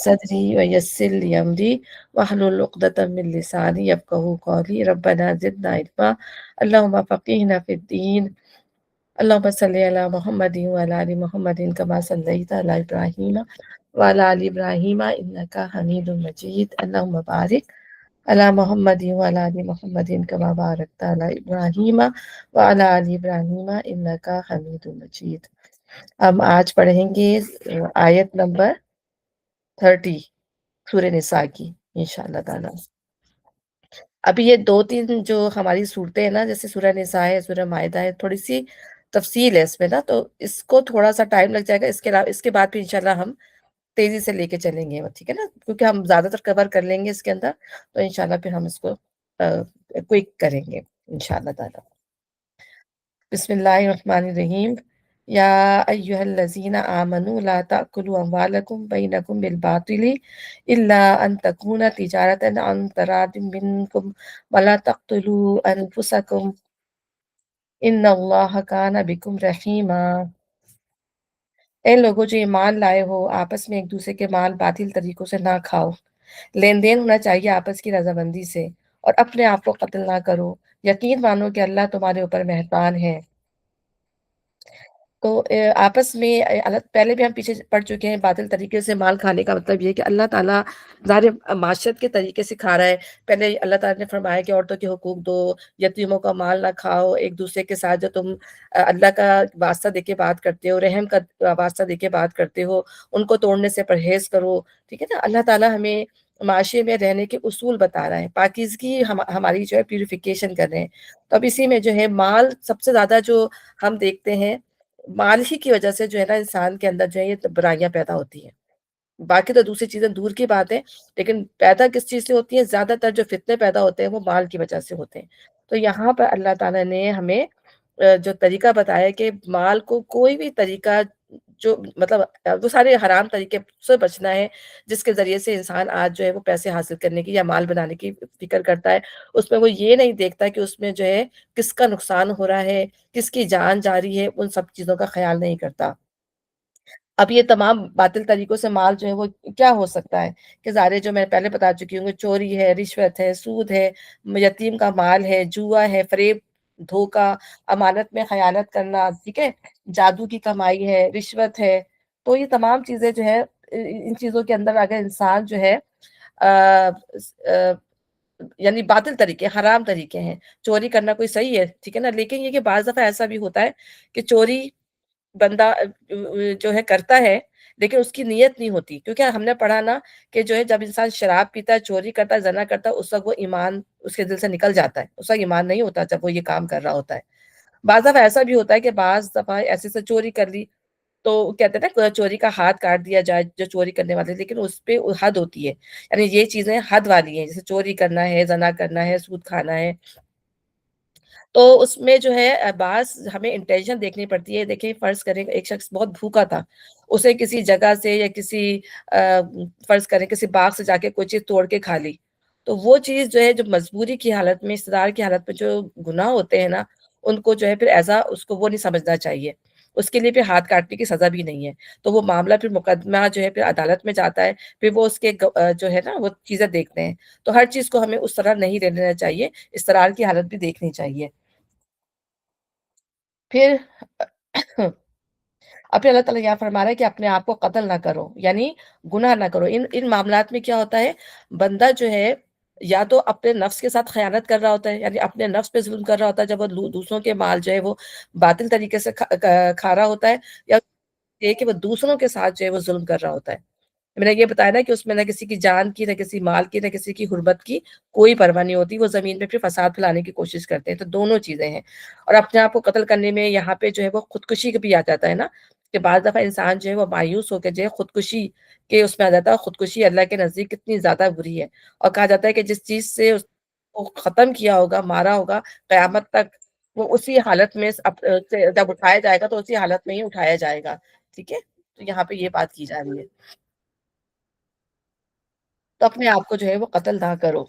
صدری ویسر لی امری واحلل عقدۃ من لسانی یفقہوا قولی ربنا زدنا علما اللہم فقہنا فی الدین اللہم صلی علی محمد وعلی آل محمد کما صلیت علی ابراہیم وعلی آل ابراہیم انک حمید مجید اللہم بارک علی محمد وعلی آل محمد کما بارکت علی ابراہیم وعلی آل ابراہیم انک حمید مجید۔ ہم آج پڑھیں گے آیت نمبر 30 سورہ نساء کی انشاءاللہ تعالی۔ ابھی یہ دو تین جو ہماری صورتیں ہیں نا، جیسے سورہ نساء ہے، سورہ مائدہ ہے، تھوڑی سی تفصیل ہے اس میں نا، تو اس کو تھوڑا سا ٹائم لگ جائے گا۔ اس کے بعد پھر انشاءاللہ ہم تیزی سے لے کے چلیں گے، ٹھیک ہے نا، کیونکہ ہم زیادہ تر کور کر لیں گے اس کے اندر، تو انشاءاللہ پھر ہم اس کو کوئک کریں گے انشاءاللہ تعالی۔ بسم اللہ الرحمن الرحیم۔ یا ایہا الذین آمنوا لا تأکلوا اموالکم بینکم بالباطل الا ان تکون تجارۃ عن تراض منکم ولا تقتلوا انفسکم ان اللہ کان بکم رحیما۔ اے لوگوں جو ایمان لائے ہو، آپس میں ایک دوسرے کے مال باطل طریقوں سے نہ کھاؤ، لین دین ہونا چاہیے آپس کی رضامندی سے، اور اپنے آپ کو قتل نہ کرو، یقین مانو کہ اللہ تمہارے اوپر مہربان ہے۔ تو آپس میں پہلے بھی ہم پیچھے پڑھ چکے ہیں، باطل طریقے سے مال کھانے کا مطلب یہ ہے کہ اللہ تعالیٰ ظاہر معاشرت کے طریقے سے کھا رہا ہے۔ پہلے اللہ تعالیٰ نے فرمایا کہ عورتوں کے حقوق دو، یتیموں کا مال نہ کھاؤ، ایک دوسرے کے ساتھ جو تم اللہ کا واسطہ دے کے بات کرتے ہو، رحم کا واسطہ دے کے بات کرتے ہو، ان کو توڑنے سے پرہیز کرو، ٹھیک ہے نا۔ اللہ تعالیٰ ہمیں معاشرے میں رہنے کے اصول بتا رہا ہے، پاکیزگی ہماری جو ہے پیوریفیکیشن کر رہے ہیں۔ تو اب اسی میں جو ہے مال سب سے زیادہ جو ہم دیکھتے ہیں، مال ہی کی وجہ سے جو ہے نا انسان کے اندر جو ہے یہ برائیاں پیدا ہوتی ہیں۔ باقی تو دوسری چیزیں دور کی بات ہے، لیکن پیدا کس چیز سے ہوتی ہیں؟ زیادہ تر جو فتنے پیدا ہوتے ہیں وہ مال کی وجہ سے ہوتے ہیں۔ تو یہاں پر اللہ تعالیٰ نے ہمیں جو طریقہ بتایا کہ مال کو کوئی بھی طریقہ جو مطلب وہ سارے حرام طریقے سے بچنا ہے، جس کے ذریعے سے انسان آج جو ہے وہ پیسے حاصل کرنے کی یا مال بنانے کی فکر کرتا ہے، اس میں وہ یہ نہیں دیکھتا کہ اس میں جو ہے کس کا نقصان ہو رہا ہے، کس کی جان جا رہی ہے، ان سب چیزوں کا خیال نہیں کرتا۔ اب یہ تمام باطل طریقوں سے مال جو ہے وہ کیا ہو سکتا ہے کہ ظاہر جو میں پہلے بتا چکی ہوں، چوری ہے، رشوت ہے، سود ہے، یتیم کا مال ہے، جوا ہے، فریب، دھوکہ، امانت میں خیانت کرنا، ٹھیک ہے، جادو کی کمائی ہے، رشوت ہے۔ تو یہ تمام چیزیں جو ہے، ان چیزوں کے اندر اگر انسان جو ہے یعنی باطل طریقے، حرام طریقے ہیں۔ چوری کرنا کوئی صحیح ہے، ٹھیک ہے نا، لیکن یہ کہ بعض دفعہ ایسا بھی ہوتا ہے کہ چوری بندہ جو ہے کرتا ہے، لیکن اس کی نیت نہیں ہوتی، کیونکہ ہم نے پڑھا نا کہ جو ہے جب انسان شراب پیتا ہے، چوری کرتا ہے، زنا کرتا ہے، اس وقت وہ ایمان اس کے دل سے نکل جاتا ہے، اس وقت ایمان نہیں ہوتا جب وہ یہ کام کر رہا ہوتا ہے۔ بعض دفعہ ایسا بھی ہوتا ہے کہ بعض دفعہ ایسے سے چوری کر لی تو کہتے ہیں نا چوری کا ہاتھ کاٹ دیا جائے جو چوری کرنے والے، لیکن اس پہ حد ہوتی ہے، یعنی یہ چیزیں حد والی ہیں، جیسے چوری کرنا ہے، زنا کرنا ہے، سود کھانا ہے۔ تو اس میں جو ہے بعض ہمیں انٹینشن دیکھنی پڑتی ہے۔ دیکھیں فرض کریں ایک شخص بہت بھوکا تھا، اسے کسی جگہ سے یا کسی فرض کریں کسی باغ سے جا کے کوئی چیز توڑ کے کھا لی، تو وہ چیز جو ہے جو مجبوری کی حالت میں، استدار کی حالت میں جو گناہ ہوتے ہیں نا، ان کو جو ہے پھر ایسا اس کو وہ نہیں سمجھنا چاہیے، اس کے لیے پھر ہاتھ کاٹنے کی سزا بھی نہیں ہے۔ تو وہ معاملہ پھر مقدمہ جو ہے پھر عدالت میں جاتا ہے، پھر وہ اس کے جو ہے نا وہ چیزیں دیکھتے ہیں۔ تو ہر چیز کو ہمیں اس طرح نہیں لے لینا چاہیے، استدار کی حالت بھی دیکھنی چاہیے۔ پھر اب اللہ تعالیٰ یہاں فرما رہا ہے کہ اپنے آپ کو قتل نہ کرو، یعنی گناہ نہ کرو۔ ان معاملات میں کیا ہوتا ہے، بندہ جو ہے یا تو اپنے نفس کے ساتھ خیانت کر رہا ہوتا ہے، یعنی اپنے نفس پہ ظلم کر رہا ہوتا ہے جب وہ دوسروں کے مال جو ہے وہ باطل طریقے سے کھا رہا ہوتا ہے، یا یہ کہ وہ دوسروں کے ساتھ جو ہے وہ ظلم کر رہا ہوتا ہے۔ میں نے یہ بتایا نا کہ اس میں نہ کسی کی جان کی، نہ کسی مال کی، نہ کسی کی حرمت کی کوئی پرواہ نہیں ہوتی، وہ زمین پہ پھر فساد پھیلانے کی کوشش کرتے ہیں۔ تو دونوں چیزیں ہیں۔ اور اپنے آپ کو قتل کرنے میں یہاں پہ جو ہے وہ خودکشی بھی آ جاتا ہے نا، کہ بعض دفعہ انسان جو ہے وہ مایوس ہو کے جو ہے خودکشی کے اس میں آ جاتا ہے۔ خودکشی اللہ کے نزدیک کتنی زیادہ بری ہے، اور کہا جاتا ہے کہ جس چیز سے اس کو ختم کیا ہوگا، مارا ہوگا، قیامت تک وہ اسی حالت میں جب اٹھایا جائے گا تو اسی حالت میں ہی اٹھایا جائے گا، ٹھیک ہے۔ تو یہاں پہ یہ بات کی جا رہی ہے۔ تو اپنے آپ کو جو ہے وہ قتل نہ کرو،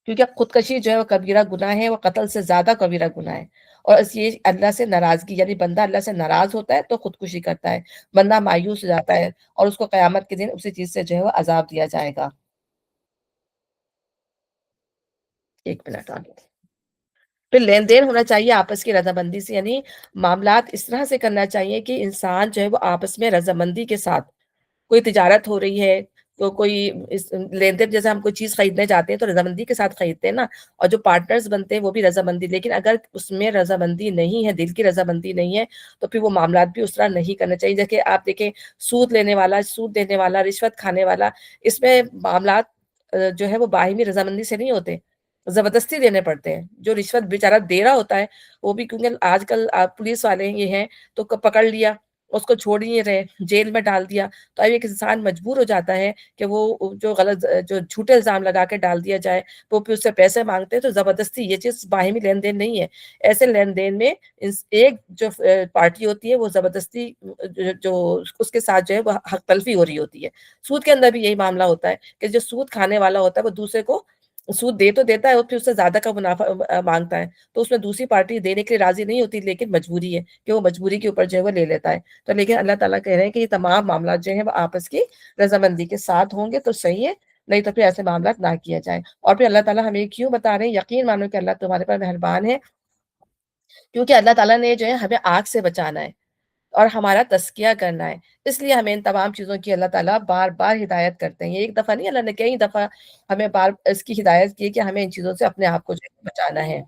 کیونکہ خودکشی جو ہے وہ کبیرہ گناہ ہے، وہ قتل سے زیادہ کبیرہ گناہ ہے۔ اور یہ اللہ سے ناراضگی، یعنی بندہ اللہ سے ناراض ہوتا ہے تو خودکشی کرتا ہے، بندہ مایوس ہو جاتا ہے اور اس کو قیامت کے دن اسی چیز سے جو ہے وہ عذاب دیا جائے گا۔ ایک منٹ آگے۔ پھر لین دین ہونا چاہیے آپس کی رضامندی سے، یعنی معاملات اس طرح سے کرنا چاہیے کہ انسان جو ہے وہ آپس میں رضامندی کے ساتھ، کوئی تجارت ہو رہی ہے تو کوئی لین دین، جیسے ہم کوئی چیز خریدنے جاتے ہیں تو رضامندی کے ساتھ خریدتے ہیں نا، اور جو پارٹنرز بنتے ہیں وہ بھی رضامندی، لیکن اگر اس میں رضامندی نہیں ہے، دل کی رضامندی نہیں ہے، تو پھر وہ معاملات بھی اس طرح نہیں کرنا چاہیے۔ جیسے آپ دیکھیں سود لینے والا، سود دینے والا، رشوت کھانے والا، اس میں معاملات جو ہے وہ باہمی رضامندی سے نہیں ہوتے، زبردستی دینے پڑتے ہیں۔ جو رشوت بیچارہ دے رہا ہوتا ہے وہ بھی، کیونکہ آج کل پولیس والے یہ ہیں تو پکڑ لیا، اس کو چھوڑ ہی نہیں رہے، جیل میں ڈال دیا، تو اب ایک انسان مجبور ہو جاتا ہے کہ وہ جو غلط، جو جھوٹے الزام لگا کے ڈال دیا جائے، وہ پھر اس سے پیسے مانگتے ہیں، تو زبردستی یہ چیز باہمی لین دین نہیں ہے۔ ایسے لین دین میں ایک جو پارٹی ہوتی ہے وہ زبردستی جو اس کے ساتھ جو ہے وہ حق تلفی ہو رہی ہوتی ہے۔ سود کے اندر بھی یہی معاملہ ہوتا ہے کہ جو سود کھانے والا ہوتا ہے وہ دوسرے کو سود دے تو دیتا ہے اور پھر اس سے زیادہ کا منافع مانگتا ہے، تو اس میں دوسری پارٹی دینے کے لیے راضی نہیں ہوتی، لیکن مجبوری ہے کہ وہ مجبوری کے اوپر جو ہے وہ لے لیتا ہے۔ تو لیکن اللہ تعالیٰ کہہ رہے ہیں کہ یہ تمام معاملات جو ہیں وہ آپس کی رضامندی کے ساتھ ہوں گے تو صحیح ہے، نہیں تو پھر ایسے معاملات نہ کیا جائے۔ اور پھر اللہ تعالیٰ ہمیں کیوں بتا رہے ہیں، یقین مانو کہ اللہ تمہارے پر مہربان ہے، کیونکہ اللہ تعالیٰ نے جو ہے ہمیں آگ سے بچانا ہے اور ہمارا تزکیہ کرنا ہے، اس لیے ہمیں ان تمام چیزوں کی اللہ تعالیٰ بار بار ہدایت کرتے ہیں۔ یہ ایک دفعہ نہیں، اللہ نے کئی دفعہ ہمیں بار اس کی ہدایت کی کہ ہمیں ان چیزوں سے اپنے آپ کو جو ہے بچانا ہے۔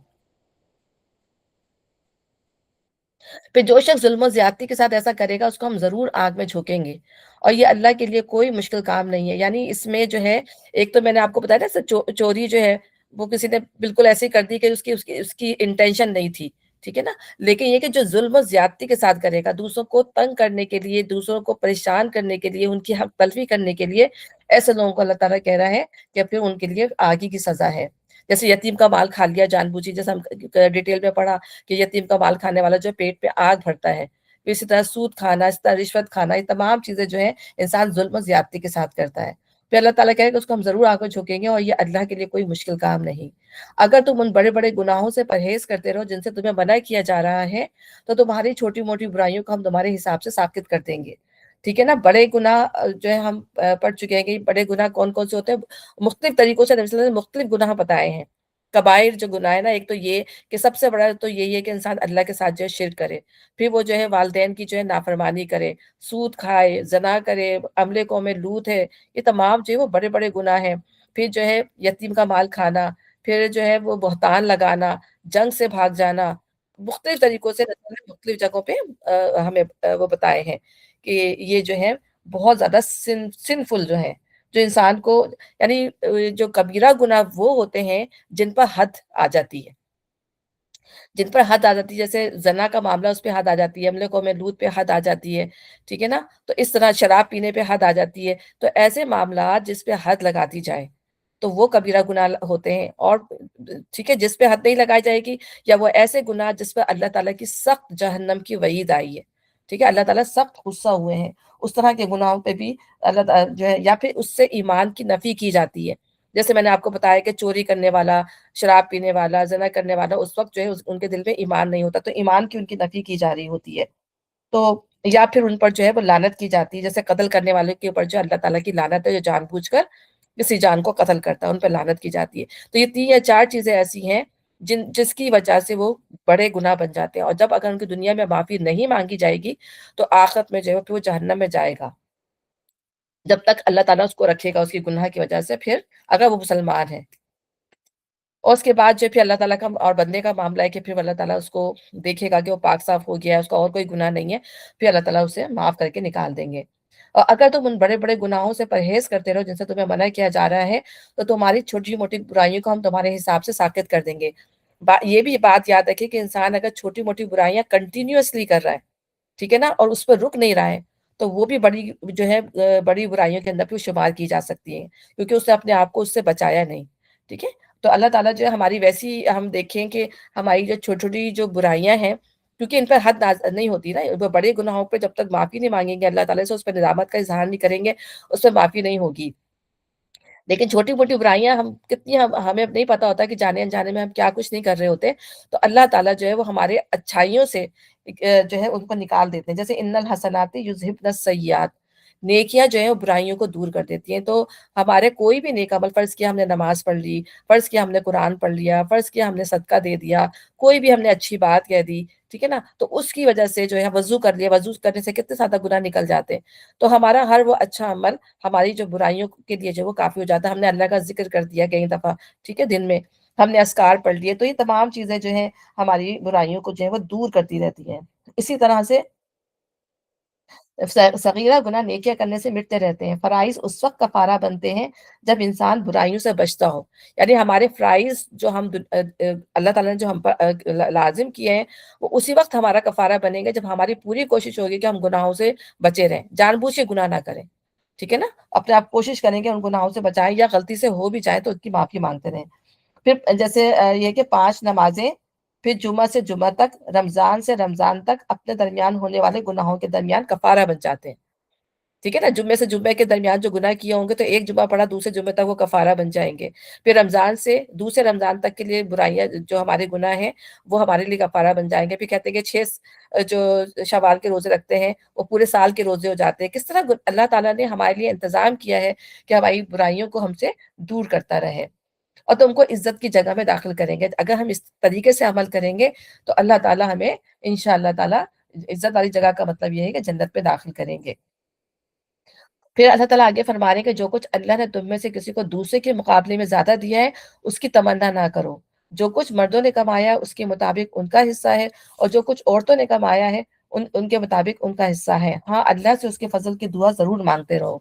پھر جو شخص ظلم و زیادتی کے ساتھ ایسا کرے گا اس کو ہم ضرور آگ میں جھونکیں گے، اور یہ اللہ کے لیے کوئی مشکل کام نہیں ہے۔ یعنی اس میں جو ہے، ایک تو میں نے آپ کو بتایا نا چوری جو ہے وہ کسی نے بالکل ایسے ہی کر دی کہ اس کی انٹینشن نہیں تھی، ٹھیک ہے نا، لیکن یہ کہ جو ظلم و زیادتی کے ساتھ کرے گا، دوسروں کو تنگ کرنے کے لیے، دوسروں کو پریشان کرنے کے لیے، ان کی حق تلفی کرنے کے لیے، ایسے لوگوں کو اللہ تعالیٰ کہہ رہا ہے کہ پھر ان کے لیے آگے کی سزا ہے۔ جیسے یتیم کا مال کھا لیا جان بوجھی، جیسے ہم ڈیٹیل میں پڑھا کہ یتیم کا مال کھانے والا جو پیٹ پہ آگ بھرتا ہے، پھر اسی طرح سود کھانا، اس طرح رشوت کھانا، یہ تمام چیزیں جو ہیں انسان ظلم و زیادتی کے ساتھ کرتا ہے۔ پھر اللہ تعالیٰ کہے کہ اس کو ہم ضرور آگے جھکیں گے، اور یہ اللہ کے لیے کوئی مشکل کام نہیں۔ اگر تم ان بڑے بڑے گناہوں سے پرہیز کرتے رہو جن سے تمہیں منع کیا جا رہا ہے، تو تمہاری چھوٹی موٹی برائیوں کو ہم تمہارے حساب سے ساکت کر دیں گے، ٹھیک ہے نا۔ بڑے گناہ جو ہے ہم پڑھ چکے ہیں کہ بڑے گناہ کون کون سے ہوتے ہیں، مختلف طریقوں سے نبی صلی اللہ علیہ وسلم نے مختلف گناہ بتائے ہیں۔ کبائر جو گناہ ہے نا، ایک تو یہ کہ سب سے بڑا تو یہی ہے کہ انسان اللہ کے ساتھ جو ہے شرک کرے، پھر وہ جو ہے والدین کی جو ہے نافرمانی کرے، سود کھائے، زنا کرے، عملے قوم میں لوط ہے، یہ تمام جو ہے وہ بڑے بڑے گناہ ہیں۔ پھر جو ہے یتیم کا مال کھانا، پھر جو ہے وہ بہتان لگانا، جنگ سے بھاگ جانا، مختلف طریقوں سے رسول نے مختلف جگہوں پہ ہمیں وہ بتائے ہیں کہ یہ جو ہے بہت زیادہ سنفل جو ہے، جو انسان کو، یعنی جو کبیرہ گناہ وہ ہوتے ہیں جن پر حد آ جاتی ہے، جن پر حد آ جاتی ہے، جیسے زنا کا معاملہ، اس پہ حد آ جاتی ہے، عملے قوم لوط پہ حد آ جاتی ہے، ٹھیک ہے نا، تو اس طرح شراب پینے پہ حد آ جاتی ہے، تو ایسے معاملات جس پہ حد لگا دی جائے تو وہ کبیرہ گناہ ہوتے ہیں۔ اور ٹھیک ہے، جس پہ حد نہیں لگائی جائے گی، یا وہ ایسے گناہ جس پہ اللہ تعالیٰ کی سخت جہنم کی وعید آئی ہے، ٹھیک ہے، اللہ تعالیٰ سخت غصہ ہوئے ہیں، اس طرح کے گناہوں پہ بھی اللہ تعالیٰ جو ہے، یا پھر اس سے ایمان کی نفی کی جاتی ہے۔ جیسے میں نے آپ کو بتایا کہ چوری کرنے والا، شراب پینے والا، زنا کرنے والا، اس وقت جو ہے ان کے دل میں ایمان نہیں ہوتا، تو ایمان کی ان کی نفی کی جا رہی ہوتی ہے۔ تو یا پھر ان پر جو ہے وہ لعنت کی جاتی ہے، جیسے قتل کرنے والے کے اوپر جو اللہ تعالیٰ کی لعنت ہے، جو جان بوجھ کر کسی جان کو قتل کرتا ہے، ان پہ لعنت کی جاتی ہے۔ تو یہ 3 یا 4 چیزیں ایسی ہیں جس کی وجہ سے وہ بڑے گناہ بن جاتے ہیں، اور جب اگر ان کی دنیا میں معافی نہیں مانگی جائے گی تو آخرت میں جو ہے پھر وہ جہنم میں جائے گا، جب تک اللہ تعالیٰ اس کو رکھے گا اس کی گناہ کی وجہ سے، پھر اگر وہ مسلمان ہے۔ اور اس کے بعد جو پھر اللہ تعالیٰ کا اور بندے کا معاملہ ہے کہ پھر اللہ تعالیٰ اس کو دیکھے گا کہ وہ پاک صاف ہو گیا ہے، اس کا اور کوئی گناہ نہیں ہے، پھر اللہ تعالیٰ اسے معاف کر کے نکال دیں گے۔ اور اگر تم ان بڑے بڑے گناہوں سے پرہیز کرتے رہو جن سے تمہیں منع کیا جا رہا ہے، تو تمہاری چھوٹی موٹی برائیوں کو ہم تمہارے حساب سے ساکت کر دیں گے۔ یہ بھی بات یاد رکھے کہ انسان اگر چھوٹی موٹی برائیاں کنٹینیوسلی کر رہا ہے، ٹھیک ہے نا، اور اس پر رک نہیں رہا ہے، تو وہ بھی بڑی جو ہے بڑی برائیوں کے اندر بھی شمار کی جا سکتی ہیں، کیونکہ اس نے اپنے آپ کو اس سے بچایا نہیں، ٹھیک ہے۔ تو اللہ تعالیٰ جو ہے ہماری ویسی، ہم دیکھیں کہ ہماری جو چھوٹی چھوٹی جو برائیاں ہیں، کیونکہ ان پر حد نہیں ہوتی نا، وہ بڑے گناہوں پہ جب تک معافی نہیں مانگیں گے اللہ تعالیٰ سے، اس پہ ندامت کا اظہار نہیں کریں گے، اس پہ معافی نہیں ہوگی۔ لیکن چھوٹی-موٹی برائیاں ہم کتنی ہمیں اب نہیں پتا ہوتا کہ جانے انجانے میں ہم کیا کچھ نہیں کر رہے ہوتے، تو اللہ تعالیٰ جو ہے وہ ہمارے اچھائیوں سے جو ہے ان کو نکال دیتے ہیں، جیسے ان الحسنات یذہبن السیئات، نیکیاں جو ہیں وہ برائیوں کو دور کر دیتی ہیں، تو ہمارے کوئی بھی نیک عمل، فرض کیا ہم نے نماز پڑھ لی، فرض کیا ہم نے قرآن پڑھ لیا، فرض کیا ہم نے صدقہ دے دیا، کوئی بھی ہم نے اچھی بات کہہ دی، ٹھیک ہے نا، تو اس کی وجہ سے جو ہے وضو کر لیا، وضو کرنے سے کتنے زیادہ گناہ نکل جاتے ہیں، تو ہمارا ہر وہ اچھا عمل ہماری جو برائیوں کے لیے جو وہ کافی ہو جاتا ہے، ہم نے اللہ کا ذکر کر دیا کئی دفعہ، ٹھیک ہے، دن میں ہم نے اذکار پڑھ لیے، تو یہ تمام چیزیں جو ہیں ہماری برائیوں کو جو ہے وہ دور کرتی رہتی ہیں۔ اسی طرح سے صغیرہ گناہ نیکیاں کرنے سے مٹتے رہتے ہیں، فرائض اس وقت کفارہ بنتے ہیں جب انسان برائیوں سے بچتا ہو، یعنی ہمارے فرائض جو ہم اللہ تعالیٰ نے جو ہم پر لازم کیے ہیں، وہ اسی وقت ہمارا کفارہ بنے گا جب ہماری پوری کوشش ہوگی کہ ہم گناہوں سے بچے رہیں، جان بوجھ کے گناہ نہ کریں، ٹھیک ہے نا، اپنے آپ کوشش کریں کہ ان گناہوں سے بچائیں، یا غلطی سے ہو بھی جائیں تو اس کی معافی مانگتے رہیں۔ پھر جیسے یہ کہ 5 نمازیں، پھر جمعہ سے جمعہ تک، رمضان سے رمضان تک اپنے درمیان ہونے والے گناہوں کے درمیان کفارہ بن جاتے ہیں، ٹھیک ہے نا، جمعے سے جمعے کے درمیان جو گناہ کیے ہوں گے تو ایک جمعہ پڑا دوسرے جمعے تک وہ کفارہ بن جائیں گے، پھر رمضان سے دوسرے رمضان تک کے لیے برائیاں جو ہمارے گناہ ہیں وہ ہمارے لیے کفارہ بن جائیں گے، پھر کہتے ہیں کہ 6 جو شوال کے روزے رکھتے ہیں وہ پورے سال کے روزے ہو جاتے ہیں، کس طرح اللہ تعالیٰ نے ہمارے لیے انتظام کیا ہے کہ ہماری برائیوں کو ہم سے دور کرتا رہے اور تم کو عزت کی جگہ میں داخل کریں گے، اگر ہم اس طریقے سے عمل کریں گے تو اللہ تعالیٰ ہمیں انشاءاللہ تعالیٰ عزت والی جگہ کا مطلب یہ ہے کہ جنت میں داخل کریں گے۔ پھر اللہ تعالیٰ آگے فرما رہے ہیں کہ جو کچھ اللہ نے تم میں سے کسی کو دوسرے کے مقابلے میں زیادہ دیا ہے اس کی تمنا نہ کرو، جو کچھ مردوں نے کمایا اس کے مطابق ان کا حصہ ہے، اور جو کچھ عورتوں نے کمایا ہے ان کے مطابق ان کا حصہ ہے، ہاں اللہ سے اس کے فضل کی دعا ضرور مانگتے رہو،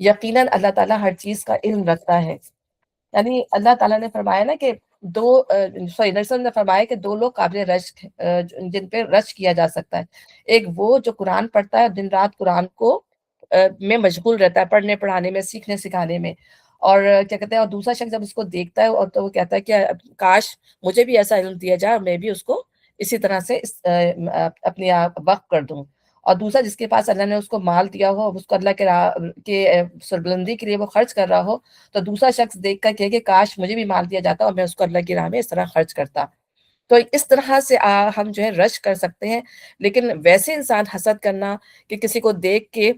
یقیناً اللہ تعالیٰ ہر چیز کا علم رکھتا ہے۔ یعنی اللہ تعالیٰ نے فرمایا نا کہ نبی صلی اللہ علیہ وسلم نے فرمایا کہ 2 لوگ قابل رشک جن پہ رشک کیا جا سکتا ہے، ایک وہ جو قرآن پڑھتا ہے دن رات قرآن کو میں مشغول رہتا ہے، پڑھنے پڑھانے میں، سیکھنے سکھانے میں، اور کیا کہتے ہیں، اور دوسرا شخص جب اس کو دیکھتا ہے اور تو وہ کہتا ہے کہ کاش مجھے بھی ایسا علم دیا جائے اور میں بھی اس کو اسی طرح سے اپنے آپ وقف کر دوں، اور دوسرا جس کے پاس اللہ نے اس کو مال دیا ہو، اس کو اللہ کے کے سربلندی کے لیے وہ خرچ کر رہا ہو، تو دوسرا شخص دیکھ کر کہے کہ کاش مجھے بھی مال دیا جاتا اور میں اس کو اللہ کی راہ میں اس طرح خرچ کرتا۔ تو اس طرح سے ہم جو ہے رشک کر سکتے ہیں، لیکن ویسے انسان حسد کرنا کہ کسی کو دیکھ کے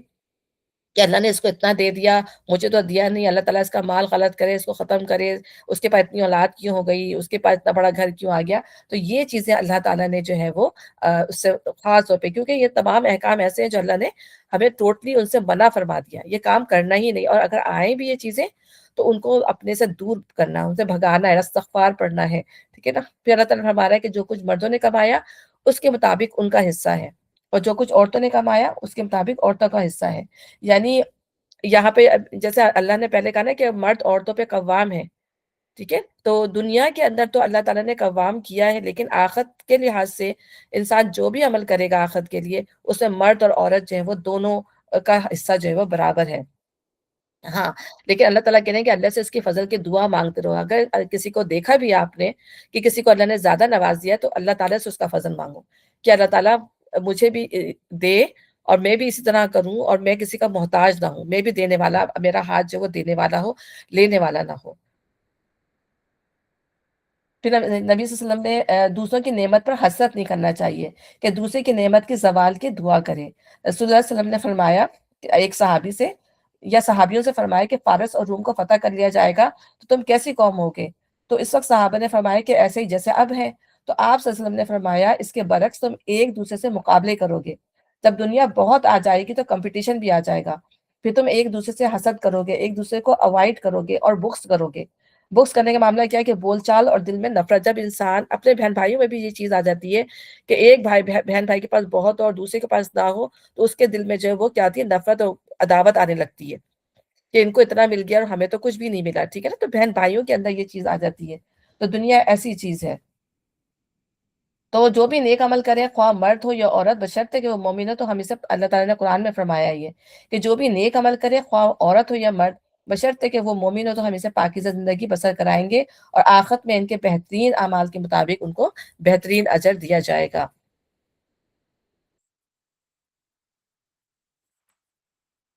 کہ اللہ نے اس کو اتنا دے دیا مجھے تو دیا نہیں، اللہ تعالیٰ اس کا مال غلط کرے، اس کو ختم کرے، اس کے پاس اتنی اولاد کیوں ہو گئی، اس کے پاس اتنا بڑا گھر کیوں آ گیا، تو یہ چیزیں اللہ تعالیٰ نے جو ہے وہ اس سے خاص طور پہ، کیونکہ یہ تمام احکام ایسے ہیں جو اللہ نے ہمیں ٹوٹلی ان سے منع فرما دیا، یہ کام کرنا ہی نہیں، اور اگر آئیں بھی یہ چیزیں تو ان کو اپنے سے دور کرنا، ان سے بھگانا ہے، استغفار پڑھنا ہے، ٹھیک ہے نا، پھر اللہ تعالیٰ فرما رہا ہے کہ جو کچھ مردوں نے کمایا اس کے مطابق ان کا حصہ ہے، اور جو کچھ عورتوں نے کمایا اس کے مطابق عورتوں کا حصہ ہے، یعنی یہاں پہ جیسے اللہ نے پہلے کہا نا کہ مرد عورتوں پہ قوام ہے، ٹھیک ہے، تو دنیا کے اندر تو اللہ تعالیٰ نے قوام کیا ہے، لیکن آخرت کے لحاظ سے انسان جو بھی عمل کرے گا آخرت کے لیے اس میں مرد اور عورت جو ہے وہ دونوں کا حصہ جو ہے وہ برابر ہے، ہاں، لیکن اللہ تعالیٰ کہہ رہے ہیں کہ اللہ سے اس کی فضل کی دعا مانگتے رہو، اگر کسی کو دیکھا بھی آپ نے کہ کسی کو اللہ نے زیادہ نواز دیا تو اللہ تعالیٰ سے اس کا فضل مانگو کہ اللہ تعالیٰ مجھے بھی دے اور میں بھی اسی طرح کروں اور میں کسی کا محتاج نہ ہوں، میں بھی دینے والا، میرا ہاتھ جو وہ دینے والا ہو، لینے والا نہ ہو۔ پھر نبی صلی اللہ علیہ وسلم نے دوسروں کی نعمت پر حسرت نہیں کرنا چاہیے کہ دوسرے کی نعمت کے زوال کی دعا کرے، رسول اللہ صلی اللہ علیہ وسلم نے فرمایا کہ ایک صحابی سے یا صحابیوں سے فرمایا کہ فارس اور روم کو فتح کر لیا جائے گا تو تم کیسی قوم ہوگے، تو اس وقت صحابہ نے فرمایا کہ ایسے ہی جیسے اب ہے، تو آپ صلی اللہ علیہ وسلم نے فرمایا اس کے برعکس تم ایک دوسرے سے مقابلے کرو گے، جب دنیا بہت آ جائے گی تو کمپٹیشن بھی آ جائے گا، پھر تم ایک دوسرے سے حسد کرو گے، ایک دوسرے کو اوائڈ کرو گے اور بغض کرو گے۔ بغض کرنے کا معاملہ کیا ہے کہ بول چال اور دل میں نفرت، جب انسان اپنے بہن بھائیوں میں بھی یہ چیز آ جاتی ہے کہ ایک بہن بھائی کے پاس بہت ہو اور دوسرے کے پاس نہ ہو، تو اس کے دل میں جو ہے وہ کیا آتی ہے، نفرت اور عداوت آنے لگتی ہے کہ ان کو اتنا مل گیا اور ہمیں تو کچھ بھی نہیں ملا، ٹھیک ہے نا، تو بہن بھائیوں کے اندر یہ چیز آ جاتی ہے، تو دنیا ایسی چیز ہے۔ تو جو بھی نیک عمل کرے خواہ مرد ہو یا عورت، بشرطے کہ وہ مومن ہو، تو ہمیں سب اللہ تعالیٰ نے قرآن میں فرمایا یہ کہ جو بھی نیک عمل کرے خواہ عورت ہو یا مرد، بشرطے کہ وہ مومن ہو، تو ہم اسے پاکیزہ زندگی بسر کرائیں گے اور آخرت میں ان کے بہترین اعمال کے مطابق ان کو بہترین اجر دیا جائے گا۔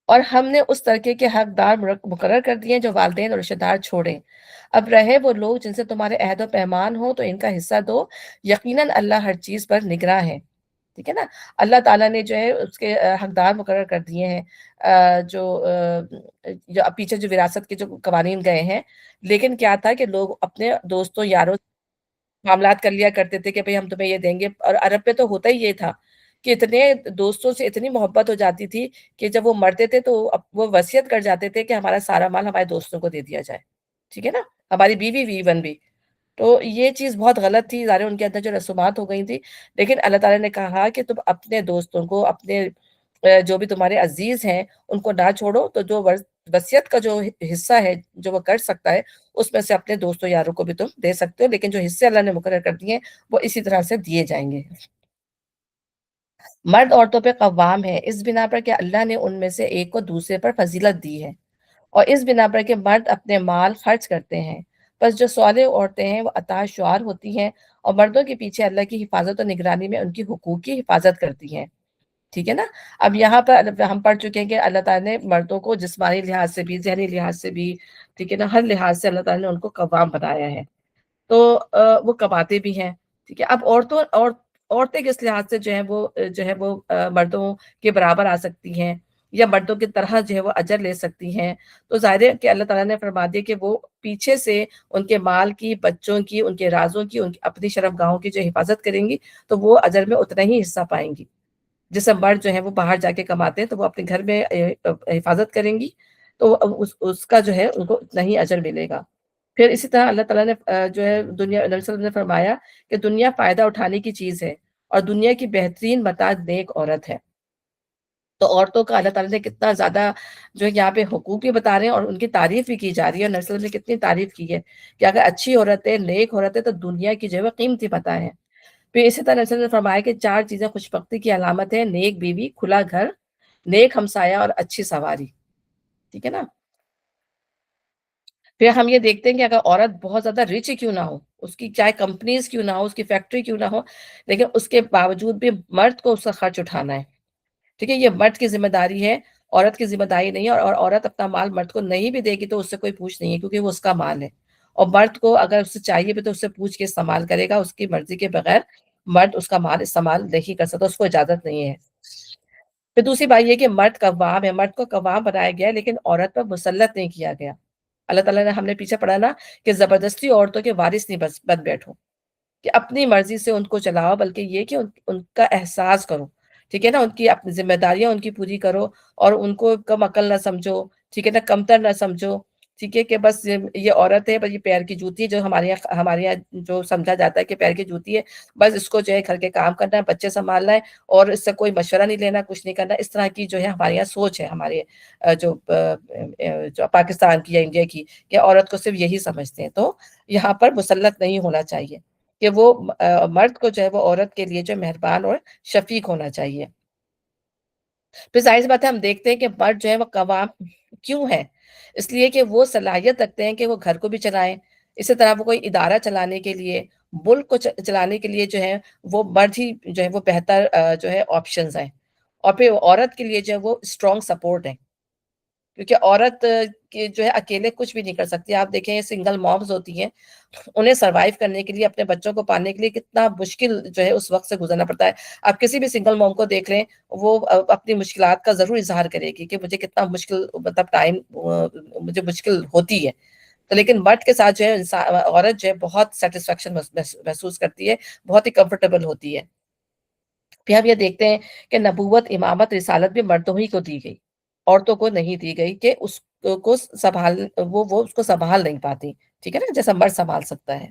اور ہم نے اس طریقے کے حقدار مقرر کر دیے ہیں جو والدین اور رشتہ دار چھوڑیں۔ اب رہے وہ لوگ جن سے تمہارے عہد و پیمان ہو تو ان کا حصہ دو، یقیناً اللہ ہر چیز پر نگراں ہے۔ ٹھیک ہے نا؟ اللہ تعالیٰ نے جو ہے اس کے حقدار مقرر کر دیے ہیں، جو اب پیچھے جو وراثت کے جو قوانین گئے ہیں، لیکن کیا تھا کہ لوگ اپنے دوستوں یاروں معاملات کر لیا کرتے تھے کہ بھئی ہم تمہیں یہ دیں گے، اور عرب پہ تو ہوتا ہی یہ تھا کہ اتنے دوستوں سے اتنی محبت ہو جاتی تھی کہ جب وہ مرتے تھے تو وہ وصیت کر جاتے تھے کہ ہمارا سارا مال ہمارے دوستوں کو دے دیا جائے۔ ٹھیک ہے نا؟ ہماری بیوی بھی ایون بھی۔ تو یہ چیز بہت غلط تھی، ظاہر ان کے اندر جو رسومات ہو گئی تھی، لیکن اللہ تعالیٰ نے کہا کہ تم اپنے دوستوں کو، اپنے جو بھی تمہارے عزیز ہیں ان کو نہ چھوڑو، تو جو وصیت کا جو حصہ ہے جو وہ کر سکتا ہے اس میں سے اپنے دوستوں یاروں کو بھی تم دے سکتے ہو، لیکن جو حصے اللہ نے مقرر کر دیے ہیں وہ اسی طرح سے دیے جائیں گے۔ مرد عورتوں پہ قوام ہے اس بنا پر کہ اللہ نے ان میں سے ایک کو دوسرے پر فضیلت دی ہے، اور اس بنا پر کہ مرد اپنے مال خرچ کرتے ہیں، بس جو صالح عورتیں ہیں وہ اطاعت شعار ہوتی ہیں اور مردوں کے پیچھے اللہ کی حفاظت و نگرانی میں ان کی حقوق کی حفاظت کرتی ہیں۔ ٹھیک ہے نا؟ اب یہاں پر ہم پڑھ چکے ہیں کہ اللہ تعالیٰ نے مردوں کو جسمانی لحاظ سے بھی، ذہنی لحاظ سے بھی، ٹھیک ہے نا، ہر لحاظ سے اللہ تعالیٰ نے ان کو قوام بنایا ہے، تو وہ کماتے بھی ہیں۔ ٹھیک ہے، اب عورتیں کس لحاظ سے جو ہے وہ مردوں کے برابر آ سکتی ہیں یا مردوں کی طرح جو ہے وہ اجر لے سکتی ہیں؟ تو ظاہر ہے کہ اللہ تعالیٰ نے فرما دیا کہ وہ پیچھے سے ان کے مال کی، بچوں کی، ان کے رازوں کی، ان کی اپنی شرم گاہوں کی جو حفاظت کریں گی تو وہ اجر میں اتنا ہی حصہ پائیں گی۔ جیسے مرد جو ہے وہ باہر جا کے کماتے ہیں تو وہ اپنے گھر میں حفاظت کریں گی، تو اس کا جو ہے ان کو اتنا ہی اجر ملے گا۔ پھر اسی طرح اللہ تعالیٰ نے جو ہے نبی صلی اللہ علیہ وسلم نے فرمایا کہ دنیا فائدہ اٹھانے کی چیز ہے اور دنیا کی بہترین متاع نیک عورت ہے۔ تو عورتوں کا اللہ تعالیٰ نے کتنا زیادہ جو ہے یہاں پہ حقوق بھی بتا رہے ہیں اور ان کی تعریف بھی کی جا رہی ہے، اور نبی صلی اللہ علیہ وسلم نے کتنی تعریف کی ہے کہ اگر اچھی عورت ہے، نیک عورت ہے، تو دنیا کی جو ہے وہ قیمتی متاع ہے۔ پھر اسی طرح نبی صلی اللہ علیہ وسلم نے فرمایا کہ چار چیزیں خوشبختی کی علامت ہے: نیک بیوی، کھلا گھر، نیک ہمسایہ اور اچھی سواری۔ ٹھیک ہے نا؟ پھر ہم یہ دیکھتے ہیں کہ اگر عورت بہت زیادہ رچ ہی کیوں نہ ہو، اس کی چاہے کمپنیز کیوں نہ ہو، اس کی فیکٹری کیوں نہ ہو، لیکن اس کے باوجود بھی مرد کو اس کا خرچ اٹھانا ہے۔ ٹھیک ہے، یہ مرد کی ذمہ داری ہے، عورت کی ذمہ داری نہیں ہے، اور عورت اپنا مال مرد کو نہیں بھی دے گی تو اس سے کوئی پوچھ نہیں ہے کیونکہ وہ اس کا مال ہے، اور مرد کو اگر اس سے چاہیے بھی تو اس سے پوچھ کے استعمال کرے گا، اس کی مرضی کے بغیر مرد اس کا مال استعمال نہیں کر سکتا، اس کو اجازت نہیں ہے۔ پھر دوسری بات یہ کہ مرد قوام ہے، مرد کو قوام بنایا گیا ہے لیکن عورت پر مسلط نہیں کیا گیا۔ اللہ تعالیٰ نے، ہم نے پیچھے پڑھا نا کہ زبردستی عورتوں کے وارث نہیں بن بیٹھو، کہ اپنی مرضی سے ان کو چلاؤ، بلکہ یہ کہ ان کا احساس کرو۔ ٹھیک ہے نا؟ ان کی اپنی ذمہ داریاں ان کی پوری کرو، اور ان کو کم عقل نہ سمجھو، ٹھیک ہے نا، کمتر نہ سمجھو، ٹھیک ہے، کہ بس یہ عورت ہے، بس یہ پیر کی جوتی ہے، جو ہمارے یہاں جو سمجھا جاتا ہے کہ پیر کی جوتی ہے، بس اس کو جو ہے گھر کے کام کرنا ہے، بچے سنبھالنا ہے، اور اس سے کوئی مشورہ نہیں لینا، کچھ نہیں کرنا۔ اس طرح کی جو ہے ہمارے یہاں سوچ ہے، ہمارے جو پاکستان کی یا انڈیا کی، کہ عورت کو صرف یہی سمجھتے ہیں۔ تو یہاں پر مسلط نہیں ہونا چاہیے، کہ وہ مرد کو جو ہے وہ عورت کے لیے جو مہربان اور شفیق ہونا چاہیے۔ پھر ظاہر سی بات ہے، ہم دیکھتے ہیں کہ مرد جو ہے وہ قوام کیوں ہے؟ اس لیے کہ وہ صلاحیت رکھتے ہیں کہ وہ گھر کو بھی چلائیں، اسی طرح وہ کوئی ادارہ چلانے کے لیے، ملک کو چلانے کے لیے جو ہے وہ مرد ہی جو ہے وہ بہتر جو ہے آپشنز ہیں، اور پھر عورت کے لیے جو ہے وہ اسٹرانگ سپورٹ ہے، کیونکہ عورت کی جو ہے اکیلے کچھ بھی نہیں کر سکتی۔ آپ دیکھیں، یہ سنگل مامز ہوتی ہیں، انہیں سروائیو کرنے کے لیے، اپنے بچوں کو پالنے کے لیے کتنا مشکل جو ہے اس وقت سے گزرنا پڑتا ہے۔ آپ کسی بھی سنگل موم کو دیکھ لیں، وہ اپنی مشکلات کا ضرور اظہار کرے گی کہ مجھے کتنا مشکل، مطلب ٹائم مجھے مشکل ہوتی ہے۔ تو لیکن مرد کے ساتھ جو ہے عورت جو ہے بہت سیٹسفیکشن محسوس کرتی ہے، بہت ہی کمفرٹیبل ہوتی ہے۔ پھر ہم یہ دیکھتے ہیں کہ نبوت، امامت، رسالت بھی مردوں ہی کو دی گئی، عورتوں کو نہیں دی گئی، کہ اس کو وہ اس کو سنبھال نہیں پاتی، ٹھیک ہے نا، جیسا مرد سنبھال سکتا ہے۔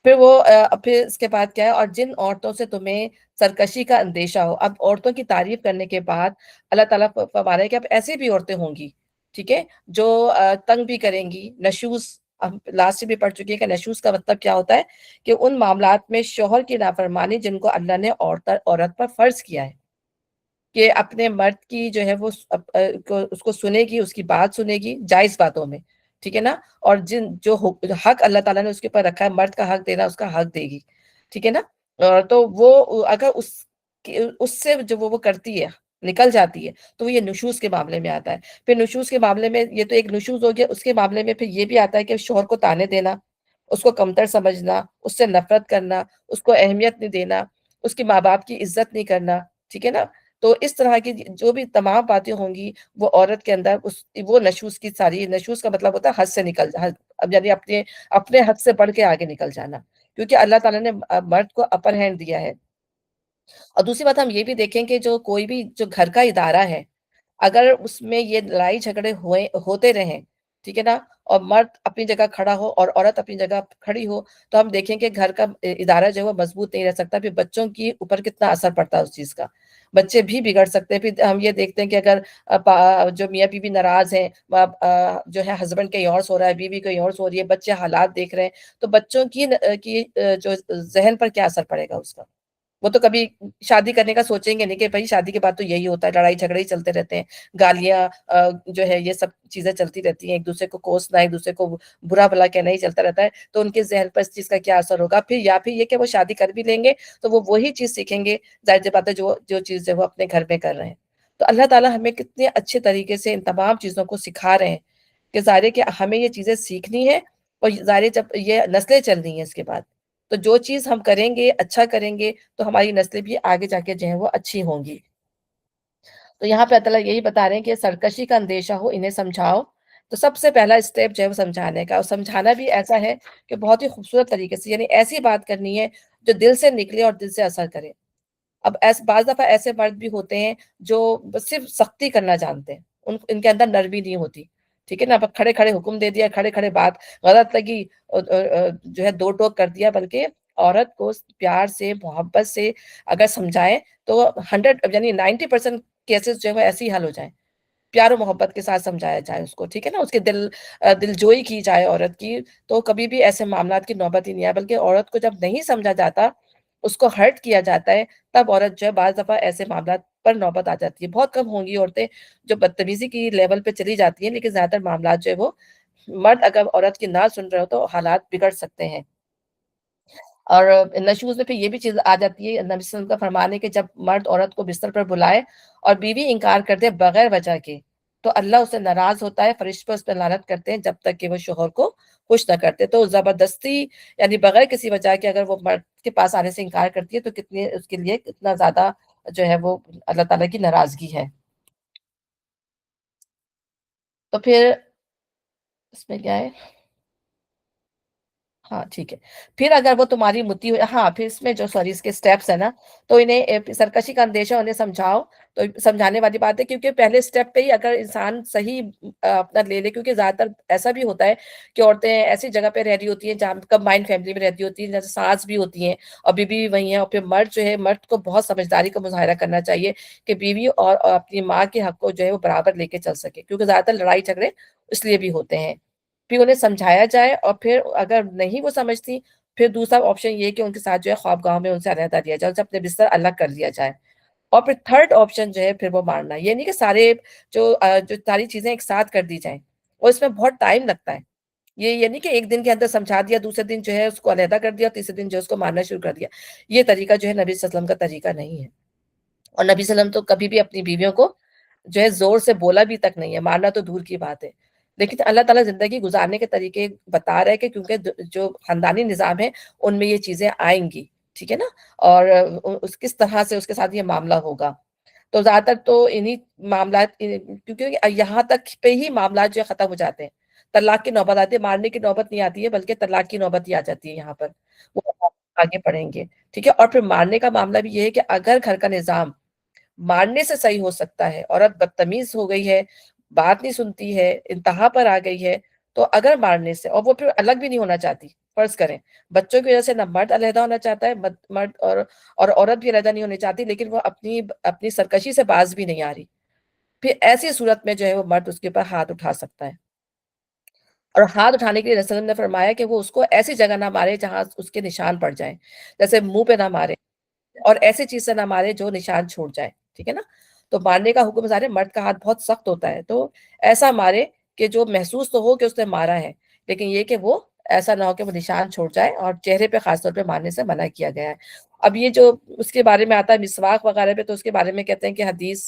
پھر اس کے بعد کیا ہے؟ اور جن عورتوں سے تمہیں سرکشی کا اندیشہ ہو۔ اب عورتوں کی تعریف کرنے کے بعد اللہ تعالیٰ فرما رہے ہیں کہ اب ایسی بھی عورتیں ہوں گی، ٹھیک ہے، جو تنگ بھی کریں گی، نشوز۔ ہم لاسٹ سے بھی پڑھ چکے ہیں کہ نشوز کا مطلب کیا ہوتا ہے، کہ ان معاملات میں شوہر کی نافرمانی جن کو اللہ نے عورت پر فرض کیا ہے، کہ اپنے مرد کی جو ہے وہ اس کو سنے گی، اس کی بات سنے گی جائز باتوں میں، ٹھیک ہے نا، اور جو حق اللہ تعالیٰ نے اس کے اوپر رکھا ہے، مرد کا حق دینا، اس کا حق دے گی، ٹھیک ہے نا۔ تو وہ اگر اس سے جو وہ کرتی ہے، نکل جاتی ہے، تو وہ یہ نشوز کے معاملے میں آتا ہے۔ پھر نشوز کے معاملے میں یہ تو ایک نشوز ہو گیا، اس کے معاملے میں پھر یہ بھی آتا ہے کہ شوہر کو طعنے دینا، اس کو کمتر سمجھنا، اس سے نفرت کرنا، اس کو اہمیت نہیں دینا، اس کے ماں باپ کی عزت نہیں کرنا، ٹھیک ہے نا؟ تو اس طرح کی جو بھی تمام باتیں ہوں گی وہ عورت کے اندر وہ نشوز کی ساری، نشوز کا مطلب ہوتا ہے حد سے نکل اب یعنی اپنے حد سے بڑھ کے آگے نکل جانا، کیونکہ اللہ تعالیٰ نے مرد کو اپر ہینڈ دیا ہے۔ اور دوسری بات ہم یہ بھی دیکھیں کہ جو کوئی بھی جو گھر کا ادارہ ہے، اگر اس میں یہ لڑائی جھگڑے ہوتے رہیں، ٹھیک ہے نا، اور مرد اپنی جگہ کھڑا ہو اور عورت اپنی جگہ کھڑی ہو، تو ہم دیکھیں کہ گھر کا ادارہ جو ہے وہ مضبوط نہیں رہ سکتا، پھر بچوں کی اوپر کتنا اثر پڑتا ہے اس چیز کا، بچے بھی بگڑ سکتے ہیں۔ پھر ہم یہ دیکھتے ہیں کہ اگر جو میاں بیوی ناراض ہیں، جو ہے ہسبینڈ کہیں اور سو رہا ہے، بیوی کہیں اور سو رہی ہے، بچے حالات دیکھ رہے ہیں، تو بچوں کی جو ذہن پر کیا اثر پڑے گا اس کا؟ وہ تو کبھی شادی کرنے کا سوچیں گے نہیں کہ بھائی شادی کے بعد تو یہی ہوتا ہے، لڑائی جھگڑے ہی چلتے رہتے ہیں، گالیاں جو ہے یہ سب چیزیں چلتی رہتی ہیں، ایک دوسرے کو کوسنا، ایک دوسرے کو برا بھلا کہنا ہی چلتا رہتا ہے، تو ان کے ذہن پر اس چیز کا کیا اثر ہوگا؟ پھر یا پھر یہ کہ وہ شادی کر بھی لیں گے تو وہ وہی چیز سیکھیں گے، ظاہر سی بات ہے، جو چیز ہے وہ اپنے گھر میں کر رہے ہیں۔ تو اللہ تعالیٰ ہمیں کتنے اچھے طریقے سے ان تمام چیزوں کو سکھا رہے ہیں کہ ظاہر ہے کہ ہمیں یہ چیزیں سیکھنی ہے، اور ظاہر ہے جب یہ نسلیں چل رہی ہیں اس کے بعد، تو جو چیز ہم کریں گے، اچھا کریں گے، تو ہماری نسلیں بھی آگے جا کے جو ہیں وہ اچھی ہوں گی۔ تو یہاں پہ اللہ تعالیٰ یہی بتا رہے ہیں کہ سرکشی کا اندیشہ ہو انہیں سمجھاؤ۔ تو سب سے پہلا اسٹیپ جو ہے وہ سمجھانے کا، اور سمجھانا بھی ایسا ہے کہ بہت ہی خوبصورت طریقے سے، یعنی ایسی بات کرنی ہے جو دل سے نکلے اور دل سے اثر کرے۔ اب بعض دفعہ ایسے مرد بھی ہوتے ہیں جو بس صرف سختی کرنا جانتے ہیں، ان کے اندر نرمی نہیں ہوتی، ٹھیک ہے نا؟ اب کھڑے کھڑے حکم دے دیا، کھڑے کھڑے بات غلط لگی، جو ہے دو ٹوک کر دیا، بلکہ عورت کو پیار سے، محبت سے اگر سمجھائیں تو 100 یعنی 90% کیسز جو ہے وہ ایسے ہی حل ہو جائیں، پیار و محبت کے ساتھ سمجھایا جائے اس کو، ٹھیک ہے نا، اس کے دل جوئی کی جائے عورت کی، تو کبھی بھی ایسے معاملات کی نوبت ہی نہیں آئے۔ بلکہ عورت کو جب نہیں سمجھا جاتا، اس کو ہرٹ کیا جاتا ہے، تب عورت جو ہے بعض دفعہ ایسے معاملات پر نوبت آ جاتی ہے۔ بہت کم ہوں گی عورتیں جو بدتمیزی کی لیول پہ چلی جاتی ہیں، لیکن زیادہ تر معاملات جو ہے وہ مرد اگر عورت کی نہ سن رہے ہو تو حالات بگڑ سکتے ہیں۔ اور نشوز میں پھر یہ بھی چیز آ جاتی ہے، نبی صلی اللہ علیہ وسلم کا فرمان ہے کہ جب مرد عورت کو بستر پر بلائے اور بیوی انکار کر دے بغیر وجہ کے، تو اللہ اسے ناراض ہوتا ہے، فرشتے اس پہ لعنت کرتے ہیں جب تک کہ وہ شوہر کو خوش نہ کرتے۔ تو زبردستی یعنی بغیر کسی وجہ کے اگر وہ مرد کے پاس آنے سے انکار کرتی ہے تو کتنی اس کے لیے کتنا زیادہ جو ہے وہ اللہ تعالیٰ کی ناراضگی ہے۔ تو پھر اس میں کیا ہے؟ ہاں ٹھیک ہے۔ پھر اگر وہ تمہاری متی ہوئی، ہاں پھر اس میں جو سوری اس کے سٹیپس ہیں نا، تو انہیں سرکشی کا اندیشہ انہیں سمجھاؤ، تو سمجھانے والی بات ہے، کیونکہ پہلے سٹیپ پہ ہی اگر انسان صحیح اپنا لے لے، کیونکہ زیادہ تر ایسا بھی ہوتا ہے کہ عورتیں ایسی جگہ پہ رہ رہی ہوتی ہیں جہاں کمبائنڈ فیملی میں رہتی ہوتی ہیں، جیسے ساس بھی ہوتی ہیں اور بیوی بھی وہی ہیں، اور پھر مرد جو ہے، مرد کو بہت سمجھداری کا مظاہرہ کرنا چاہیے کہ بیوی اور اپنی ماں کے حق کو جو ہے وہ برابر لے کے چل سکے، کیونکہ زیادہ تر لڑائی جھگڑے اس لیے بھی ہوتے ہیں۔ پھر انہیں سمجھایا جائے، اور پھر اگر نہیں وہ سمجھتی، پھر دوسرا آپشن یہ کہ ان کے ساتھ جو ہے خوابگاہوں میں ان سے علیحدہ دیا جائے، ان سے اپنے بستر الگ کر دیا جائے۔ اور پھر تھرڈ آپشن جو ہے پھر وہ مارنا، یہ نہیں کہ جو ساری چیزیں ایک ساتھ کر دی جائیں، اور اس میں بہت ٹائم لگتا ہے۔ یہ نہیں کہ ایک دن کے اندر سمجھا دیا، دوسرے دن جو ہے اس کو علیحدہ کر دیا، تیسرے دن جو ہے اس کو مارنا شروع کر دیا۔ یہ طریقہ جو ہے نبی صلی اللہ علیہ وسلم کا طریقہ نہیں ہے، اور نبی صلی اللہ علیہ وسلم تو کبھی بھی اپنی بیویوں کو جو ہے زور سے بولا بھی تک نہیں ہے، مارنا تو دور کی بات ہے۔ لیکن اللہ تعالیٰ زندگی گزارنے کے طریقے بتا رہا ہے کہ کیونکہ جو خاندانی نظام ہے ان میں یہ چیزیں آئیں گی، ٹھیک ہے نا، اور کس طرح سے اس کے ساتھ یہ معاملہ ہوگا۔ تو زیادہ تر تو انہی معاملات، کیونکہ یہاں تک پہ ہی معاملات جو ہے ختم ہو جاتے ہیں، طلاق کی نوبت آتی ہے، مارنے کی نوبت نہیں آتی ہے، بلکہ طلاق کی نوبت ہی آ جاتی ہے یہاں پر، وہ آگے پڑھیں گے، ٹھیک ہے۔ اور پھر مارنے کا معاملہ بھی یہ ہے کہ اگر گھر کا نظام مارنے سے صحیح ہو سکتا ہے، عورت بدتمیز ہو گئی ہے، بات نہیں سنتی ہے، انتہا پر آ گئی ہے، تو اگر مارنے سے، اور وہ پھر الگ بھی نہیں ہونا چاہتی، فرض کریں بچوں کی وجہ سے نہ مرد علیحدہ ہونا چاہتا ہے، مرد اور عورت بھی علیحدہ نہیں ہونی چاہتی، لیکن وہ اپنی سرکشی سے باز بھی نہیں آ رہی، پھر ایسی صورت میں جو ہے وہ مرد اس کے اوپر ہاتھ اٹھا سکتا ہے۔ اور ہاتھ اٹھانے کے لیے رسول اللہ نے فرمایا کہ وہ اس کو ایسی جگہ نہ مارے جہاں اس کے نشان پڑ جائیں، جیسے منہ پہ نہ مارے، اور ایسی چیز سے نہ مارے جو نشان چھوڑ جائے، ٹھیک ہے نا۔ تو مارنے کا حکم ظاہر ہے مرد کا ہاتھ بہت سخت ہوتا ہے، تو ایسا مارے کہ جو محسوس تو ہو کہ اس نے مارا ہے، لیکن یہ کہ وہ ایسا نہ ہو کہ وہ نشان چھوڑ جائے، اور چہرے پہ خاص طور پہ مارنے سے منع کیا گیا ہے۔ اب یہ جو اس کے بارے میں آتا ہے مسواک وغیرہ پہ، تو اس کے بارے میں کہتے ہیں کہ حدیث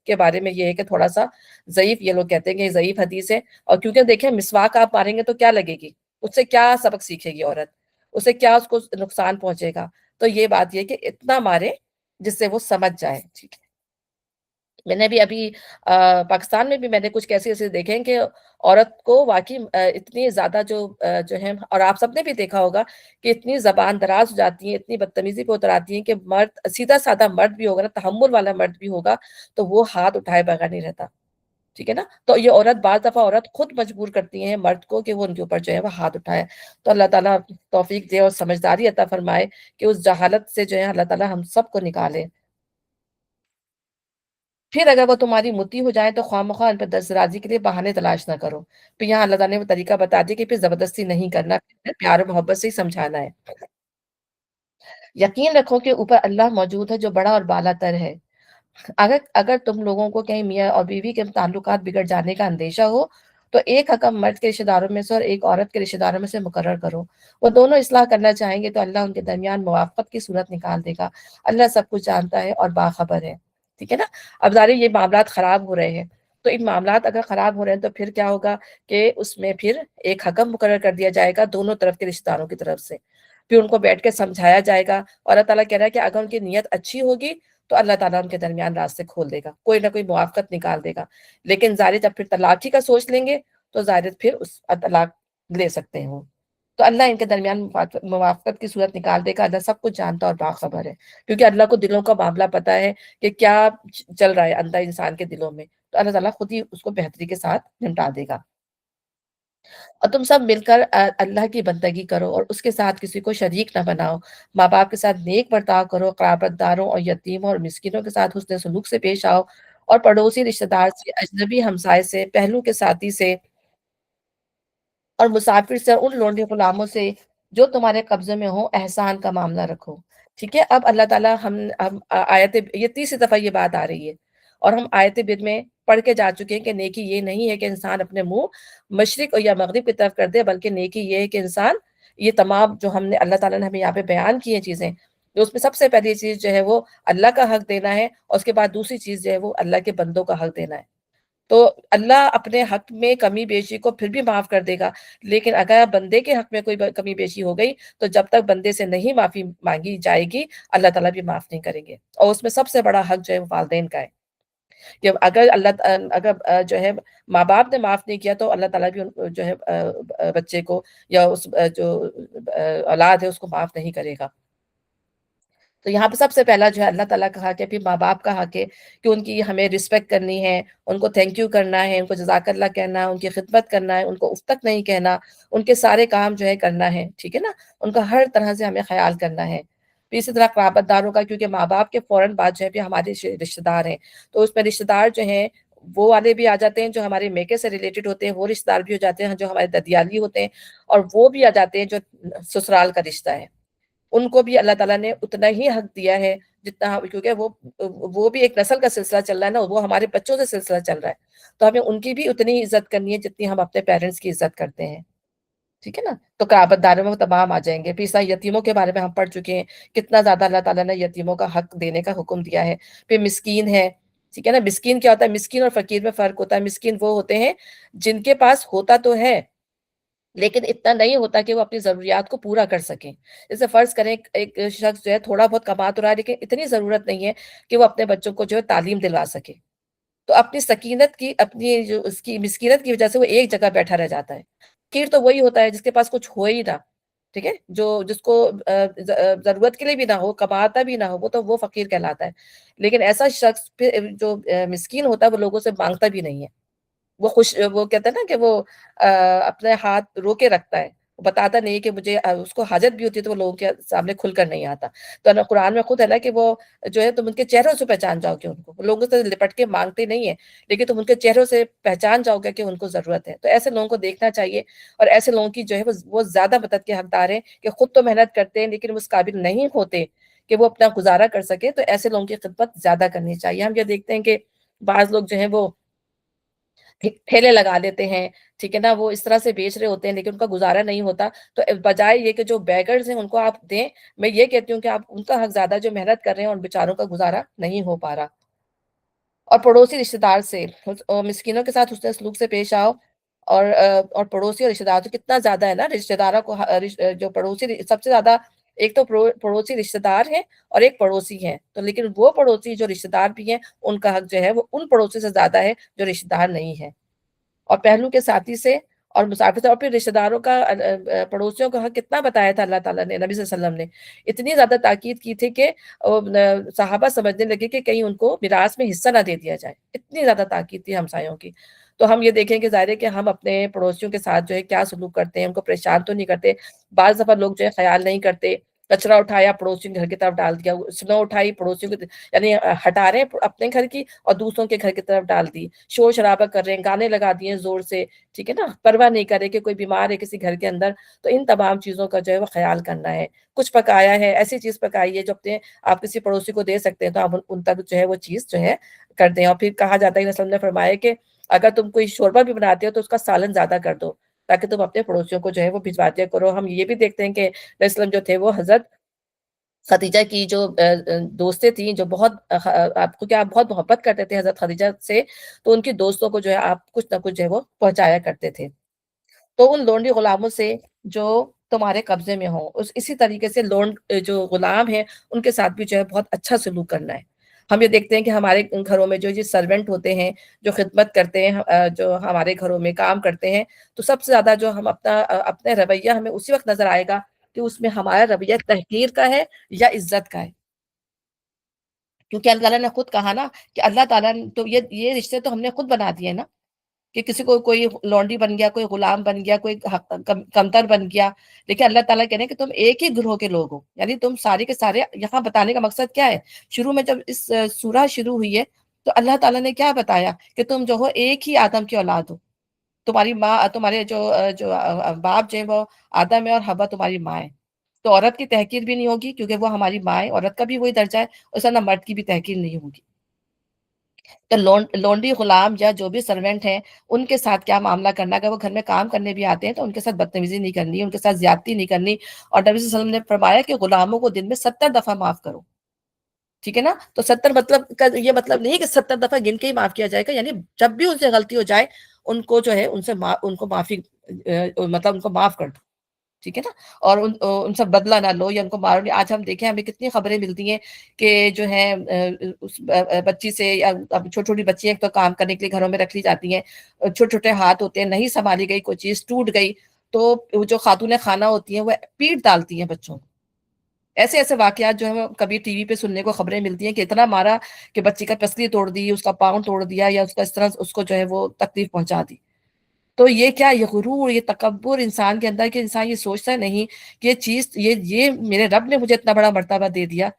کے بارے میں یہ ہے کہ تھوڑا سا ضعیف، یہ لوگ کہتے ہیں کہ یہ ضعیف حدیث ہے، اور کیونکہ دیکھیں مسواک آپ ماریں گے تو کیا لگے گی، اس سے کیا سبق سیکھے گی عورت، اسے کیا اس کو نقصان پہنچے گا؟ تو یہ بات یہ کہ اتنا مارے جس سے وہ سمجھ جائے، ٹھیک ہے؟ میں نے بھی ابھی پاکستان میں بھی میں نے کچھ کیسے ایسے دیکھے ہیں کہ عورت کو واقعی اتنی زیادہ جو ہے، اور آپ سب نے بھی دیکھا ہوگا کہ اتنی زبان دراز ہو جاتی ہیں، اتنی بدتمیزی پہ اتر آتی ہیں کہ مرد، سیدھا سادہ مرد بھی ہوگا نا، تحمل والا مرد بھی ہوگا، تو وہ ہاتھ اٹھائے بغیر نہیں رہتا، ٹھیک ہے نا؟ تو یہ عورت، بعض دفعہ عورت خود مجبور کرتی ہیں مرد کو کہ وہ ان کے اوپر جو ہے وہ ہاتھ اٹھائے۔ تو اللہ تعالیٰ توفیق دے اور سمجھداری عطا فرمائے کہ اس جہالت سے جو ہے اللہ تعالیٰ ہم سب کو نکالے۔ پھر اگر وہ تمہاری متی ہو جائے تو خواہ مخواہ ان پر دسترازی کے لیے بہانے تلاش نہ کرو۔ پھر یہاں اللہ تعالیٰ نے وہ طریقہ بتا دیا کہ پھر زبردستی نہیں کرنا، پیار و محبت سے ہی سمجھانا ہے۔ یقین رکھو کہ اوپر اللہ موجود ہے جو بڑا اور بالا تر ہے۔ اگر تم لوگوں کو کہیں میاں اور بیوی کے تعلقات بگڑ جانے کا اندیشہ ہو تو ایک حکم مرد کے رشتہ داروں میں سے اور ایک عورت کے رشتہ داروں میں سے مقرر کرو، وہ دونوں اصلاح کرنا چاہیں گے تو اللہ ان کے درمیان موافقت کی صورت نکال دے گا، اللہ سب کچھ جانتا ہے اور باخبر ہے، ٹھیک ہے نا؟ اب ظاہر یہ معاملات خراب ہو رہے ہیں، تو ان معاملات اگر خراب ہو رہے ہیں تو پھر کیا ہوگا کہ اس میں پھر ایک حکم مقرر کر دیا جائے گا دونوں طرف کے رشتہ داروں کی طرف سے، پھر ان کو بیٹھ کے سمجھایا جائے گا، اور اللہ تعالیٰ کہہ رہا ہے کہ اگر ان کی نیت اچھی ہوگی تو اللہ تعالیٰ ان کے درمیان راستے کھول دے گا، کوئی نہ کوئی موافقت نکال دے گا۔ لیکن ظاہر جب پھر طلاق ہی کا سوچ لیں گے تو ظاہر پھر اس طلاق لے سکتے ہیں وہ۔ تو اللہ ان کے درمیان موافقت کی صورت نکال دے گا، اللہ سب کچھ جانتا اور باخبر ہے، کیونکہ اللہ کو دلوں کا معاملہ پتا ہے کہ کیا چل رہا ہے اندر انسان کے دلوں میں، تو اللہ تعالیٰ خود ہی اس کو بہتری کے ساتھ نمٹا دے گا۔ اور تم سب مل کر اللہ کی بندگی کرو اور اس کے ساتھ کسی کو شریک نہ بناؤ، ماں باپ کے ساتھ نیک برتاؤ کرو، قرابت داروں اور یتیموں اور مسکینوں کے ساتھ حسن سلوک سے پیش آؤ، اور پڑوسی رشتہ دار سے، اجنبی ہمسائے سے، پہلو کے ساتھی سے اور مسافر سے، اور ان لونڈے غلاموں سے جو تمہارے قبضے میں ہوں احسان کا معاملہ رکھو، ٹھیک ہے؟ اب اللہ تعالیٰ ہم آیت، یہ تیسری دفعہ یہ بات آ رہی ہے، اور ہم آیت بد میں پڑھ کے جا چکے ہیں کہ نیکی یہ نہیں ہے کہ انسان اپنے منہ مشرق یا مغرب کی طرف کر دے، بلکہ نیکی یہ ہے کہ انسان یہ تمام جو ہم نے، اللہ تعالیٰ نے ہمیں یہاں پہ بیان کی ہیں چیزیں، تو اس میں سب سے پہلی چیز جو ہے وہ اللہ کا حق دینا ہے، اور اس کے بعد دوسری چیز جو ہے وہ اللہ کے بندوں کا حق دینا ہے۔ تو اللہ اپنے حق میں کمی بیشی کو پھر بھی معاف کر دے گا، لیکن اگر بندے کے حق میں کوئی کمی بیشی ہو گئی تو جب تک بندے سے نہیں معافی مانگی جائے گی اللہ تعالیٰ بھی معاف نہیں کریں گے، اور اس میں سب سے بڑا حق جو ہے وہ والدین کا ہے، کہ اگر اگر جو ہے ماں باپ نے معاف نہیں کیا تو اللہ تعالیٰ بھی جو ہے بچے کو یا اس جو اولاد ہے اس کو معاف نہیں کرے گا۔ تو یہاں پہ سب سے پہلا جو ہے اللہ تعالیٰ کا حق ہے، پھر ماں باپ کا حق ہے کہ ان کی ہمیں رسپیکٹ کرنی ہے، ان کو تھینک یو کرنا ہے، ان کو جزاک اللہ کہنا ہے، ان کی خدمت کرنا ہے، ان کو اف تک نہیں کہنا، ان کے سارے کام جو ہے کرنا ہے، ٹھیک ہے نا؟ ان کا ہر طرح سے ہمیں خیال کرنا ہے۔ پھر اسی طرح قرابت داروں کا، کیونکہ ماں باپ کے فوراً بعد جو ہے پھر ہمارے رشتہ دار ہیں، تو اس میں رشتہ دار جو ہیں وہ والے بھی آ جاتے ہیں جو ہمارے میکے سے ریلیٹڈ ہوتے ہیں، وہ رشتہ دار بھی ہو جاتے ہیں جو ہمارے ددیالی ہوتے ہیں، اور وہ بھی آ جاتے ہیں جو سسرال کا رشتہ ہے، ان کو بھی اللہ تعالیٰ نے اتنا ہی حق دیا ہے جتنا، کیونکہ وہ بھی ایک نسل کا سلسلہ چل رہا ہے نا، وہ ہمارے بچوں سے سلسلہ چل رہا ہے، تو ہمیں ان کی بھی اتنی عزت کرنی ہے جتنی ہم اپنے پیرنٹس کی عزت کرتے ہیں، ٹھیک ہے نا؟ تو قرابت داروں میں وہ تمام آ جائیں گے۔ پھر یتیموں کے بارے میں ہم پڑھ چکے ہیں کتنا زیادہ اللہ تعالیٰ نے یتیموں کا حق دینے کا حکم دیا ہے۔ پھر مسکین ہے، ٹھیک ہے نا؟ مسکین کیا ہوتا ہے؟ مسکین اور فقیر میں فرق ہوتا ہے۔ مسکین وہ ہوتے ہیں جن کے پاس ہوتا تو ہے لیکن اتنا نہیں ہوتا کہ وہ اپنی ضروریات کو پورا کر سکیں۔ جیسے فرض کریں ایک شخص جو ہے تھوڑا بہت کما تو رہا ہے لیکن اتنی ضرورت نہیں ہے کہ وہ اپنے بچوں کو جو ہے تعلیم دلوا سکے، تو اپنی سکینت کی، اپنی جو اس کی مسکینت کی وجہ سے وہ ایک جگہ بیٹھا رہ جاتا ہے۔ فقیر تو وہی ہوتا ہے جس کے پاس کچھ ہو ہی نہ، ٹھیک ہے، جس کو ضرورت کے لیے بھی نہ ہو، کماتا بھی نہ ہو، وہ تو وہ فقیر کہلاتا ہے۔ لیکن ایسا شخص پھر جو مسکین ہوتا ہے وہ لوگوں سے مانگتا بھی نہیں ہے، وہ کہتا ہے نا کہ وہ اپنے ہاتھ رو کے رکھتا ہے، وہ بتاتا نہیں کہ مجھے، اس کو حاجت بھی ہوتی ہے تو وہ لوگوں کے سامنے کھل کر نہیں آتا۔ تو قرآن میں خود ہے نا کہ وہ جو ہے تم ان کے چہروں سے پہچان جاؤ گے، ان کو وہ لوگوں سے لپٹ کے مانگتے نہیں ہیں لیکن تم ان کے چہروں سے پہچان جاؤ گے کہ ان کو ضرورت ہے۔ تو ایسے لوگوں کو دیکھنا چاہیے، اور ایسے لوگوں کی جو ہے وہ زیادہ مدد کے حقدار ہیں کہ خود تو محنت کرتے ہیں لیکن وہ اس قابل نہیں ہوتے کہ وہ اپنا گزارا کر سکے، تو ایسے لوگوں کی خدمت زیادہ کرنی چاہیے۔ ہم یہ دیکھتے ہیں کہ بعض لوگ جو ہیں وہ ٹھیلے لگا دیتے ہیں، ٹھیک ہے نا؟ وہ اس طرح سے بیچ رہے ہوتے ہیں لیکن ان کا گزارا نہیں ہوتا، تو بجائے یہ کہ جو بیگرز ہیں ان کو آپ دیں، میں یہ کہتی ہوں کہ آپ ان کا حق زیادہ جو محنت کر رہے ہیں، ان بیچاروں کا گزارا نہیں ہو پا رہا۔ اور پڑوسی رشتہ دار سے مسکینوں کے ساتھ حسن سلوک سے پیش آؤ، اور پڑوسی اور رشتہ دار تو کتنا زیادہ ہے نا، رشتہ داروں کو جو پڑوسی سب سے زیادہ، ایک تو پڑوسی رشتہ دار ہیں اور ایک پڑوسی ہیں، تو لیکن وہ پڑوسی جو رشتہ دار بھی ہیں ان کا حق جو ہے وہ ان پڑوسی سے زیادہ ہے جو رشتہ دار نہیں ہے۔ اور پہلو کے ساتھی سے اور مسافر سے، اور پھر رشتہ داروں کا پڑوسیوں کا حق کتنا بتایا تھا اللہ تعالیٰ نے، نبی صلی اللہ علیہ وسلم نے اتنی زیادہ تاکید کی تھی کہ صحابہ سمجھنے لگے کہ کہیں ان کو میراث میں حصہ نہ دے دیا جائے، اتنی زیادہ تاکید تھی ہمسایوں کی۔ تو ہم یہ دیکھیں کہ ظاہر ہے کہ ہم اپنے پڑوسیوں کے ساتھ جو ہے کیا سلوک کرتے ہیں، ان کو پریشان تو نہیں کرتے۔ بعض دفعہ لوگ جو ہے خیال نہیں کرتے، کچرا اٹھایا پڑوسیوں کے گھر کی طرف ڈال دیا، سنو اٹھائی پڑوسیوں کی یعنی ہٹا رہے ہیں اپنے گھر کی اور دوسروں کے گھر کی طرف ڈال دی، شور شرابہ کر رہے ہیں، گانے لگا دیے ہیں زور سے، ٹھیک ہے نا، پرواہ نہیں کرے کہ کوئی بیمار ہے کسی گھر کے اندر۔ تو ان تمام چیزوں کا جو ہے وہ خیال کرنا ہے۔ کچھ پکایا ہے، ایسی چیز پکائی ہے جو اپنے آپ کسی پڑوسی کو دے سکتے ہیں، تو آپ ان تک جو ہے وہ چیز جو ہے کر دیں۔ اور پھر کہا جاتا ہے، رسول نے فرمایا کہ اگر تم کوئی شوربہ بھی بناتے ہو تو اس کا سالن زیادہ کر دو، تاکہ تم اپنے پڑوسیوں کو جو ہے وہ بھجوا دیا کرو۔ ہم یہ بھی دیکھتے ہیں کہ رسول جو تھے وہ حضرت خدیجہ کی جو دوستیں تھیں، جو بہت آپ کو کیا بہت محبت کرتے تھے حضرت خدیجہ سے، تو ان کی دوستوں کو جو ہے آپ کچھ نہ کچھ جو ہے وہ پہنچایا کرتے تھے۔ تو ان لونڈی غلاموں سے جو تمہارے قبضے میں ہوں، اسی طریقے سے جو غلام ہیں ان کے ساتھ بھی جو ہے بہت اچھا سلوک کرنا ہے۔ ہم یہ دیکھتے ہیں کہ ہمارے گھروں میں جو یہ سرونٹ ہوتے ہیں، جو خدمت کرتے ہیں، جو ہمارے گھروں میں کام کرتے ہیں، تو سب سے زیادہ جو ہم اپنا رویہ ہمیں اسی وقت نظر آئے گا کہ اس میں ہمارا رویہ تحقیر کا ہے یا عزت کا ہے۔ کیونکہ اللہ تعالیٰ نے خود کہا نا کہ اللہ تعالیٰ نے تو یہ رشتے تو ہم نے خود بنا دیے نا، کہ کسی کو کوئی لونڈی بن گیا، کوئی غلام بن گیا، کوئی کمتر بن گیا، لیکن اللہ تعالیٰ کہہ رہے ہیں کہ تم ایک ہی گروہ کے لوگ ہو، یعنی تم سارے کے سارے۔ یہاں بتانے کا مقصد کیا ہے؟ شروع میں جب اس سورہ شروع ہوئی ہے تو اللہ تعالیٰ نے کیا بتایا کہ تم جو ہو ایک ہی آدم کی اولاد ہو، تمہاری ماں، تمہارے جو باپ جو ہے وہ آدم ہے اور حوا تمہاری ماں ہے۔ تو عورت کی تحقیر بھی نہیں ہوگی کیونکہ وہ ہماری ماں ہے، عورت کا بھی وہی درجہ ہے، اور نہ مرد کی بھی تحقیر نہیں ہوگی۔ تو لونڈی غلام یا جو بھی سرونٹ ہیں ان کے ساتھ کیا معاملہ کرنا، اگر وہ گھر میں کام کرنے بھی آتے ہیں تو ان کے ساتھ بدتمیزی نہیں کرنی، ان کے ساتھ زیادتی نہیں کرنی۔ اور نبی صلی اللہ علیہ وسلم نے فرمایا کہ غلاموں کو دن میں 70 دفعہ معاف کرو، ٹھیک ہے نا؟ تو 70 مطلب کا یہ مطلب نہیں کہ 70 دفعہ گن کے ہی معاف کیا جائے گا، یعنی جب بھی ان سے غلطی ہو جائے ان کو جو ہے ان کو معافی مطلب ان کو معاف کر دو، ٹھیک ہے نا؟ اور ان سے بدلہ نہ لو یا ان کو مارو نہیں۔ آج ہم دیکھیں ہمیں کتنی خبریں ملتی ہیں کہ جو ہے اس بچی سے، یا چھوٹی چھوٹی بچیاں تو کام کرنے کے لیے گھروں میں رکھ لی جاتی ہیں، چھوٹے چھوٹے ہاتھ ہوتے ہیں، نہیں سنبھالی گئی کوئی چیز ٹوٹ گئی تو جو خاتون خانہ ہوتی ہیں وہ پیٹ ڈالتی ہیں بچوں کو۔ ایسے ایسے واقعات جو ہے کبھی ٹی وی پہ سننے کو خبریں ملتی ہیں کہ اتنا مارا کہ بچی کا پسلی توڑ دی، اس کا پاؤں توڑ دیا، یا اس کا اس طرح اس کو جو ہے وہ تکلیف پہنچا دی۔ تو یہ کیا، یہ غرور، یہ تکبر انسان کے اندر، کہ انسان یہ سوچتا ہے نہیں کہ یہ چیز، یہ میرے رب نے مجھے اتنا بڑا مرتبہ دے دیا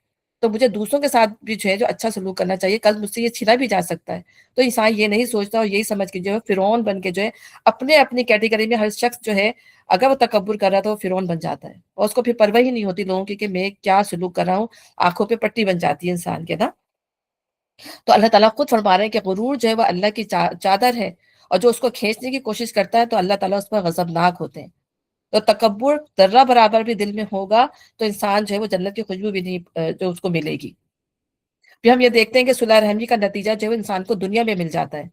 تو مجھے دوسروں کے ساتھ بھی جو ہے جو اچھا سلوک کرنا چاہیے، کل مجھ سے یہ چھینا بھی جا سکتا ہے۔ تو انسان یہ نہیں سوچتا اور یہی سمجھ کے جو ہے فرعون بن کے جو ہے اپنے اپنی کیٹیگری میں ہر شخص جو ہے اگر وہ تکبر کر رہا ہے تو وہ فرعون بن جاتا ہے، اور اس کو پھر پرواہ ہی نہیں ہوتی لوگوں کی کہ میں کیا سلوک کر رہا ہوں، آنکھوں پہ پٹی بن جاتی ہے انسان کے نا۔ تو اللہ تعالیٰ خود فرما رہے ہیں کہ غرور جو ہے وہ اللہ کی چادر ہے، اور جو اس کو کھینچنے کی کوشش کرتا ہے تو اللہ تعالیٰ اس پر غضبناک ہوتے ہیں۔ تو تکبر ذرہ برابر بھی دل میں ہوگا تو انسان جو ہے وہ جنت کی خوشبو بھی نہیں جو اس کو ملے گی۔ پھر ہم یہ دیکھتے ہیں کہ صلح رحمی کا نتیجہ جو ہے وہ انسان کو دنیا میں مل جاتا ہے،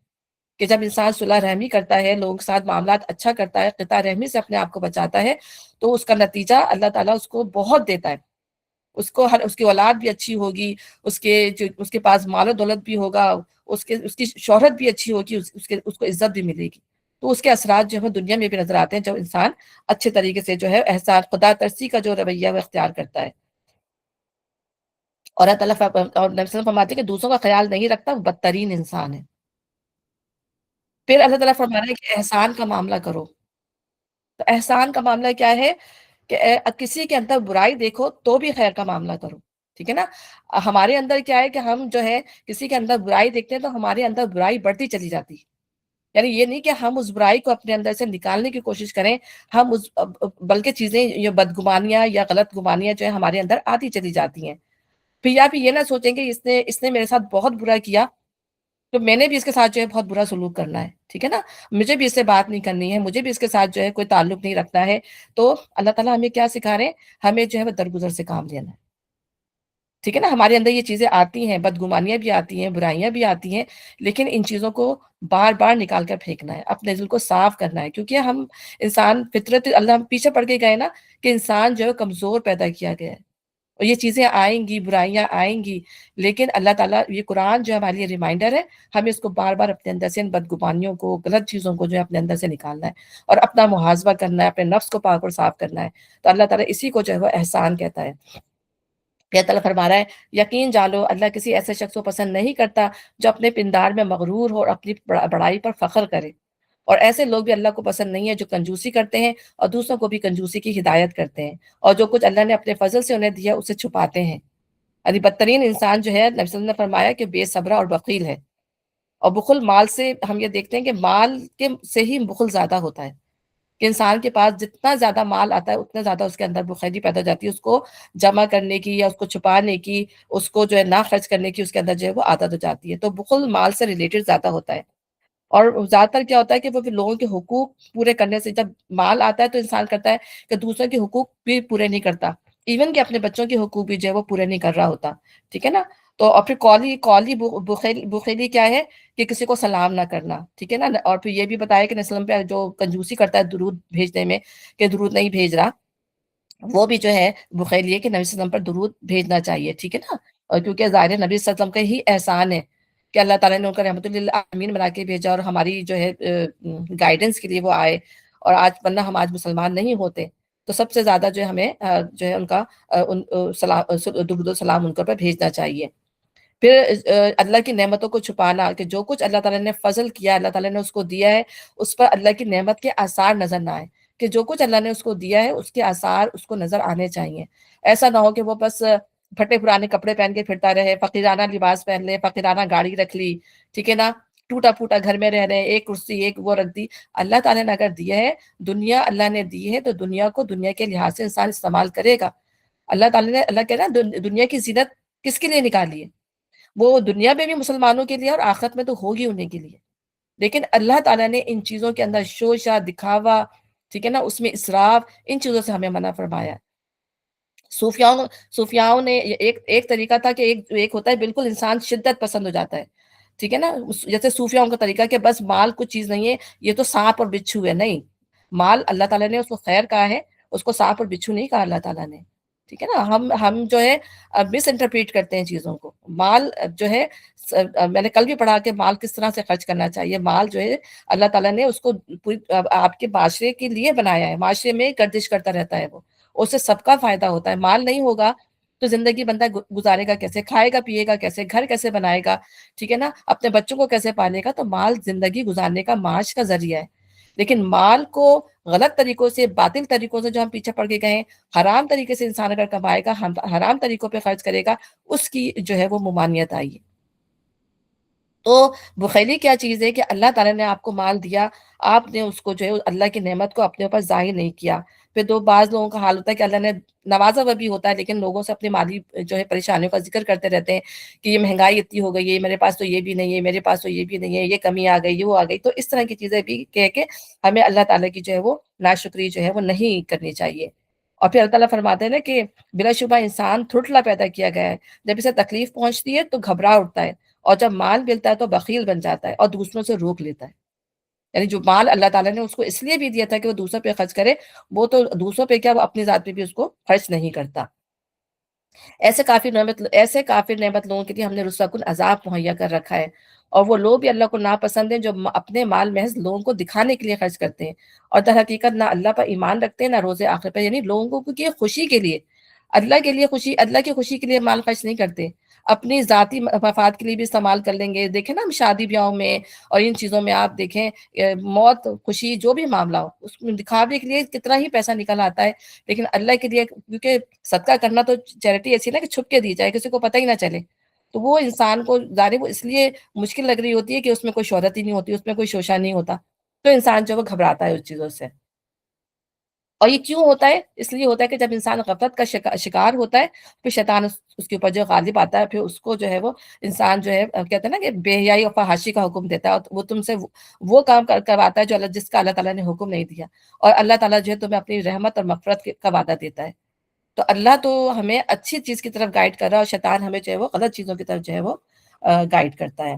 کہ جب انسان صلح رحمی کرتا ہے، لوگوں کے ساتھ معاملات اچھا کرتا ہے، قطع رحمی سے اپنے آپ کو بچاتا ہے، تو اس کا نتیجہ اللہ تعالیٰ اس کو بہت دیتا ہے۔ اس کی اولاد بھی اچھی ہوگی، اس کے پاس مال و دولت بھی ہوگا، اس کی شہرت بھی اچھی ہوگی، اس کو عزت بھی ملے گی۔ تو اس کے اثرات جو ہے دنیا میں بھی نظر آتے ہیں جب انسان اچھے طریقے سے جو ہے احسان خدا ترسی کا جو رویہ وہ اختیار کرتا ہے۔ اور اللہ تعالیٰ اور نبی صلی اللہ علیہ وسلم فرماتے ہیں کہ دوسروں کا خیال نہیں رکھتا وہ بدترین انسان ہے۔ پھر اللہ تعالیٰ فرما رہے ہیں کہ احسان کا معاملہ کرو۔ تو احسان کا معاملہ کیا ہے کہ کسی کے اندر برائی دیکھو تو بھی خیر کا معاملہ کرو، ٹھیک ہے نا؟ ہمارے اندر کیا ہے کہ ہم جو ہے کسی کے اندر برائی دیکھتے ہیں تو ہمارے اندر برائی بڑھتی چلی جاتی ہے، یعنی یہ نہیں کہ ہم اس برائی کو اپنے اندر سے نکالنے کی کوشش کریں، ہم بلکہ چیزیں، یہ بدگمانیاں یا غلط گمانیاں جو ہے ہمارے اندر آتی چلی جاتی ہیں۔ پھر یا پھر یہ نہ سوچیں کہ اس نے میرے ساتھ بہت برا کیا تو میں نے بھی اس کے ساتھ جو ہے بہت برا سلوک کرنا ہے، ٹھیک ہے نا، مجھے بھی اس سے بات نہیں کرنی ہے، مجھے بھی اس کے ساتھ جو ہے کوئی تعلق نہیں رکھنا ہے۔ تو اللہ تعالیٰ ہمیں کیا سکھا رہے ہیں؟ ہمیں جو ہے وہ درگزر سے کام لینا ہے، ٹھیک ہے نا، ہمارے اندر یہ چیزیں آتی ہیں، بدگمانیاں بھی آتی ہیں، برائیاں بھی آتی ہیں، لیکن ان چیزوں کو بار بار نکال کر پھینکنا ہے، اپنے دل کو صاف کرنا ہے، کیونکہ ہم انسان فطرت اللہ ہم پیچھے پڑ کے گئے نا کہ انسان جو ہے کمزور پیدا کیا گیا ہے، اور یہ چیزیں آئیں گی، برائیاں آئیں گی، لیکن اللہ تعالیٰ یہ قرآن جو ہے ہمارے لیے ریمائنڈر ہے، ہمیں اس کو بار بار اپنے اندر سے ان بدگمانیوں کو، غلط چیزوں کو جو ہے اپنے اندر سے نکالنا ہے، اور اپنا محاسبہ کرنا ہے، اپنے نفس کو پاک اور صاف کرنا ہے۔ تو اللہ تعالیٰ اسی کو جو ہے وہ احسان کہتا ہے۔ اللہ تعالیٰ فرما رہا ہے، یقین جانو اللہ کسی ایسے شخص کو پسند نہیں کرتا جو اپنے پندار میں مغرور ہو اور اپنی بڑائی پر فخر کرے، اور ایسے لوگ بھی اللہ کو پسند نہیں ہے جو کنجوسی کرتے ہیں اور دوسروں کو بھی کنجوسی کی ہدایت کرتے ہیں، اور جو کچھ اللہ نے اپنے فضل سے انہیں دیا اسے چھپاتے ہیں۔ یعنی بدترین انسان جو ہے، نبی صلی اللہ علیہ وسلم نے فرمایا کہ بے صبرا اور بخیل ہے، اور بخل مال سے ہم یہ دیکھتے ہیں کہ مال کے سے ہی بخل زیادہ ہوتا ہے، کہ انسان کے پاس جتنا زیادہ مال آتا ہے اتنا زیادہ اس کے اندر بخیلی پیدا ہو جاتی ہے، اس کو جمع کرنے کی یا اس کو چھپانے کی، اس کو جو ہے نہ خرچ کرنے کی اس کے اندر جو ہے وہ عادت ہو جاتی ہے۔ تو بخل مال سے ریلیٹڈ زیادہ ہوتا ہے، اور زیادہ تر کیا ہوتا ہے کہ وہ پھر لوگوں کے حقوق پورے کرنے سے، جب مال آتا ہے تو انسان کرتا ہے کہ دوسروں کے حقوق بھی پورے نہیں کرتا، ایون کہ اپنے بچوں کے حقوق بھی جو ہے وہ پورے نہیں کر رہا ہوتا، ٹھیک ہے نا۔ تو اور پھر قولی بخیلی کیا ہے کہ کسی کو سلام نہ کرنا، ٹھیک ہے نا، اور پھر یہ بھی بتایا کہ نبی پہ جو کنجوسی کرتا ہے درود بھیجنے میں، کہ درود نہیں بھیج رہا، وہ بھی جو ہے بخیلی ہے کہ نبی صلی اللہ علیہ وسلم پر درود بھیجنا چاہیے، ٹھیک ہے نا، اور کیونکہ ظاہر ہے نبی صلی اللہ علیہ وسلم کا ہی احسان ہے کہ اللہ تعالیٰ نے ان کا رحمت للعالمین بنا کے بھیجا، اور ہماری جو ہے گائیڈنس کے لیے وہ آئے، اور آج ورنہ ہم آج مسلمان نہیں ہوتے۔ تو سب سے زیادہ جو ہے ہمیں جو ہے ان کا درود و سلام ان پر بھیجنا چاہیے۔ پھر اللہ کی نعمتوں کو چھپانا، کہ جو کچھ اللہ تعالیٰ نے فضل کیا، اللہ تعالیٰ نے اس کو دیا ہے، اس پر اللہ کی نعمت کے آثار نظر نہ آئے، کہ جو کچھ اللہ نے اس کو دیا ہے اس کے آثار اس کو نظر آنے چاہیے۔ ایسا نہ ہو کہ وہ بس پھٹے پرانے کپڑے پہن کے پھرتا رہے، فقیرانہ لباس پہن لے، فقیرانہ گاڑی رکھ لی، ٹھیک ہے نا، ٹوٹا پھوٹا گھر میں رہ رہے ہیں، ایک کرسی ایک وہ رکھ دی۔ اللہ تعالیٰ نے اگر دیا ہے، دنیا اللہ نے دی ہے، تو دنیا کو دنیا کے لحاظ سے انسان استعمال کرے گا۔ اللہ تعالیٰ نے، اللہ کہہ رہا ہے دنیا کی زینت کس کے لیے نکالی ہے؟ وہ دنیا میں بھی مسلمانوں کے لیے اور آخرت میں تو ہوگی انہیں کے لیے، لیکن اللہ تعالیٰ نے ان چیزوں کے اندر شوشہ دکھاوا، ٹھیک ہے نا، اس میں اسراف، ان چیزوں سے ہمیں منع فرمایا ہے۔ صوفیاؤں نے ایک طریقہ تھا کہ ایک ہوتا ہے بالکل انسان شدت پسند ہو جاتا ہے، ٹھیک ہے نا، جیسے صوفیاؤں کا طریقہ کہ بس مال کچھ چیز نہیں ہے، یہ تو سانپ اور بچھو ہے، نہیں، مال اللہ تعالیٰ نے اس کو خیر کہا ہے، اس کو سانپ اور بچھو نہیں کہا اللہ تعالیٰ نے، ٹھیک ہے نا۔ ہم جو ہے مس انٹرپریٹ کرتے ہیں چیزوں کو۔ مال جو ہے میں نے کل بھی پڑھا کہ مال کس طرح سے خرچ کرنا چاہیے۔ مال جو ہے اللہ تعالیٰ نے اس کو پوری آپ کے معاشرے کے لیے بنایا ہے، معاشرے میں گردش کرتا رہتا ہے وہ، اس سے سب کا فائدہ ہوتا ہے۔ مال نہیں ہوگا تو زندگی بندہ گزارے گا کیسے، کھائے گا پیے گا کیسے، گھر کیسے بنائے گا، ٹھیک ہے نا، اپنے بچوں کو کیسے پالے گا؟ تو مال زندگی گزارنے کا، معاش کا ذریعہ ہے، لیکن مال کو غلط طریقوں سے، باطل طریقوں سے جو ہم پیچھے پڑ کے گئے ہیں، حرام طریقے سے انسان اگر کمائے گا، حرام طریقوں پہ خرچ کرے گا، اس کی جو ہے وہ ممانعت آئی ہے۔ تو بخیلی کیا چیز ہے کہ اللہ تعالیٰ نے آپ کو مال دیا، آپ نے اس کو جو ہے اللہ کی نعمت کو اپنے اوپر ظاہر نہیں کیا۔ پھر بعض لوگوں کا حال ہوتا ہے کہ اللہ نے نوازا ہوا بھی ہوتا ہے، لیکن لوگوں سے اپنی مالی جو ہے پریشانیوں کا ذکر کرتے رہتے ہیں کہ یہ مہنگائی اتنی ہو گئی ہے، میرے پاس تو یہ بھی نہیں ہے، میرے پاس تو یہ بھی نہیں ہے، یہ کمی آ گئی، یہ وہ آ گئی۔ تو اس طرح کی چیزیں بھی کہہ کے ہمیں اللہ تعالیٰ کی جو ہے وہ ناشکری جو ہے وہ نہیں کرنی چاہیے۔ اور پھر اللہ تعالیٰ فرماتے ہیں نا کہ بلا شبہ انسان تھرٹلا پیدا کیا گیا ہے، جب اسے تکلیف پہنچتی ہے تو گھبرا اٹھتا ہے، اور جب مال ملتا ہے تو بخیل بن جاتا ہے اور دوسروں سے روک لیتا ہے۔ یعنی جو مال اللہ تعالیٰ نے اس کو اس لیے بھی دیا تھا کہ وہ دوسروں پہ خرچ کرے، وہ تو دوسروں پہ کیا، وہ اپنی ذات پہ بھی اس کو خرچ نہیں کرتا۔ ایسے کافر نعمت لوگوں کے لیے ہم نے رسوا کن عذاب مہیا کر رکھا ہے، اور وہ لوگ بھی اللہ کو ناپسند ہیں جو اپنے مال محض لوگوں کو دکھانے کے لیے خرچ کرتے ہیں، اور در حقیقت نہ اللہ پر ایمان رکھتے ہیں نہ روز آخر پر، یعنی لوگوں کو کی خوشی کے لیے، اللہ کے لیے خوشی، اللہ کی خوشی کے لیے مال خرچ نہیں کرتے، اپنی ذاتی مفاد کے لیے بھی استعمال کر لیں گے۔ دیکھیں نا، ہم شادی بیاہوں میں اور ان چیزوں میں آپ دیکھیں، موت، خوشی، جو بھی معاملہ ہو، اس میں دکھاوے کے لیے کتنا ہی پیسہ نکل آتا ہے، لیکن اللہ کے لیے، کیونکہ صدقہ کرنا تو چیریٹی ایسی نا کہ چھپ کے دی جائے، کسی کو پتہ ہی نہ چلے، تو وہ انسان کو ظاہر وہ اس لیے مشکل لگ رہی ہوتی ہے کہ اس میں کوئی شہرت ہی نہیں ہوتی، اس میں کوئی شوشہ نہیں ہوتا، تو انسان جو وہ گھبراتا ہے اس چیزوں سے۔ اور یہ کیوں ہوتا ہے؟ اس لیے ہوتا ہے کہ جب انسان غفلت کا شکار ہوتا ہے، پھر شیطان اس کے اوپر جو غالب آتا ہے، پھر اس کو جو ہے وہ انسان جو ہے کہتے ہیں نا کہ بے حیائی اور فحاشی کا حکم دیتا ہے، اور وہ تم سے وہ کام کرواتا ہے جو جس کا اللہ تعالیٰ نے حکم نہیں دیا، اور اللہ تعالیٰ جو ہے تمہیں اپنی رحمت اور مغفرت کا وعدہ دیتا ہے۔ تو اللہ تو ہمیں اچھی چیز کی طرف گائیڈ کر رہا ہے، اور شیطان ہمیں جو ہے وہ غلط چیزوں کی طرف جو ہے وہ گائیڈ کرتا ہے۔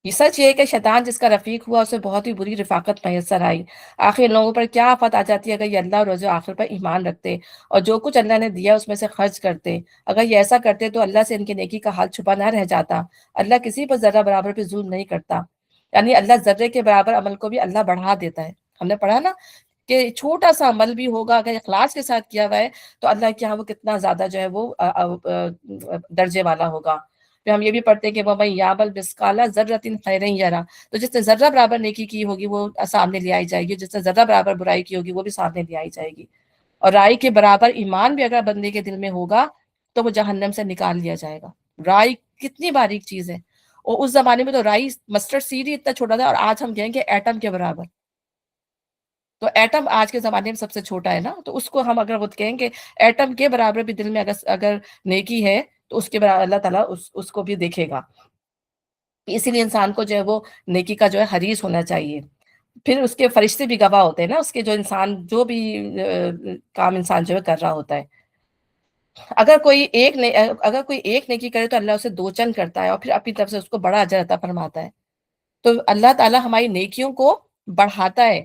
یہ سچ یہ ہے کہ شیطان جس کا رفیق ہوا اسے بہت ہی بری رفاقت میسر آئی۔ آخر ان لوگوں پر کیا آفت آ جاتی ہے اگر یہ اللہ اور روز آخر پر ایمان رکھتے اور جو کچھ اللہ نے دیا اس میں سے خرچ کرتے۔ اگر یہ ایسا کرتے تو اللہ سے ان کی نیکی کا حال چھپا نہ رہ جاتا۔ اللہ کسی پر ذرہ برابر بھی ظلم نہیں کرتا، یعنی اللہ ذرے کے برابر عمل کو بھی اللہ بڑھا دیتا ہے۔ ہم نے پڑھا نا کہ چھوٹا سا عمل بھی ہوگا اگر اخلاص کے ساتھ کیا ہوا ہے تو اللہ کے یہاں وہ کتنا زیادہ جو ہے وہ درجے والا ہوگا۔ پھر ہم یہ بھی پڑھتے ہیں کہ وَمَن يَعْمَلْ مِثْقَالَ ذَرَّةٍ خَيْرًا يَرَهُ، تو جس نے ذرہ برابر نیکی کی ہوگی وہ سامنے لے آئی جائے گی، جس نے ذرہ برابر برائی کی ہوگی وہ بھی سامنے لے آئی جائے گی۔ اور رائی کے برابر ایمان بھی اگر بندے کے دل میں ہوگا تو وہ جہنم سے نکال لیا جائے گا۔ رائی کتنی باریک چیز ہے، اور اس زمانے میں تو رائی مسٹرڈ سیڈ ہی اتنا چھوٹا تھا، اور آج ہم کہیں گے ایٹم کے برابر۔ تو ایٹم آج کے زمانے میں سب سے چھوٹا ہے نا، تو اس کو ہم اگر وہ کہیں کہ ایٹم کے برابر بھی دل میں اگر نیکی ہے تو اس کے برابر اللہ تعالیٰ اس کو بھی دیکھے گا۔ اسی لیے انسان کو جو ہے وہ نیکی کا جو ہے حریص ہونا چاہیے۔ پھر اس کے فرشتے بھی گواہ ہوتے ہیں نا، اس کے جو انسان جو بھی کام انسان جو ہے کر رہا ہوتا ہے۔ اگر کوئی ایک نیکی کرے تو اللہ اسے دو چند کرتا ہے، اور پھر اپنی طرف سے اس کو بڑا اجر عطا فرماتا ہے۔ تو اللہ تعالیٰ ہماری نیکیوں کو بڑھاتا ہے،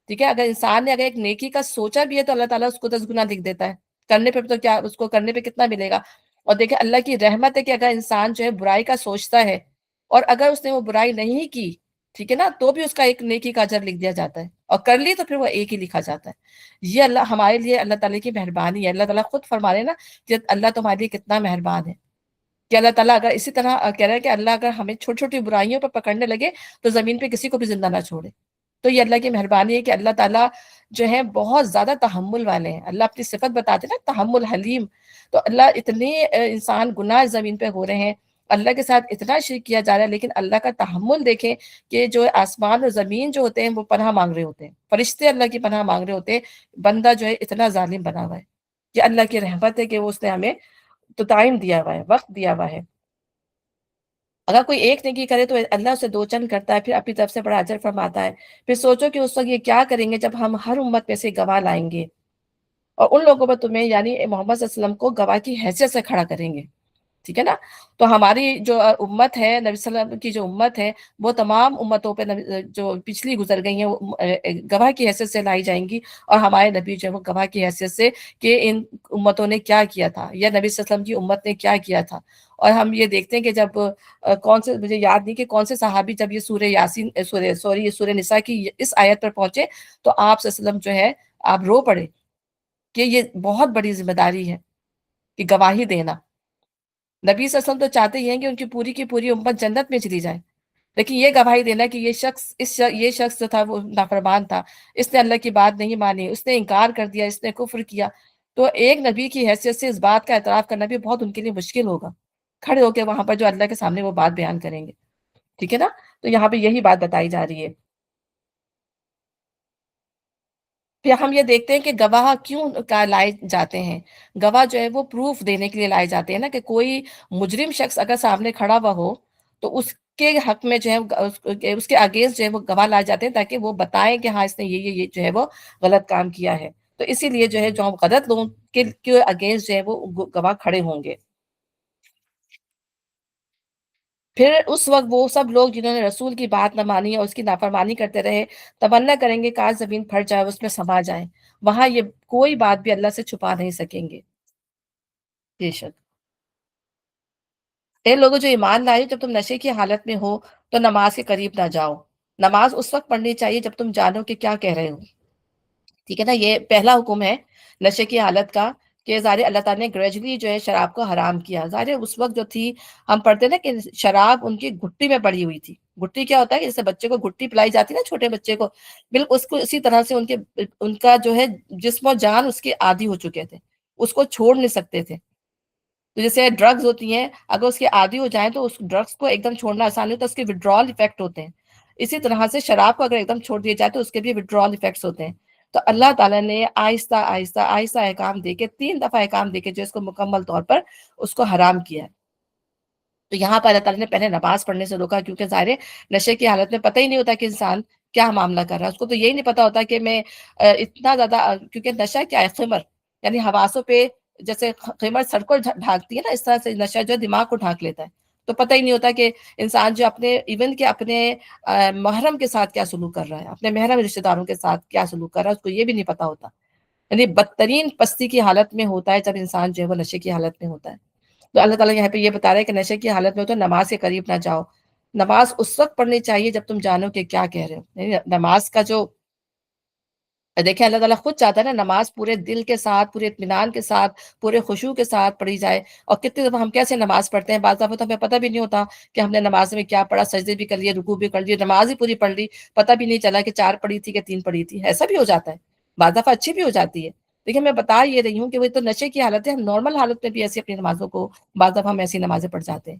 ٹھیک ہے؟ اگر انسان نے اگر ایک نیکی کا سوچا بھی ہے تو اللہ تعالیٰ اس کو 10 گنا لکھ دیتا ہے، کرنے پہ تو کیا، اس کو کرنے پہ کتنا ملے گا۔ اور دیکھیں اللہ کی رحمت ہے کہ اگر انسان جو ہے برائی کا سوچتا ہے اور اگر اس نے وہ برائی نہیں کی، ٹھیک ہے نا، تو بھی اس کا ایک نیکی کا اجر لکھ دیا جاتا ہے، اور کر لی تو پھر وہ ایک ہی لکھا جاتا ہے۔ یہ اللہ ہمارے لیے اللہ تعالیٰ کی مہربانی ہے۔ اللہ تعالیٰ خود فرما رہے ہیں نا کہ اللہ تمہارے لیے کتنا مہربان ہے، کہ اللہ تعالیٰ اگر اسی طرح کہہ رہا ہے کہ اللہ اگر ہمیں چھوٹی چھوٹی برائیوں پر پکڑنے لگے تو زمین پہ کسی کو بھی زندہ نہ چھوڑے۔ تو یہ اللہ کی مہربانی ہے کہ اللہ تعالیٰ جو ہے بہت زیادہ تحمل والے ہیں۔ اللہ اپنی صفت بتاتے ہیں نا، تحمل حلیم۔ تو اللہ اتنے انسان گناہ زمین پہ ہو رہے ہیں، اللہ کے ساتھ اتنا شرک کیا جا رہا ہے، لیکن اللہ کا تحمل دیکھیں کہ جو آسمان اور زمین جو ہوتے ہیں وہ پناہ مانگ رہے ہوتے ہیں، فرشتے اللہ کی پناہ مانگ رہے ہوتے ہیں، بندہ جو ہے اتنا ظالم بنا ہوا ہے۔ یہ اللہ کی رحمت ہے کہ وہ اس نے ہمیں تو ٹائم دیا ہوا ہے، وقت دیا ہوا ہے۔ اگر کوئی ایک نیکی کرے تو اللہ اسے دو چند کرتا ہے، پھر اپنی طرف سے بڑا اجر فرماتا ہے۔ پھر سوچو کہ اس وقت یہ کیا کریں گے جب ہم ہر امت میں سے گواہ لائیں گے، اور ان لوگوں پر تمہیں یعنی محمد صلی اللہ علیہ وسلم کو گواہ کی حیثیت سے کھڑا کریں گے، ٹھیک ہے نا۔ تو ہماری جو امت ہے، نبی صلی اللہ علیہ وسلم کی جو امت ہے، وہ تمام امتوں پہ جو پچھلی گزر گئی ہیں وہ گواہ کی حیثیت سے لائی جائیں گی، اور ہمارے نبی جو ہے وہ گواہ کی حیثیت سے کہ ان امتوں نے کیا کیا تھا، یا نبی صلی اللہ علیہ وسلم کی امت نے کیا کیا تھا۔ اور ہم یہ دیکھتے ہیں کہ جب کون سے، مجھے یاد نہیں کہ کون سے صحابی جب یہ سورہ یاسین سورہ نساء کی اس آیت پر پہنچے تو آپ صلی اللہ علیہ وسلم جو ہے آپ رو پڑے کہ یہ بہت بڑی ذمہ داری ہے کہ گواہی دینا۔ نبی صلی اللہ علیہ وسلم تو چاہتے ہی ہیں کہ ان کی پوری امت جنت میں چلی جائے، لیکن یہ گواہی دینا کہ یہ شخص جو تھا وہ نافرمان تھا، اس نے اللہ کی بات نہیں مانی، اس نے انکار کر دیا، اس نے کفر کیا۔ تو ایک نبی کی حیثیت سے اس بات کا اعتراف کرنا بھی بہت ان کے لیے مشکل ہوگا، کھڑے ہو کے وہاں پر جو اللہ کے سامنے وہ بات بیان کریں گے، ٹھیک ہے نا۔ تو یہاں پہ یہی بات بتائی جا رہی ہے۔ پھر ہم یہ دیکھتے ہیں کہ گواہ کیوں لائے جاتے ہیں۔ گواہ جو ہے وہ پروف دینے کے لیے لائے جاتے ہیں نا، کہ کوئی مجرم شخص اگر سامنے کھڑا ہوا ہو تو اس کے حق میں جو ہے اس کے اگینسٹ جو ہے وہ گواہ لائے جاتے ہیں، تاکہ وہ بتائیں کہ ہاں اس نے یہ جو ہے وہ غلط کام کیا ہے۔ تو اسی لیے جو ہے جو ہم غلط لوگوں کے اگینسٹ جو ہے وہ گواہ کھڑے ہوں گے۔ پھر اس وقت وہ سب لوگ جنہوں نے رسول کی بات نہ مانی اور اس کی نافرمانی کرتے رہے، تمنا کریں گے کاش زمین پھٹ جائے، اس میں سما جائیں، وہاں یہ کوئی بات بھی اللہ سے چھپا نہیں سکیں گے۔ بے شک اے لوگوں جو ایمان لائے، جب تم نشے کی حالت میں ہو تو نماز کے قریب نہ جاؤ۔ نماز اس وقت پڑھنی چاہیے جب تم جانو کہ کیا کہہ رہے ہو، ٹھیک ہے نا۔ یہ پہلا حکم ہے نشے کی حالت کا، کہ ظاہر اللہ تعالیٰ نے گریجولی جو ہے شراب کو حرام کیا۔ ظاہر اس وقت جو تھی، ہم پڑھتے ہیں نا کہ شراب ان کی گھٹی میں پڑی ہوئی تھی۔ گھٹی کیا ہوتا ہے کہ جیسے بچے کو گھٹی پلائی جاتی ہے نا، چھوٹے بچے کو، بالکل اس کو اسی طرح سے ان کا جو ہے جسم و جان اس کے عادی ہو چکے تھے، اس کو چھوڑ نہیں سکتے تھے۔ تو جیسے ڈرگز ہوتی ہیں، اگر اس کے عادی ہو جائیں تو اس ڈرگز کو ایک دم چھوڑنا آسان نہیں ہوتا، اس کے وڈرال ایفیکٹ ہوتے ہیں۔ اسی طرح سے شراب کو اگر ایک دم چھوڑ دیا جائے تو اس کے بھی withdrawal effects ہوتے ہیں. تو اللہ تعالیٰ نے آہستہ آہستہ آہستہ احکام دے کے 3 دفعہ احکام دے کے جو اس کو مکمل طور پر اس کو حرام کیا ہے. تو یہاں پر اللہ تعالیٰ نے پہلے نماز پڑھنے سے روکا، کیونکہ ظاہر ہے نشے کی حالت میں پتہ ہی نہیں ہوتا کہ انسان کیا معاملہ کر رہا ہے. اس کو تو یہی نہیں پتا ہوتا کہ میں اتنا زیادہ کیونکہ نشہ کیا ہے؟ خمر، یعنی حواسوں پہ جیسے خمر سر کو ڈھانکتی ہے نا، اس طرح سے نشہ جو ہے دماغ کو ڈھانک لیتا ہے. تو پتہ ہی نہیں ہوتا کہ انسان جو اپنے ایون کہ اپنے محرم کے ساتھ کیا سلوک کر رہا ہے، اپنے محرم رشتہ داروں کے ساتھ کیا سلوک کر رہا ہے، اس کو یہ بھی نہیں پتا ہوتا. یعنی بدترین پستی کی حالت میں ہوتا ہے جب انسان جو ہے وہ نشے کی حالت میں ہوتا ہے. تو اللہ تعالیٰ یہاں پہ یہ بتا رہا ہے کہ نشے کی حالت میں ہو تو نماز کے قریب نہ جاؤ. نماز اس وقت پڑھنی چاہیے جب تم جانو کہ کیا کہہ رہے ہو. یعنی نماز کا جو دیکھیں اللہ تعالیٰ خود چاہتا ہے نا نماز پورے دل کے ساتھ، پورے اطمینان کے ساتھ، پورے خشوع کے ساتھ پڑھی جائے. اور کتنی دفعہ ہم کیسے نماز پڑھتے ہیں، بعض دفعہ تو ہمیں پتہ بھی نہیں ہوتا کہ ہم نے نماز میں کیا پڑھا، سجدے بھی کر لیے، رکوع بھی کر لیے، نماز ہی پوری پڑھ لی، پتہ بھی نہیں چلا کہ 4 پڑھی تھی کہ 3 پڑھی تھی. ایسا بھی ہو جاتا ہے، بعض دفعہ اچھی بھی ہو جاتی ہے. لیکن میں بتا یہ رہی ہوں کہ وہ تو نشے کی حالت ہے، ہم نارمل حالت میں بھی ایسی اپنی نمازوں کو بعض دفعہ ہم ایسی نمازیں پڑھ جاتے ہیں.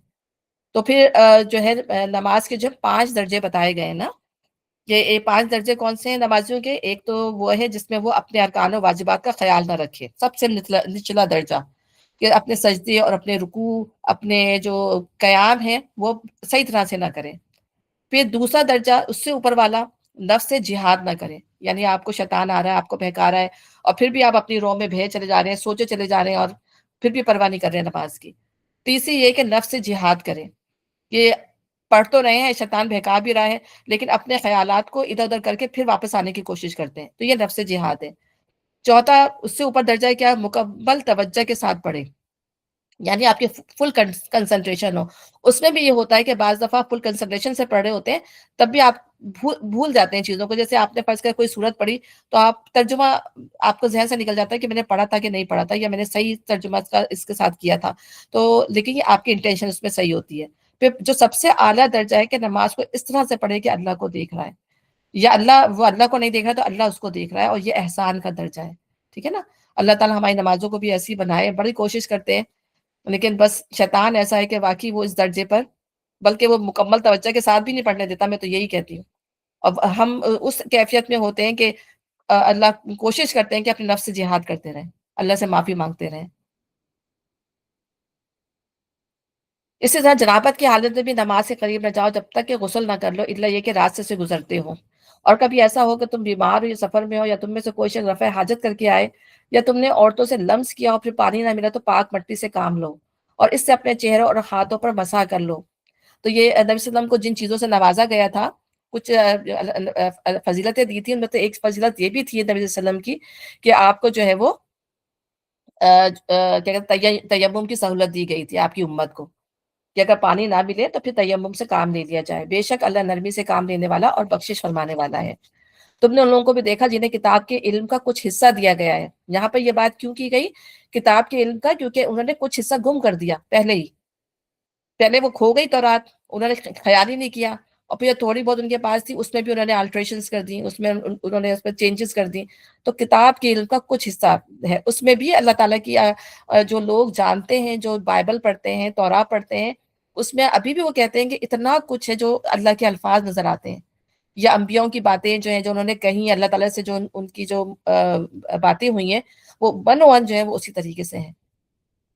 تو پھر جو ہے نماز کے جو 5 درجے بتائے گئے نا، یہ 5 درجے کون سے ہیں نمازیوں کے؟ ایک تو وہ ہے جس میں وہ اپنے ارکان و واجبات کا خیال نہ رکھے، سب سے نچلا درجہ، کہ اپنے سجدے اور اپنے رکوع، اپنے جو قیام ہے وہ صحیح طرح سے نہ کریں. پھر دوسرا درجہ اس سے اوپر والا، نفس سے جہاد نہ کریں. یعنی آپ کو شیطان آ رہا ہے، آپ کو بہکا رہا ہے، اور پھر بھی آپ اپنی رو میں بہے چلے جا رہے ہیں، سوچے چلے جا رہے ہیں، اور پھر بھی پرواہ نہیں کر رہے ہیں نماز کی. تیسری یہ کہ نفس سے جہاد کریں، کہ پڑھ تو رہے ہیں، شیطان بہکا بھی رہا ہے، لیکن اپنے خیالات کو ادھر ادھر کر کے پھر واپس آنے کی کوشش کرتے ہیں. تو یہ نفس جہاد ہے. چوتھا اس سے اوپر درجہ کیا ہے؟ مکمل توجہ کے ساتھ پڑھیں، یعنی آپ کی فل کنسنٹریشن ہو. اس میں بھی یہ ہوتا ہے کہ بعض دفعہ فل کنسنٹریشن سے پڑھ رہے ہوتے ہیں تب بھی آپ بھول جاتے ہیں چیزوں کو. جیسے آپ نے فرض کر کوئی صورت پڑھی تو آپ ترجمہ آپ کو ذہن سے نکل جاتا ہے کہ میں نے پڑھا تھا کہ نہیں پڑھا تھا، یا میں نے صحیح ترجمہ اس کے ساتھ کیا تھا. تو لیکن یہ آپ کی انٹینشن اس میں صحیح ہوتی ہے. پھر جو سب سے اعلیٰ درجہ ہے کہ نماز کو اس طرح سے پڑھے کہ اللہ کو دیکھ رہا ہے، یا وہ اللہ کو نہیں دیکھ رہا تو اللہ اس کو دیکھ رہا ہے، اور یہ احسان کا درجہ ہے. ٹھیک ہے نا. اللہ تعالیٰ ہماری نمازوں کو بھی ایسی بنائے، بڑی کوشش کرتے ہیں، لیکن بس شیطان ایسا ہے کہ واقعی وہ اس درجے پر، بلکہ وہ مکمل توجہ کے ساتھ بھی نہیں پڑھنے دیتا. میں تو یہی کہتی ہوں. اب ہم اس کیفیت میں ہوتے ہیں کہ اللہ کوشش کرتے ہیں کہ اپنے نفس سے جہاد کرتے رہیں، اللہ سے معافی مانگتے رہیں. اسی طرح جنابت کی حالت میں بھی نماز کے قریب نہ جاؤ جب تک کہ غسل نہ کر لو، الا یہ کہ راستے سے گزرتے ہو، اور کبھی ایسا ہو کہ تم بیمار ہو یا سفر میں ہو، یا تم میں سے کوئی شخص رفع حاجت کر کے آئے، یا تم نے عورتوں سے لمس کیا اور پھر پانی نہ ملا، تو پاک مٹی سے کام لو اور اس سے اپنے چہروں اور ہاتھوں پر مسح کر لو. تو یہ نبی صلی اللہ علیہ وسلم کو جن چیزوں سے نوازا گیا تھا، کچھ فضیلتیں دی تھی، ان میں تو ایک فضیلت یہ بھی تھی نبی صلی اللہ علیہ وسلم کی کہ آپ کو جو ہے وہ کیا کہتے ہیں تیمم کی سہولت دی گئی تھی آپ کی امت کو، کہ اگر پانی نہ ملے تو پھر تیمم سے کام لے لیا جائے. بے شک اللہ نرمی سے کام لینے والا اور بخشش فرمانے والا ہے. تم نے ان لوگوں کو بھی دیکھا جنہیں کتاب کے علم کا کچھ حصہ دیا گیا ہے. یہاں پہ یہ بات کیوں کی گئی کتاب کے علم کا؟ کیونکہ انہوں نے کچھ حصہ گم کر دیا پہلے وہ کھو گئی تورات، انہوں نے خیال ہی نہیں کیا، اور پھر تھوڑی بہت ان کے پاس تھی اس میں بھی انہوں نے آلٹریشنز کر دی، اس میں انہوں نے اس میں چینجز کر دی. تو کتاب کے علم کا کچھ حصہ ہے، اس میں بھی اللہ تعالیٰ کی جو لوگ جانتے ہیں، جو بائبل پڑھتے ہیں، تورات پڑھتے ہیں، اس میں ابھی بھی وہ کہتے ہیں کہ اتنا کچھ ہے جو اللہ کے الفاظ نظر آتے ہیں، یا انبیاؤں کی باتیں جو ہیں جو انہوں نے کہیں اللہ تعالیٰ سے، جو ان کی جو باتیں ہوئی ہیں وہ 1 جو ہے وہ اسی طریقے سے ہیں.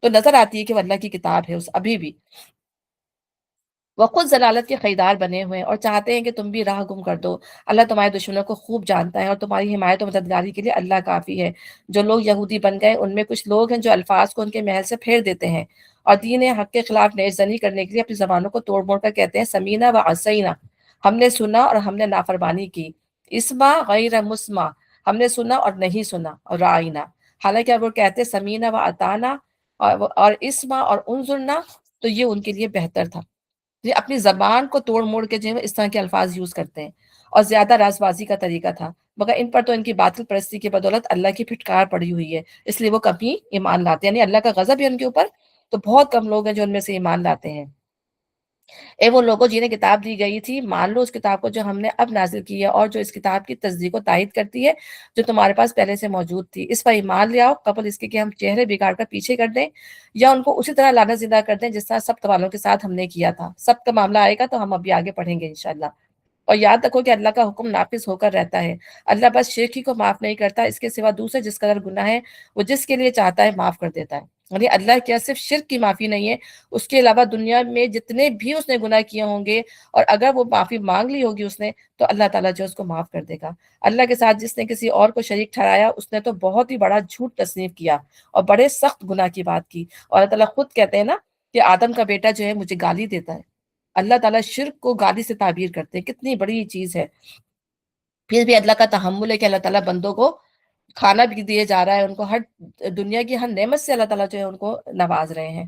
تو نظر آتی ہے کہ وہ اللہ کی کتاب ہے ابھی بھی. وہ خود ضلالت کے خریدار بنے ہوئے ہیں اور چاہتے ہیں کہ تم بھی راہ گم کر دو. اللہ تمہارے دشمنوں کو خوب جانتا ہے اور تمہاری حمایت و مددگاری کے لیے اللہ کافی ہے. جو لوگ یہودی بن گئے ان میں کچھ لوگ ہیں جو الفاظ کو ان کے محل سے پھیر دیتے ہیں اور دین حق کے خلاف نیز زنی کرنے کے لیے اپنی زبانوں کو توڑ موڑ کر کہتے ہیں سمینا و عصینا، ہم نے سنا اور ہم نے نافرمانی کی. اسما غیر مسما، ہم نے سنا اور نہیں سنا، اور رائنا، حالانکہ وہ کہتے سمینا و اطانا اور اسما اور انظرنا، تو یہ ان کے لیے بہتر تھا. یہ اپنی زبان کو توڑ موڑ کے جو ہے اس طرح کے الفاظ یوز کرتے ہیں، اور زیادہ راز بازی کا طریقہ تھا، مگر ان پر تو ان کی باطل پرستی کی بدولت اللہ کی پھٹکار پڑی ہوئی ہے، اس لیے وہ کبھی ایمان لاتے ہیں. یعنی اللہ کا غضب ہے ان کے اوپر، تو بہت کم لوگ ہیں جو ان میں سے ایمان لاتے ہیں. اے وہ لوگوں جنہیں کتاب دی گئی تھی، مان لو اس کتاب کو جو ہم نے اب نازل کی ہے، اور جو اس کتاب کی تصدیق و تائید کرتی ہے جو تمہارے پاس پہلے سے موجود تھی. اس پر ایمان لے آؤ قبل اس کے کہ ہم چہرے بگاڑ کر پیچھے کر دیں یا ان کو اسی طرح لعنت زدہ کر دیں جس طرح سبت والوں کے ساتھ ہم نے کیا تھا. سبت کا معاملہ آئے گا تو ہم ابھی آگے پڑھیں گے انشاءاللہ. اور یاد رکھو کہ اللہ کا حکم نافذ ہو کر رہتا ہے۔ اللہ بس شرک ہی کو معاف نہیں کرتا، اس کے سوا دوسرے جس قدر گناہ ہے وہ جس کے لیے چاہتا ہے معاف کر دیتا ہے۔ یعنی اللہ کیا صرف شرک کی معافی نہیں ہے، اس کے علاوہ دنیا میں جتنے بھی اس نے گناہ کیے ہوں گے، اور اگر وہ معافی مانگ لی ہوگی اس نے، تو اللہ تعالیٰ جو ہے اس کو معاف کر دے گا۔ اللہ کے ساتھ جس نے کسی اور کو شریک ٹھہرایا، اس نے تو بہت ہی بڑا جھوٹ تصنیف کیا اور بڑے سخت گناہ کی بات کی۔ اور اللہ تعالیٰ خود کہتے ہیں نا کہ آدم کا بیٹا جو ہے مجھے گالی دیتا ہے۔ اللہ تعالیٰ شرک کو گالی سے تعبیر کرتے ہیں، کتنی بڑی چیز ہے۔ پھر بھی اللہ کا تحمل ہے کہ اللہ تعالیٰ بندوں کو کھانا بھی دیے جا رہا ہے، ان کو ہر دنیا کی ہر نعمت سے اللہ تعالیٰ جو ہے ان کو نواز رہے ہیں۔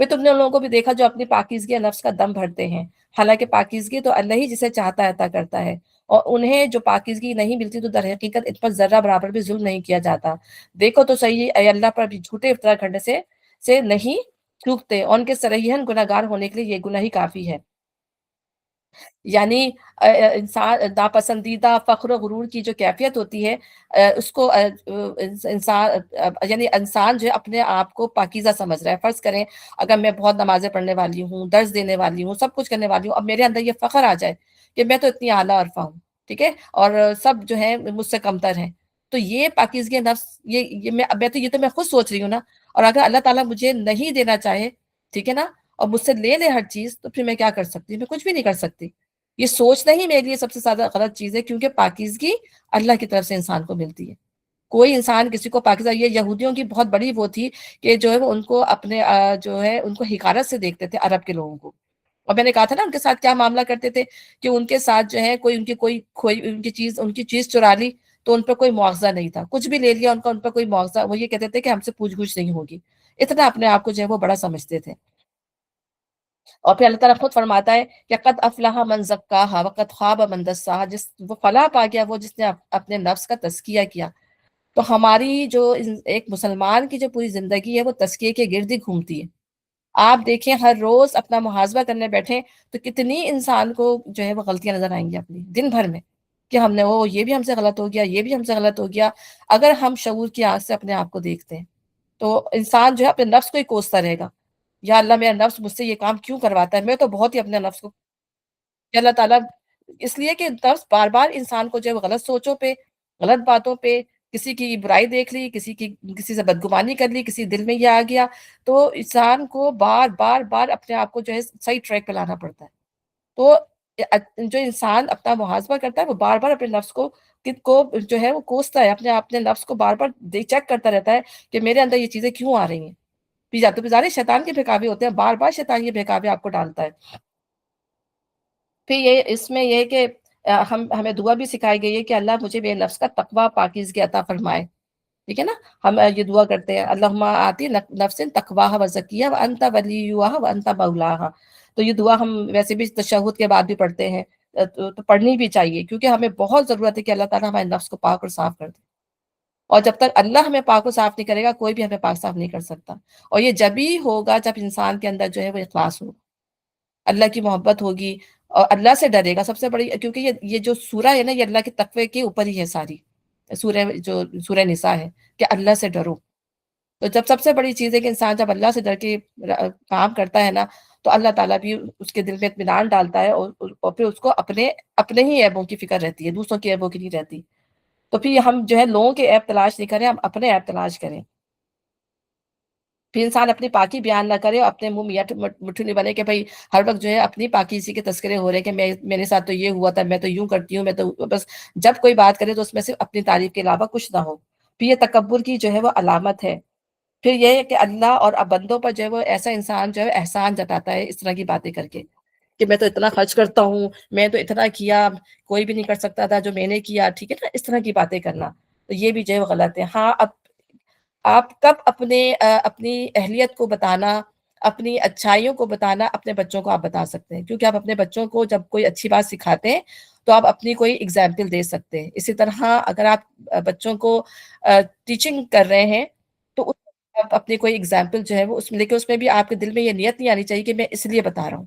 پھر تم نے ان لوگوں کو بھی دیکھا جو اپنی پاکیزگی نفس کا دم بھرتے ہیں، حالانکہ پاکیزگی تو اللہ ہی جسے چاہتا ہے عطا کرتا ہے، اور انہیں جو پاکیزگی نہیں ملتی تو در حقیقت ان پر ذرہ برابر بھی ظلم نہیں کیا جاتا۔ دیکھو تو صحیح، اے اللہ پر بھی جھوٹے افطرا کرنے سے نہیں چوکتے، اور ان کے صریحاً گناہ گار ہونے کے لیے یہ گناہ ہی کافی ہے۔ یعنی انسان ناپسندیدہ فخر و غرور کی جو کیفیت ہوتی ہے، اس کو انسان یعنی انسان جو ہے اپنے آپ کو پاکیزہ سمجھ رہا ہے۔ فرض کریں اگر میں بہت نمازیں پڑھنے والی ہوں، درس دینے والی ہوں، سب کچھ کرنے والی ہوں، اب میرے اندر یہ فخر آ جائے کہ میں تو اتنی اعلیٰ عرفہ ہوں، ٹھیک ہے، اور سب جو ہے مجھ سے کمتر ہیں، تو یہ پاکیزگی نفس، یہ تو میں خود سوچ رہی ہوں نا۔ اور اگر اللہ تعالیٰ مجھے نہیں دینا چاہے، ٹھیک ہے نا، اور مجھ سے لے لے ہر چیز، تو پھر میں کیا کر سکتی ہوں؟ میں کچھ بھی نہیں کر سکتی۔ یہ سوچنا ہی میرے لیے سب سے زیادہ غلط چیز ہے، کیونکہ پاکیزگی اللہ کی طرف سے انسان کو ملتی ہے۔ کوئی انسان کسی کو پاکیزہ، یہ یہودیوں کی بہت بڑی وہ تھی کہ جو ہے وہ ان کو اپنے جو ہے ان کو حقارت سے دیکھتے تھے، عرب کے لوگوں کو۔ اور میں نے کہا تھا نا ان کے ساتھ کیا معاملہ کرتے تھے، کہ ان کے ساتھ جو ہے کوئی ان کی کوئی کھوئی ان کی چیز چرا لی تو ان پر کوئی مواخذہ نہیں تھا، کچھ بھی لے لیا ان کا، ان پر کوئی مواخذہ، وہ یہ کہتے تھے کہ ہم سے پوچھ گچھ نہیں ہوگی۔ اتنا اپنے آپ کو جو ہے وہ بڑا سمجھتے تھے۔ اور پھر اللہ تعالیٰ خود فرماتا ہے کہ قد افلح من زکاہا وقد خاب من دساہا، وہ فلاح پا گیا وہ جس نے اپنے نفس کا تزکیہ کیا۔ تو ہماری جو ایک مسلمان کی جو پوری زندگی ہے وہ تزکیے کے گرد ہی گھومتی ہے۔ آپ دیکھیں ہر روز اپنا محاسبہ کرنے بیٹھیں تو کتنی انسان کو جو ہے وہ غلطیاں نظر آئیں گی اپنی دن بھر میں، کہ ہم نے وہ یہ بھی ہم سے غلط ہو گیا، یہ بھی ہم سے غلط ہو گیا۔ اگر ہم شعور کی آنکھ سے اپنے آپ کو دیکھتے ہیں تو انسان جو ہے اپنے نفس کو ہی کوستا رہے گا، یا اللہ میرا نفس مجھ سے یہ کام کیوں کرواتا ہے، میں تو بہت ہی اپنے نفس کو، کہ اللہ تعالیٰ اس لیے کہ نفس بار بار انسان کو جو ہے وہ غلط سوچوں پہ، غلط باتوں پہ، کسی کی برائی دیکھ لی، کسی سے بدگمانی کر لی، کسی دل میں یہ آ گیا، تو انسان کو بار بار بار اپنے آپ کو جو ہے صحیح ٹریک پہ لانا پڑتا ہے۔ تو جو انسان اپنا محاسبہ کرتا ہے وہ بار بار اپنے نفس کو جو ہے وہ کوستا ہے، اپنے نفس کو بار بار چیک کرتا رہتا ہے کہ میرے اندر یہ چیزیں کیوں آ رہی ہیں۔ تو بظاہر شیطان کے بہکاوے ہوتے ہیں، بار بار شیطان یہ بہکاوے آپ کو ڈالتا ہے۔ پھر یہ اس میں یہ ہے کہ ہمیں دعا بھی سکھائی گئی ہے کہ اللہ مجھے میرے نفس کا تقوی پاکیزگی عطا فرمائے، ٹھیک ہے نا۔ ہم یہ دعا کرتے ہیں اللہم آتی نفس تقواہا وزکیہ وانت ولیہا وانت مولاہا۔ تو یہ دعا ہم ویسے بھی تشہد کے بعد بھی پڑھتے ہیں، تو پڑھنی بھی چاہیے، کیونکہ ہمیں بہت ضرورت ہے کہ اللہ تعالیٰ ہمارے نفس کو پاک اور صاف کر دے۔ اور جب تک اللہ ہمیں پاک و صاف نہیں کرے گا، کوئی بھی ہمیں پاک صاف نہیں کر سکتا۔ اور یہ جب ہی ہوگا جب انسان کے اندر جو ہے وہ اخلاص ہوگا، اللہ کی محبت ہوگی، اور اللہ سے ڈرے گا۔ سب سے بڑی، کیونکہ یہ جو سورہ ہے نا، یہ اللہ کے تقوی کے اوپر ہی ہے ساری سورہ نساء ہے کہ اللہ سے ڈرو۔ تو جب سب سے بڑی چیز ہے کہ انسان جب اللہ سے ڈر کے کام کرتا ہے نا، تو اللہ تعالیٰ بھی اس کے دل میں اطمینان ڈالتا ہے، اور پھر اس کو اپنے ہی عیبوں کی فکر رہتی ہے، دوسروں کے عیبوں کی نہیں رہتی۔ تو پھر ہم جو ہے لوگوں کے عیب تلاش نہیں کریں، ہم اپنے عیب تلاش کریں۔ پھر انسان اپنی پاکی بیان نہ کرے، اور اپنے منہ میاں مٹھو نہیں بنے کہ بھائی ہر وقت جو ہے اپنی پاکیزگی کے تذکرے ہو رہے ہیں کہ میرے ساتھ تو یہ ہوا تھا، میں تو یوں کرتی ہوں، میں تو بس جب کوئی بات کرے تو اس میں صرف اپنی تعریف کے علاوہ کچھ نہ ہو۔ پھر یہ تکبر کی جو ہے وہ علامت ہے۔ پھر یہ ہے کہ اللہ اور بندوں پر جو ہے وہ ایسا انسان جو ہے احسان جتاتا ہے اس طرح کی باتیں کر کے، کہ میں تو اتنا خرچ کرتا ہوں، میں تو اتنا کیا، کوئی بھی نہیں کر سکتا تھا جو میں نے کیا، ٹھیک ہے نا، اس طرح کی باتیں کرنا، تو یہ بھی جو ہے وہ غلط ہے۔ ہاں، اب آپ کب اپنی اہلیت کو بتانا، اپنی اچھائیوں کو بتانا اپنے بچوں کو آپ بتا سکتے ہیں، کیونکہ آپ اپنے بچوں کو جب کوئی اچھی بات سکھاتے ہیں تو آپ اپنی کوئی اگزامپل دے سکتے ہیں۔ اسی طرح اگر آپ بچوں کو ٹیچنگ کر رہے ہیں تو آپ اپنی کوئی اگزامپل جو ہے وہ اس میں، لیکن اس میں بھی آپ کے دل میں یہ نیت نہیں آنی چاہیے کہ میں اس لیے بتا رہا ہوں۔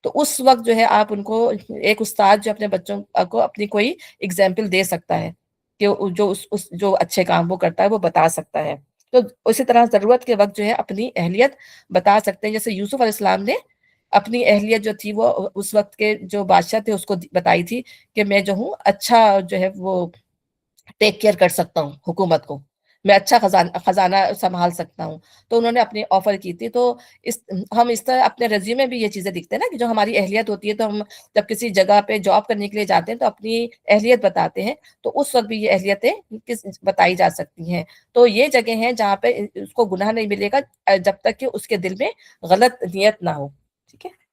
تو اس وقت جو ہے آپ ان کو، ایک استاد جو اپنے بچوں کو اپنی کوئی اگزامپل دے سکتا ہے کہ جو اچھے کام وہ کرتا ہے وہ بتا سکتا ہے۔ تو اسی طرح ضرورت کے وقت جو ہے اپنی اہلیت بتا سکتے ہیں، جیسے یوسف علیہ السلام نے اپنی اہلیت جو تھی وہ اس وقت کے جو بادشاہ تھے اس کو بتائی تھی کہ میں جو ہوں اچھا جو ہے وہ ٹیک کیئر کر سکتا ہوں حکومت کو، میں اچھا خزانہ سنبھال سکتا ہوں۔ تو انہوں نے اپنی آفر کی تھی۔ تو اس ہم اس طرح اپنے ریزیومے میں بھی یہ چیزیں دکھتے ہیں نا، کہ جو ہماری اہلیت ہوتی ہے، تو ہم جب کسی جگہ پہ جاب کرنے کے لیے جاتے ہیں تو اپنی اہلیت بتاتے ہیں، تو اس وقت بھی یہ اہلیتیں بتائی جا سکتی ہیں۔ تو یہ جگہ ہیں جہاں پہ اس کو گناہ نہیں ملے گا جب تک کہ اس کے دل میں غلط نیت نہ ہو، ٹھیک ہے۔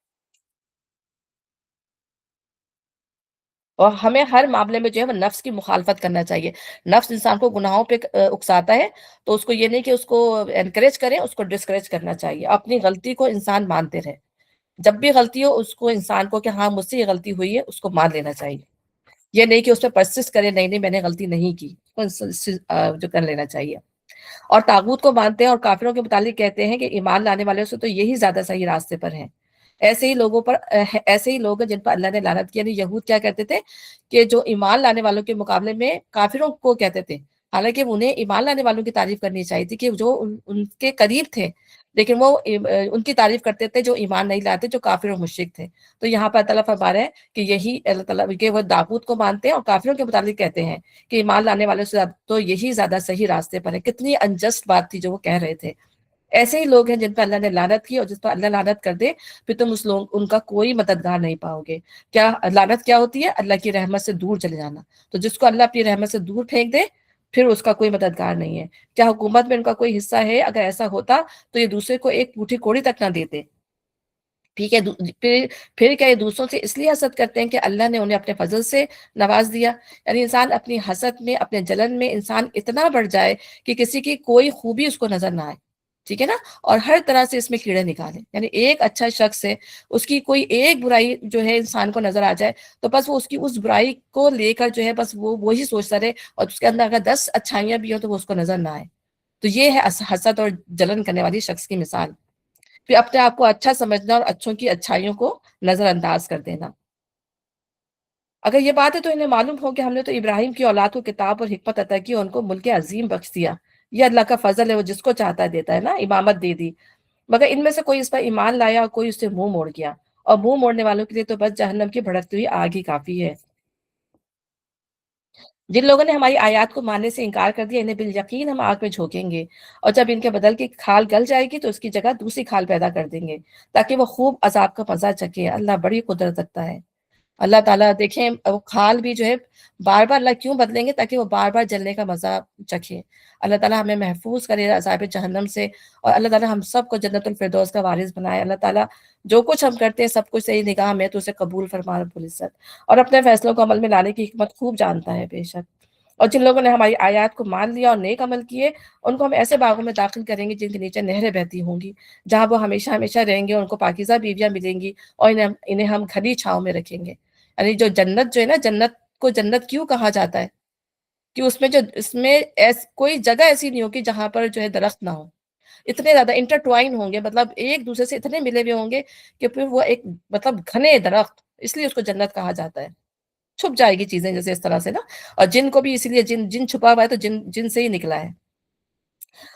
اور ہمیں ہر معاملے میں جو ہے وہ نفس کی مخالفت کرنا چاہیے۔ نفس انسان کو گناہوں پہ اکساتا ہے، تو اس کو یہ نہیں کہ اس کو انکریج کریں، اس کو ڈسکریج کرنا چاہیے۔ اپنی غلطی کو انسان مانتے رہے، جب بھی غلطی ہو اس کو انسان کو کہ ہاں مجھ سے یہ غلطی ہوئی ہے اس کو مان لینا چاہیے، یہ نہیں کہ اس پہ پرسسٹ کرے، نہیں نہیں میں نے غلطی نہیں کی، جو کر لینا چاہیے۔ اور طاغوت کو مانتے ہیں اور کافروں کے متعلق کہتے ہیں کہ ایمان لانے والوں سے تو یہی زیادہ صحیح راستے پر ہیں۔ ایسے ہی لوگوں پر ایسے ہی لوگ ہیں جن پر اللہ نے لعنت کیا، یعنی یہود کیا کہتے تھے کہ جو ایمان لانے والوں کے مقابلے میں کافروں کو کہتے تھے، حالانکہ انہیں ایمان لانے والوں کی تعریف کرنی چاہیے تھی کہ جو ان کے قریب تھے، لیکن وہ ان کی تعریف کرتے تھے جو ایمان نہیں لاتے، جو کافر و مشرک تھے۔ تو یہاں پر اللہ فرما رہا ہے کہ یہی اللہ تعالیٰ کہ وہ طاغوت کو مانتے ہیں اور کافروں کے متعلق کہتے ہیں کہ ایمان لانے والوں سے تو یہی زیادہ صحیح راستے پر ہے۔ کتنی انجسٹ بات تھی جو وہ کہہ رہے تھے۔ ایسے ہی لوگ ہیں جن پر اللہ نے لعنت کی، اور جس پر اللہ لعنت کر دے پھر تم ان کا کوئی مددگار نہیں پاؤ گے۔ کیا لعنت کیا ہوتی ہے؟ اللہ کی رحمت سے دور چلے جانا۔ تو جس کو اللہ اپنی رحمت سے دور پھینک دے پھر اس کا کوئی مددگار نہیں ہے۔ کیا حکومت میں ان کا کوئی حصہ ہے؟ اگر ایسا ہوتا تو یہ دوسرے کو ایک پوٹھی کوڑی تک نہ دیتے، ٹھیک ہے۔ پھر کیا یہ دوسروں سے اس لیے حسد کرتے ہیں کہ اللہ نے انہیں اپنے فضل سے نواز دیا؟ یعنی انسان اپنی حسد میں، اپنے جلن میں انسان اتنا بڑھ جائے کہ کسی کی کوئی خوبی اس کو نظر نہ آئے، ٹھیک ہے نا، اور ہر طرح سے اس میں کیڑے نکالے۔ یعنی ایک اچھا شخص ہے، اس کی کوئی ایک برائی جو ہے انسان کو نظر آ جائے تو بس وہ اس کی اس برائی کو لے کر جو ہے بس وہ وہی سوچتا رہے، اور اس کے اندر اگر 10 اچھائیاں بھی ہوں تو وہ اس کو نظر نہ آئے۔ تو یہ ہے حسد اور جلن کرنے والی شخص کی مثال۔ پھر اپنے آپ کو اچھا سمجھنا اور اچھوں کی اچھائیوں کو نظر انداز کر دینا۔ اگر یہ بات ہے تو انہیں معلوم ہو کہ ہم نے تو ابراہیم کی اولاد کو کتاب اور حکمت عطا کی اور ان کو ملک عظیم بخش دیا۔ یہ اللہ کا فضل ہے، وہ جس کو چاہتا ہے دیتا ہے نا، امامت دے دی۔ مگر ان میں سے کوئی اس پر ایمان لایا اور کوئی اس سے منہ موڑ گیا، اور منہ موڑنے والوں کے لیے تو بس جہنم کی بھڑکتی ہوئی آگ ہی کافی ہے۔ جن لوگوں نے ہماری آیات کو ماننے سے انکار کر دیا انہیں بالیقین ہم آگ میں جھونکیں گے، اور جب ان کے بدل کی کھال گل جائے گی تو اس کی جگہ دوسری کھال پیدا کر دیں گے تاکہ وہ خوب عذاب کا مزہ چکھے۔ اللہ بڑی قدرت رکھتا ہے۔ اللہ تعالیٰ دیکھیں وہ کھال بھی جو ہے بار بار اللہ کیوں بدلیں گے؟ تاکہ وہ بار بار جلنے کا مزہ چکھے۔ اللہ تعالیٰ ہمیں محفوظ کرے عذاب جہنم سے، اور اللہ تعالیٰ ہم سب کو جنت الفردوس کا وارث بنائے۔ اللہ تعالیٰ جو کچھ ہم کرتے ہیں سب کچھ صحیح نگاہ میں تو اسے قبول فرما رب العزت، اور اپنے فیصلوں کو عمل میں لانے کی حکمت خوب جانتا ہے بے شک۔ اور جن لوگوں نے ہماری آیات کو مان لیا اور نیک عمل کیے ان کو ہم ایسے باغوں میں داخل کریں گے جن کے نیچے نہریں بہتی ہوں گی، جہاں وہ ہمیشہ ہمیشہ رہیں گے، اور ان کو پاکیزہ بیویاں ملیں گی، اور انہیں ہم گھنی چھاؤں میں رکھیں گے۔ یعنی جو جنت جو ہے نا، جنت کو جنت کیوں کہا جاتا ہے؟ کہ اس میں کوئی جگہ ایسی نہیں ہوگی جہاں پر جو ہے درخت نہ ہو، اتنے زیادہ انٹرٹوائن ہوں گے، مطلب ایک دوسرے سے اتنے ملے ہوئے ہوں گے کہ پھر وہ ایک مطلب گھنے درخت، اس لیے اس کو جنت کہا جاتا ہے۔ چھپ جائے گی چیزیں جیسے اس طرح سے نا، اور جن کو بھی اسی لیے جن چھپا ہوا ہے تو جن سے ہی نکلا ہے۔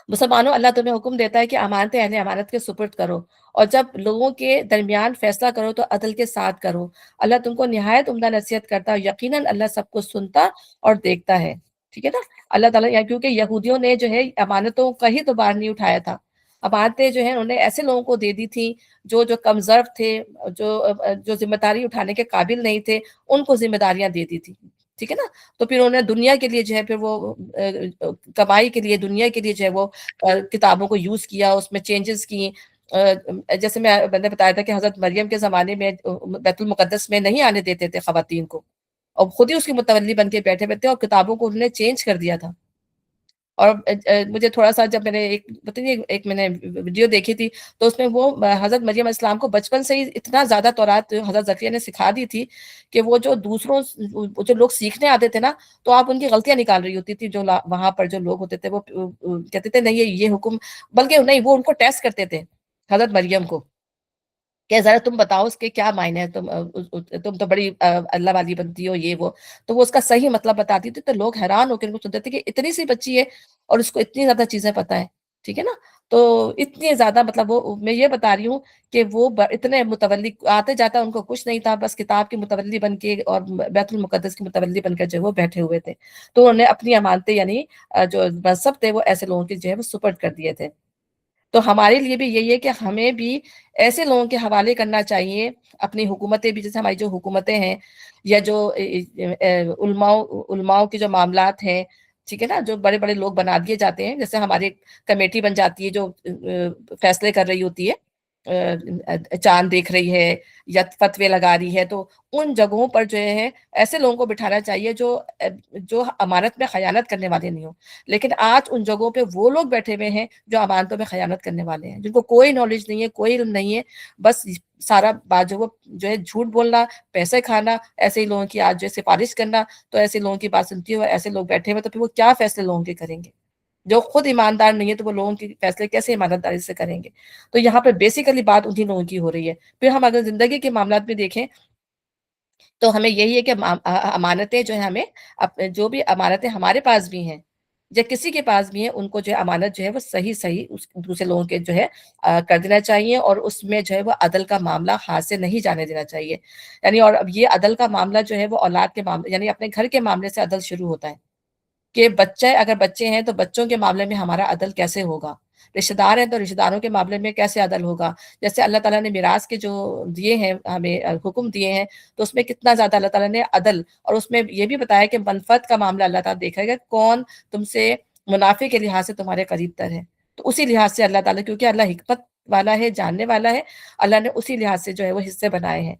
مسلمانوں، اللہ تمہیں حکم دیتا ہے کہ امانتیں اہل امانت کے سپرد کرو، اور جب لوگوں کے درمیان فیصلہ کرو تو عدل کے ساتھ کرو۔ اللہ تم کو نہایت عمدہ نصیحت کرتا ہے، یقیناً اللہ سب کو سنتا اور دیکھتا ہے، ٹھیک ہے نا۔ اللہ تعالیٰ کیونکہ یہودیوں نے جو ہے امانتوں کا ہی تو بار نہیں اٹھایا تھا، امانتیں جو ہیں انہوں نے ایسے لوگوں کو دے دی تھیں جو کم ظرف تھے، جو ذمہ داری اٹھانے کے قابل نہیں تھے، ان کو ذمہ داریاں دے دی تھی، ٹھیک ہے نا۔ تو پھر انہوں نے دنیا کے لیے جو ہے پھر وہ کمائی کے لیے، دنیا کے لیے جو ہے وہ کتابوں کو یوز کیا، اس میں چینجز کی۔ جیسے میں نے بتایا تھا کہ حضرت مریم کے زمانے میں بیت المقدس میں نہیں آنے دیتے تھے خواتین کو، اور خود ہی اس کی متولی بن کے بیٹھے ہوئے تھے، اور کتابوں کو انہوں نے چینج کر دیا تھا۔ اور مجھے تھوڑا سا جب میں نے پتہ نہیں ایک میں نے ویڈیو دیکھی تھی تو اس میں وہ حضرت مریم علیہ السلام کو بچپن سے ہی اتنا زیادہ تورات حضرت زکریا نے سکھا دی تھی کہ وہ جو لوگ سیکھنے آتے تھے نا تو آپ ان کی غلطیاں نکال رہی ہوتی تھی، جو وہاں پر جو لوگ ہوتے تھے وہ کہتے تھے نہیں یہ حکم، بلکہ نہیں وہ ان کو ٹیسٹ کرتے تھے حضرت مریم کو کہ ذرا تم بتاؤ اس کے کیا معنی ہے، تم تو بڑی اللہ والی بنتی ہو یہ وہ، تو وہ اس کا صحیح مطلب بتاتی تھی، تو لوگ حیران ہو کے ان کو سنتے تھے کہ اتنی سی بچی ہے اور اس کو اتنی زیادہ چیزیں پتہ ہے، ٹھیک ہے نا۔ تو اتنی زیادہ مطلب وہ میں یہ بتا رہی ہوں کہ وہ اتنے متولی آتے جاتا ان کو کچھ نہیں تھا، بس کتاب کے متولی بن کے اور بیت المقدس کے متولی بن کر جو ہے وہ بیٹھے ہوئے تھے، تو انہوں نے اپنی امانتیں یعنی جو مذہب تھے وہ ایسے لوگوں کے جو ہے وہ سپرد کر دیے تھے۔ تو ہمارے لیے بھی یہی ہے کہ ہمیں بھی ایسے لوگوں کے حوالے کرنا چاہیے اپنی حکومتیں بھی، جیسے ہماری جو حکومتیں ہیں یا جو علماؤں کے جو معاملات ہیں، ٹھیک ہے نا، جو بڑے بڑے لوگ بنا دیے جاتے ہیں، جیسے ہماری کمیٹی بن جاتی ہے جو فیصلے کر رہی ہوتی ہے، چاند دیکھ رہی ہے یا فتوے لگا رہی ہے، تو ان جگہوں پر جو ہے ایسے لوگوں کو بٹھانا چاہیے جو امانت میں خیانت کرنے والے نہیں ہوں۔ لیکن آج ان جگہوں پہ وہ لوگ بیٹھے ہوئے ہیں جو امانتوں میں خیانت کرنے والے ہیں، جن کو کوئی نالج نہیں ہے، کوئی علم نہیں ہے، بس سارا بات جو ہے جھوٹ بولنا، پیسے کھانا، ایسے ہی لوگوں کی آج جو ہے سفارش کرنا، تو ایسے لوگوں کی بات سنتی ہو ایسے لوگ بیٹھے ہوئے، تو پھر وہ کیا فیصلے لوگوں کے کریں گے؟ جو خود ایماندار نہیں ہے تو وہ لوگوں کے فیصلے کیسے ایمانداری سے کریں گے؟ تو یہاں پہ بیسیکلی بات انہی لوگوں کی ہو رہی ہے۔ پھر ہم اگر زندگی کے معاملات میں دیکھیں تو ہمیں یہی ہے کہ امانتیں جو ہے ہمیں جو بھی امانتیں ہمارے پاس بھی ہیں یا کسی کے پاس بھی ہیں، ان کو جو ہے امانت جو ہے وہ صحیح دوسرے لوگوں کے جو ہے کر دینا چاہیے، اور اس میں جو ہے وہ عدل کا معاملہ ہاتھ سے نہیں جانے دینا چاہیے۔ یعنی اور اب یہ عدل کا معاملہ جو ہے وہ اولاد کے معاملے یعنی اپنے گھر کے معاملے سے عدل شروع ہوتا ہے کہ اگر بچے ہیں تو بچوں کے معاملے میں ہمارا عدل کیسے ہوگا، رشتہ دار ہیں تو رشتہ داروں کے معاملے میں کیسے عدل ہوگا۔ جیسے اللہ تعالیٰ نے میراث کے جو دیے ہیں ہمیں حکم دیے ہیں، تو اس میں کتنا زیادہ اللہ تعالیٰ نے عدل، اور اس میں یہ بھی بتایا کہ منفعت کا معاملہ اللہ تعالیٰ دیکھے گا، کون تم سے منافع کے لحاظ سے تمہارے قریب تر ہے، تو اسی لحاظ سے اللہ تعالیٰ، کیونکہ اللہ حکمت والا ہے، جاننے والا ہے، اللہ نے اسی لحاظ سے جو ہے وہ حصے بنائے ہیں۔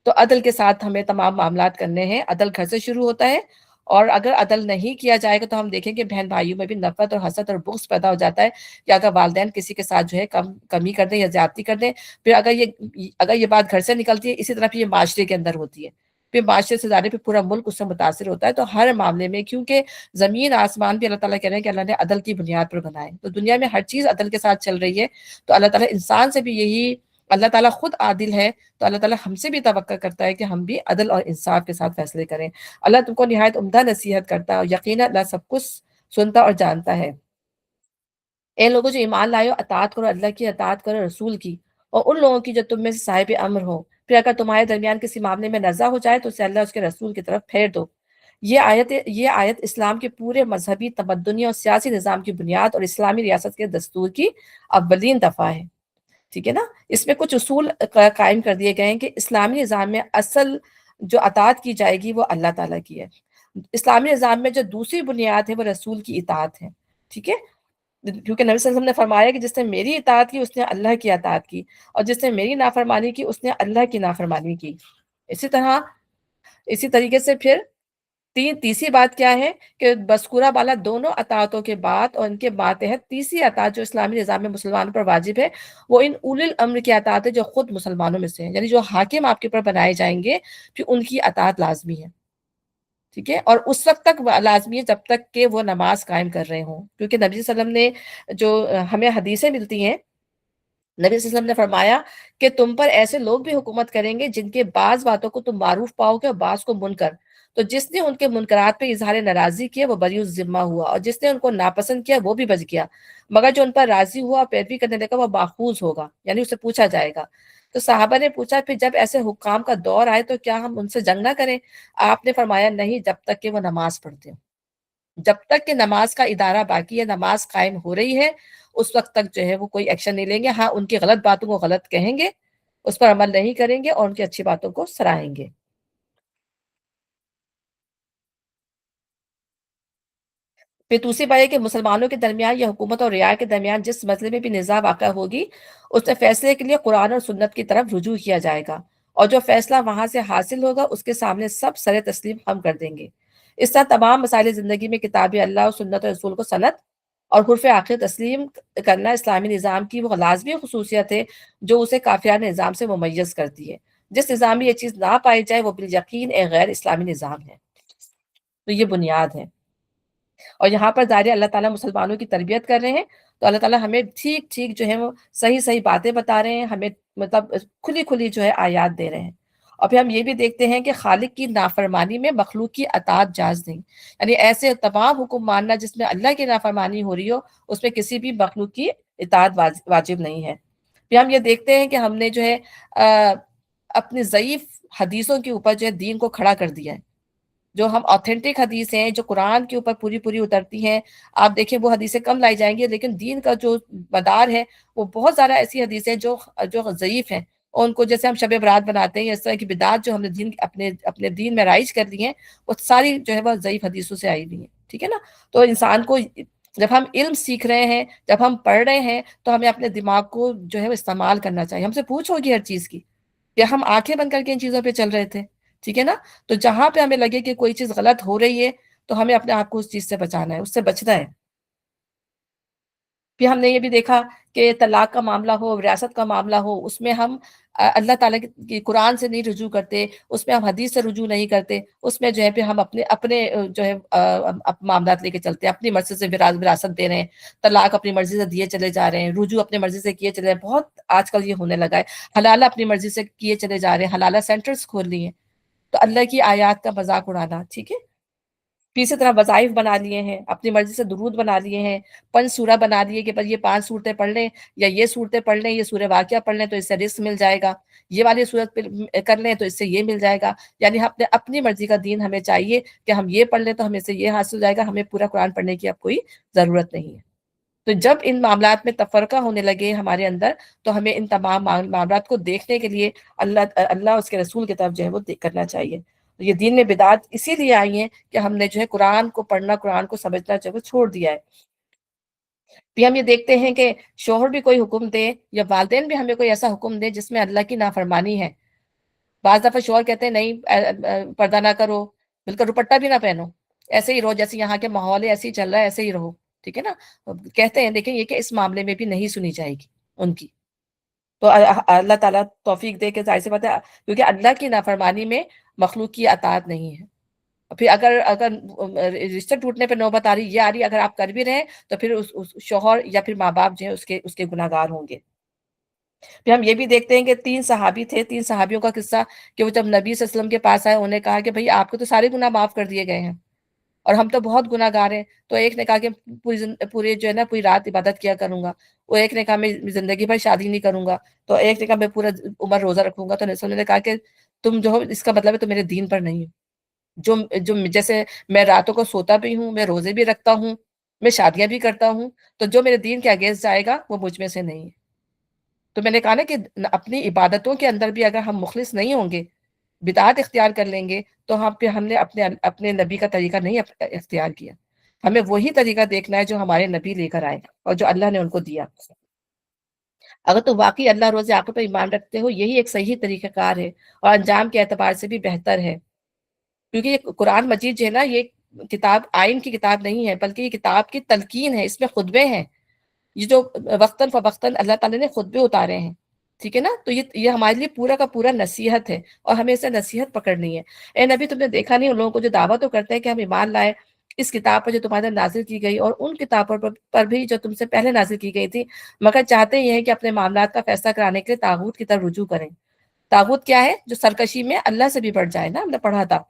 تو عدل کے ساتھ ہمیں تمام معاملات کرنے ہیں، عدل گھر سے شروع ہوتا ہے، اور اگر عدل نہیں کیا جائے گا تو ہم دیکھیں کہ بہن بھائیوں میں بھی نفرت اور حسد اور بغض پیدا ہو جاتا ہے، کہ اگر والدین کسی کے ساتھ جو ہے کمی کر دیں یا زیادتی کر دیں، پھر اگر یہ بات گھر سے نکلتی ہے، اسی طرح پھر یہ معاشرے کے اندر ہوتی ہے، پھر معاشرے سے زیادہ پھر پورا ملک اس سے متاثر ہوتا ہے۔ تو ہر معاملے میں، کیونکہ زمین آسمان بھی اللہ تعالیٰ کہہ رہے ہیں کہ اللہ نے عدل کی بنیاد پر بنائے، تو دنیا میں ہر چیز عدل کے ساتھ چل رہی ہے، تو اللہ تعالیٰ انسان سے بھی یہی، اللہ تعالیٰ خود عادل ہے، تو اللہ تعالیٰ ہم سے بھی توقع کرتا ہے کہ ہم بھی عدل اور انصاف کے ساتھ فیصلے کریں۔ اللہ تم کو نہایت عمدہ نصیحت کرتا ہے، اور یقیناً اللہ سب کچھ سنتا اور جانتا ہے۔ اے لوگوں جو ایمان لائے ہو، اطاعت کرو اللہ کی، اطاعت کرو رسول کی، اور ان لوگوں کی جو تم میں سے صاحب امر ہو۔ پھر اگر تمہارے درمیان کسی معاملے میں نزاع ہو جائے تو اسے اللہ اس کے رسول کی طرف پھیر دو۔ یہ آیت اسلام کے پورے مذہبی، تمدنی اور سیاسی نظام کی بنیاد اور اسلامی ریاست کے دستور کی اولین دفعہ ہے، ٹھیک ہے نا۔ اس میں کچھ اصول قائم کر دیے گئے ہیں کہ اسلامی نظام میں اصل جو اطاعت کی جائے گی وہ اللہ تعالیٰ کی ہے۔ اسلامی نظام میں جو دوسری بنیاد ہے وہ رسول کی اطاعت ہے، ٹھیک ہے، کیونکہ نبی صلی اللہ علیہ وسلم نے فرمایا کہ جس نے میری اطاعت کی اس نے اللہ کی اطاعت کی، اور جس نے میری نافرمانی کی اس نے اللہ کی نافرمانی کی۔ اسی طریقے سے پھر تیسری بات کیا ہے کہ مذکورہ بالا دونوں اطاعتوں کے بعد اور ان کے ماتحت تیسری اطاعت جو اسلامی نظام میں مسلمانوں پر واجب ہے، وہ ان اولی الامر کی اطاعت ہے جو خود مسلمانوں میں سے ہیں، یعنی جو حاکم آپ کے اوپر بنائے جائیں گے پھر ان کی اطاعت لازمی ہے، ٹھیک ہے، اور اس وقت تک لازمی ہے جب تک کہ وہ نماز قائم کر رہے ہوں، کیونکہ نبی صلی اللہ علیہ وسلم نے جو ہمیں حدیثیں ملتی ہیں، نبی صلی اللہ علیہ وسلم نے فرمایا کہ تم پر ایسے لوگ بھی حکومت کریں گے جن کے بعض باتوں کو تم معروف پاؤ گے اور بعض کو منکر، تو جس نے ان کے منکرات پہ اظہار ناراضی کیا وہ بری الذمہ ہوا، اور جس نے ان کو ناپسند کیا وہ بھی بچ گیا، مگر جو ان پر راضی ہوا اور پیروی کرنے لگا وہ ماخوذ ہوگا، یعنی اسے پوچھا جائے گا۔ تو صحابہ نے پوچھا پھر جب ایسے حکام کا دور آئے تو کیا ہم ان سے جنگ نہ کریں؟ آپ نے فرمایا نہیں، جب تک کہ وہ نماز پڑھتے ہوں، جب تک کہ نماز کا ادارہ باقی ہے، نماز قائم ہو رہی ہے، اس وقت تک جو ہے وہ کوئی ایکشن نہیں لیں گے۔ ہاں، ان کی غلط باتوں کو غلط کہیں گے، اس پر عمل نہیں کریں گے، اور ان کی اچھی باتوں کو سراہیں گے۔ پھر دوسری بات یہ کہ مسلمانوں کے درمیان یا حکومت اور رعایا کے درمیان جس مسئلے میں بھی نزاع واقع ہوگی، اس میں فیصلے کے لیے قرآن اور سنت کی طرف رجوع کیا جائے گا، اور جو فیصلہ وہاں سے حاصل ہوگا اس کے سامنے سب سر تسلیم ہم کر دیں گے۔ اس طرح تمام مسائل زندگی میں کتاب اللہ اور سنت اور رسول کو سند اور حرف آخر تسلیم کرنا اسلامی نظام کی وہ لازمی خصوصیت ہے جو اسے کافرانہ نظام سے ممیز کرتی ہے۔ جس نظام میں یہ چیز نہ پائی جائے وہ بالیقین ایک غیر اسلامی نظام ہے۔ تو یہ بنیاد ہے، اور یہاں پر ظاہر اللہ تعالیٰ مسلمانوں کی تربیت کر رہے ہیں، تو اللہ تعالیٰ ہمیں ٹھیک ٹھیک جو ہے وہ صحیح صحیح باتیں بتا رہے ہیں، ہمیں مطلب کھلی کھلی جو ہے آیات دے رہے ہیں۔ اور پھر ہم یہ بھی دیکھتے ہیں کہ خالق کی نافرمانی میں مخلوق کی اطاعت جائز نہیں، یعنی ایسے تمام حکم ماننا جس میں اللہ کی نافرمانی ہو رہی ہو اس میں کسی بھی مخلوق کی اطاعت واجب نہیں ہے۔ پھر ہم یہ دیکھتے ہیں کہ ہم نے جو ہے اپنی ضعیف حدیثوں کے اوپر جو ہے دین کو کھڑا کر دیا ہے۔ جو ہم آتھینٹک حدیث ہیں، جو قرآن کے اوپر پوری پوری اترتی ہیں، آپ دیکھیں وہ حدیثیں کم لائی جائیں گی، لیکن دین کا جو مدار ہے وہ بہت زیادہ ایسی حدیثیں جو ضعیف ہیں، اور ان کو جیسے ہم شب برات بناتے ہیں، اس طرح کی بدعات جو ہم نے دین اپنے دین میں رائج کر لی ہیں، وہ ساری جو ہے وہ ضعیف حدیثوں سے آئی ہوئی ہیں، ٹھیک ہے نا؟ تو انسان کو جب ہم علم سیکھ رہے ہیں، جب ہم پڑھ رہے ہیں، تو ہمیں اپنے دماغ کو جو ہے وہ استعمال کرنا چاہیے۔ ہم سے پوچھ ہوگی ہر چیز کی کہ ہم آنکھیں بند کر کے ان چیزوں پہ چل رہے تھے، ٹھیک ہے نا؟ تو جہاں پہ ہمیں لگے کہ کوئی چیز غلط ہو رہی ہے، تو ہمیں اپنے آپ کو اس چیز سے بچانا ہے، اس سے بچنا ہے۔ پھر ہم نے یہ بھی دیکھا کہ طلاق کا معاملہ ہو، وراثت کا معاملہ ہو، اس میں ہم اللہ تعالیٰ کی قرآن سے نہیں رجوع کرتے، اس میں ہم حدیث سے رجوع نہیں کرتے، اس میں جو ہے پھر ہم اپنے اپنے جو ہے معاملات لے کے چلتے ہیں، اپنی مرضی سے وراثت دے رہے ہیں، طلاق اپنی مرضی سے دیے چلے جا رہے ہیں، رجوع اپنی مرضی سے کیے چلے جا رہے ہیں۔ بہت آج کل یہ ہونے لگا ہے، حلالہ اپنی مرضی سے کیے چلے جا رہے ہیں، حلالہ سینٹرز کھول لی ہیں، تو اللہ کی آیات کا مذاق اڑانا، ٹھیک ہے؟ پھر اسی طرح وظائف بنا لیے ہیں، اپنی مرضی سے درود بنا لیے ہیں، پنج سورہ بنا دیے کہ بس یہ 5 صورتیں پڑھ لیں، یا یہ صورتیں پڑھ لیں، یہ سورہ واقعہ پڑھ لیں تو اس سے رزق مل جائے گا، یہ والی صورت کر لیں تو اس سے یہ مل جائے گا۔ یعنی اپنی مرضی کا دین ہمیں چاہیے کہ ہم یہ پڑھ لیں تو ہمیں سے یہ حاصل ہو جائے گا، ہمیں پورا قرآن پڑھنے کی اب کوئی ضرورت نہیں ہے۔ تو جب ان معاملات میں تفرقہ ہونے لگے ہمارے اندر، تو ہمیں ان تمام معاملات کو دیکھنے کے لیے اللہ اس کے رسول کی طرف جو ہے وہ کرنا چاہیے۔ تو یہ دین میں بدعات اسی لیے آئی ہیں کہ ہم نے جو ہے قرآن کو پڑھنا، قرآن کو سمجھنا جو ہے وہ چھوڑ دیا ہے۔ پھر ہم یہ دیکھتے ہیں کہ شوہر بھی کوئی حکم دے، یا والدین بھی ہمیں کوئی ایسا حکم دے جس میں اللہ کی نافرمانی ہے۔ بعض دفعہ شوہر کہتے ہیں نہیں پردہ نہ کرو، بلکہ دوپٹہ بھی نہ پہنو، ایسے ہی رہو، جیسے یہاں کے ماحول ہے ایسے ہی چل رہا ہے، ایسے ہی رہو، ٹھیک ہے نا؟ کہتے ہیں لیکن یہ کہ اس معاملے میں بھی نہیں سنی جائے گی ان کی۔ تو اللہ تعالیٰ توفیق دے کے، ظاہر سی بات ہے، کیونکہ اللہ کی نافرمانی میں مخلوق کی اطاعت نہیں ہے۔ پھر اگر رشتے ٹوٹنے پہ نوبت آ رہی، یہ آ رہی، اگر آپ کر بھی رہے ہیں تو پھر اس شوہر یا پھر ماں باپ جو ہے اس کے گناہ گار ہوں گے۔ پھر ہم یہ بھی دیکھتے ہیں کہ 3 صحابی تھے، 3 صحابیوں کا قصہ، کہ وہ جب نبی صلی اللہ علیہ وسلم کے پاس آئے، انہوں نے کہا کہ بھئی آپ کو تو سارے گناہ معاف کر دیے گئے ہیں، اور ہم تو بہت گناہ گار ہیں۔ تو ایک نے کہا کہ پوری جو ہے نا پوری رات عبادت کیا کروں گا، وہ ایک نے کہا میں زندگی بھر شادی نہیں کروں گا، تو ایک نے کہا میں پورا عمر روزہ رکھوں گا۔ تو نبی صلی اللہ علیہ وسلم نے کہا کہ تم جو ہو، اس کا مطلب ہے تم میرے دین پر نہیں ہو۔ جو جیسے میں راتوں کو سوتا بھی ہوں، میں روزے بھی رکھتا ہوں، میں شادیاں بھی کرتا ہوں، تو جو میرے دین کے اگینسٹ جائے گا وہ مجھ میں سے نہیں ہے۔ تو میں نے کہا نا کہ اپنی عبادتوں کے اندر بھی اگر ہم مخلص نہیں ہوں گے، بدعات اختیار کر لیں گے، تو ہم نے اپنے نبی کا طریقہ نہیں اختیار کیا۔ ہمیں وہی طریقہ دیکھنا ہے جو ہمارے نبی لے کر آئے اور جو اللہ نے ان کو دیا۔ اگر تو واقعی اللہ روز آخرت پر ایمان رکھتے ہو، یہی ایک صحیح طریقہ کار ہے، اور انجام کے اعتبار سے بھی بہتر ہے۔ کیونکہ یہ قرآن مجید جو ہے نا، یہ کتاب آئین کی کتاب نہیں ہے، بلکہ یہ کتاب کی تلقین ہے، اس میں خطبے ہیں، یہ جو وقتاً فوقتاً اللہ تعالیٰ نے خطبے اتارے ہیں، ٹھیک ہے نا؟ تو یہ ہمارے لیے پورا کا پورا نصیحت ہے، اور ہمیں اسے نصیحت پکڑنی ہے۔ اے نبی، تم نے دیکھا نہیں ان لوگوں کو جو دعویٰ تو کرتے ہیں کہ ہم ایمان لائے اس کتاب پر جو تمہارے اندر نازل کی گئی، اور ان کتابوں پر بھی جو تم سے پہلے نازل کی گئی تھی، مگر چاہتے یہ ہیں کہ اپنے معاملات کا فیصلہ کرانے کے لیے طاغوت کی طرف رجوع کریں۔ طاغوت کیا ہے؟ جو سرکشی میں اللہ سے بھی بڑھ جائے نا، ہم نے پڑھا تھا۔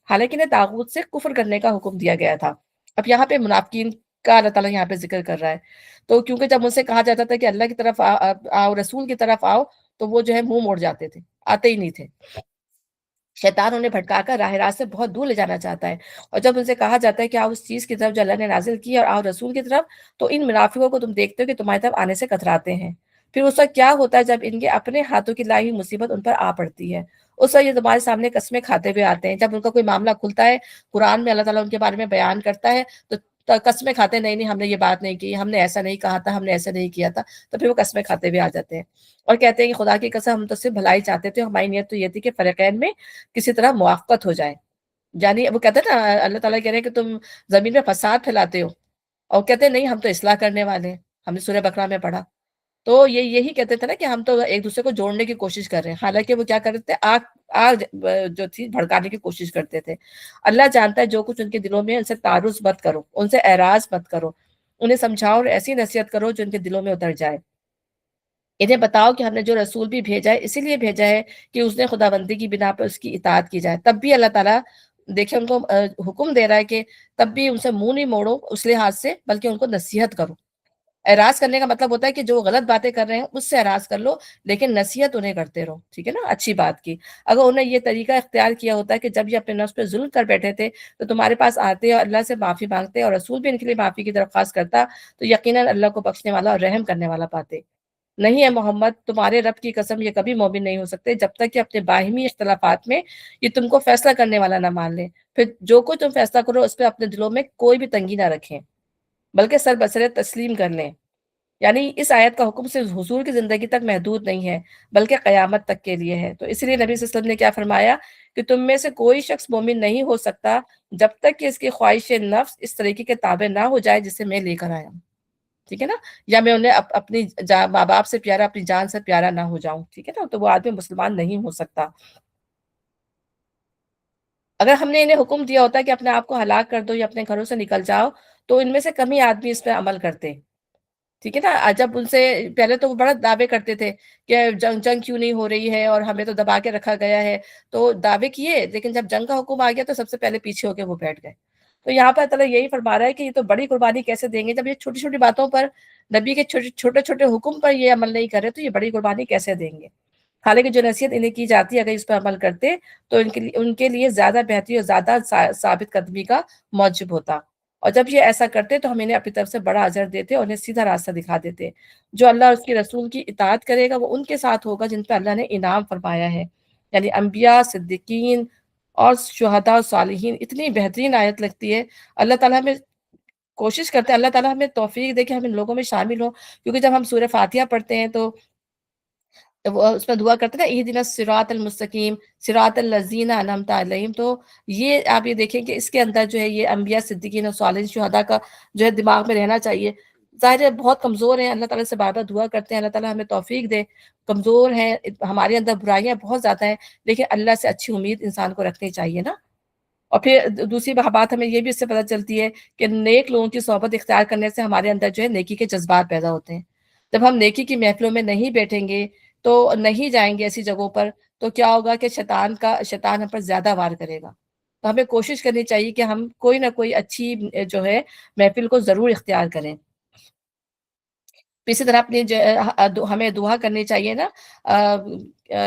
حالانکہ انہیں طاغوت سے کفر کرنے کا حکم دیا گیا تھا۔ اب یہاں پہ منافقین کا اللہ تعالیٰ یہاں پہ ذکر کر رہا ہے۔ تو کیونکہ جب ان سے کہا جاتا تھا کہ اللہ کی طرف آؤ، رسول کی طرف آؤ، تو وہ جو ہے منہ موڑ جاتے تھے، آتے ہی نہیں تھے۔ شیطان انہیں بھٹکا کر راہ راست سے بہت دور لے جانا چاہتا ہے، اور جب ان سے کہا جاتا ہے کہ آؤ اس چیز کی طرف جو اللہ نے نازل کی، اور آؤ رسول کی طرف، تو ان منافقوں کو تم دیکھتے ہو کہ تمہاری طرف آنے سے کتراتے ہیں۔ پھر اس وقت کیا ہوتا ہے جب ان کے اپنے ہاتھوں کی لائی ہوئی مصیبت ان پر آ پڑتی ہے، اس وقت یہ تمہارے سامنے قسمیں کھاتے ہوئے آتے ہیں۔ جب ان کا کوئی معاملہ کھلتا ہے، قرآن میں اللہ تعالیٰ ان کے بارے میں بیان کرتا ہے، تو قسمیں کھاتے ہیں، نہیں نہیں ہم نے یہ بات نہیں کی، ہم نے ایسا نہیں کہا تھا، ہم نے ایسا نہیں کیا تھا، تو پھر وہ قسمیں کھاتے ہوئے آ جاتے ہیں، اور کہتے ہیں کہ خدا کی قسم ہم تو صرف بھلائی چاہتے تھے، ہماری نیت تو یہ تھی کہ فریقین میں کسی طرح موافقت ہو جائے۔ یعنی وہ کہتے ہیں نا، اللہ تعالیٰ کہہ رہے ہیں کہ تم زمین میں فساد پھیلاتے ہو، اور کہتے ہیں نہیں ہم تو اصلاح کرنے والے ہیں، ہم نے سورہ بقرہ میں پڑھا۔ تو یہی کہتے تھے نا کہ ہم تو ایک دوسرے کو جوڑنے کی کوشش کر رہے ہیں، حالانکہ وہ کیا کرتے تھے، آگ جو تھی بھڑکانے کی کوشش کرتے تھے۔ اللہ جانتا ہے جو کچھ ان کے دلوں میں، ان سے تعرض مت کرو، ان سے اعراض مت کرو، انہیں سمجھاؤ اور ایسی نصیحت کرو جو ان کے دلوں میں اتر جائے۔ انہیں بتاؤ کہ ہم نے جو رسول بھی بھیجا ہے اسی لیے بھیجا ہے کہ اس نے خداوندی کی بنا پر اس کی اطاعت کی جائے۔ تب بھی اللہ تعالیٰ دیکھیں ان کو حکم دے رہا ہے کہ تب بھی ان سے منہ نہیں موڑو اس لحاظ سے، بلکہ ان کو نصیحت کرو۔ اعراض کرنے کا مطلب ہوتا ہے کہ جو غلط باتیں کر رہے ہیں اس سے اعراض کر لو، لیکن نصیحت انہیں کرتے رہو، ٹھیک ہے نا، اچھی بات کی۔ اگر انہیں یہ طریقہ اختیار کیا ہوتا ہے کہ جب یہ اپنے نفس پہ ظلم کر بیٹھے تھے تو تمہارے پاس آتے اور اللہ سے معافی مانگتے اور رسول بھی ان کے لیے معافی کی درخواست کرتا، تو یقیناً اللہ کو بخشنے والا اور رحم کرنے والا پاتے۔ نہیں ہے محمد، تمہارے رب کی قسم، یہ کبھی مومن نہیں ہو سکتے جب تک کہ اپنے باہمی اختلافات میں یہ تم کو فیصلہ کرنے والا نہ مان لیں، پھر جو کچھ تم فیصلہ کرو اس پہ اپنے دلوں میں کوئی بھی تنگی نہ رکھیں، بلکہ سر بسرے تسلیم کر لیں۔ یعنی اس آیت کا حکم صرف حضور کی زندگی تک محدود نہیں ہے، بلکہ قیامت تک کے لیے ہے۔ تو اس لیے نبی صلی اللہ علیہ وسلم نے کیا فرمایا کہ تم میں سے کوئی شخص مومن نہیں ہو سکتا جب تک کہ اس کی خواہش نفس اس طریقے کے تابع نہ ہو جائے جسے میں لے کر آیا ہوں، ٹھیک ہے نا، یا میں انہیں اپنی ماں باپ سے پیارا، اپنی جان سے پیارا نہ ہو جاؤں، ٹھیک ہے نا، تو وہ آدمی مسلمان نہیں ہو سکتا۔ اگر ہم نے انہیں حکم دیا ہوتا ہے کہ اپنے آپ کو ہلاک کر دو یا اپنے گھروں سے نکل جاؤ، تو ان میں سے کم ہی آدمی اس پہ عمل کرتے، ٹھیک ہے نا۔ جب ان سے پہلے تو وہ بڑا دعوے کرتے تھے کہ جنگ کیوں نہیں ہو رہی ہے اور ہمیں تو دبا کے رکھا گیا ہے، تو دعوے کیے، لیکن جب جنگ کا حکم آ گیا تو سب سے پہلے پیچھے ہو کے وہ بیٹھ گئے۔ تو یہاں پر تعالیٰ یہی فرما رہا ہے کہ یہ تو بڑی قربانی کیسے دیں گے جب یہ چھوٹی چھوٹی باتوں پر، نبی کے چھوٹے چھوٹے حکم پر یہ عمل نہیں کر رہے، تو یہ بڑی قربانی کیسے دیں گے؟ حالانکہ جو نصیحت انہیں کی جاتی ہے اگر اس پر عمل کرتے تو ان کے لیے زیادہ بہتری اور زیادہ ثابت قدمی کا موجب ہوتا، اور جب یہ ایسا کرتے تو ہم انہیں اپنی طرف سے بڑا اجر دیتے اور انہیں سیدھا راستہ دکھا دیتے۔ جو اللہ اور اس کے رسول کی اطاعت کرے گا وہ ان کے ساتھ ہوگا جن پہ اللہ نے انعام فرمایا ہے، یعنی انبیاء، صدیقین اور شہداء اور صالحین۔ اتنی بہترین آیت لگتی ہے۔ اللہ تعالیٰ ہمیں کوشش کرتے ہیں، اللہ تعالیٰ ہمیں توفیق دے کہ ہم ان لوگوں میں شامل ہوں، کیونکہ جب ہم سورہ فاتحہ پڑھتے ہیں تو وہ اس میں دعا کرتے ہیں نا، اہدنا الصراط المستقیم صراط الذین انعمت علیہم، تو یہ آپ یہ دیکھیں کہ اس کے اندر جو ہے یہ انبیاء، صدیقین اور صالحین، شہداء کا جو ہے دماغ میں رہنا چاہیے۔ ظاہر ہے بہت کمزور ہیں، اللہ تعالیٰ سے بار بار دعا کرتے ہیں اللہ تعالیٰ ہمیں توفیق دے، کمزور ہیں، ہمارے اندر برائیاں بہت زیادہ ہیں، لیکن اللہ سے اچھی امید انسان کو رکھنی چاہیے نا۔ اور پھر دوسری بات ہمیں یہ بھی اس سے پتہ چلتی ہے کہ نیک لوگوں کی صحبت اختیار کرنے سے ہمارے اندر جو ہے نیکی کے جذبات پیدا ہوتے ہیں۔ جب ہم نیکی کی محفلوں میں نہیں بیٹھیں گے، تو نہیں جائیں گے ایسی جگہوں پر، تو کیا ہوگا کہ شیطان ہم پر زیادہ وار کرے گا۔ تو ہمیں کوشش کرنی چاہیے کہ ہم کوئی نہ کوئی اچھی جو ہے محفل کو ضرور اختیار کریں۔ اسی طرح اپنی ہمیں دعا کرنی چاہیے نا،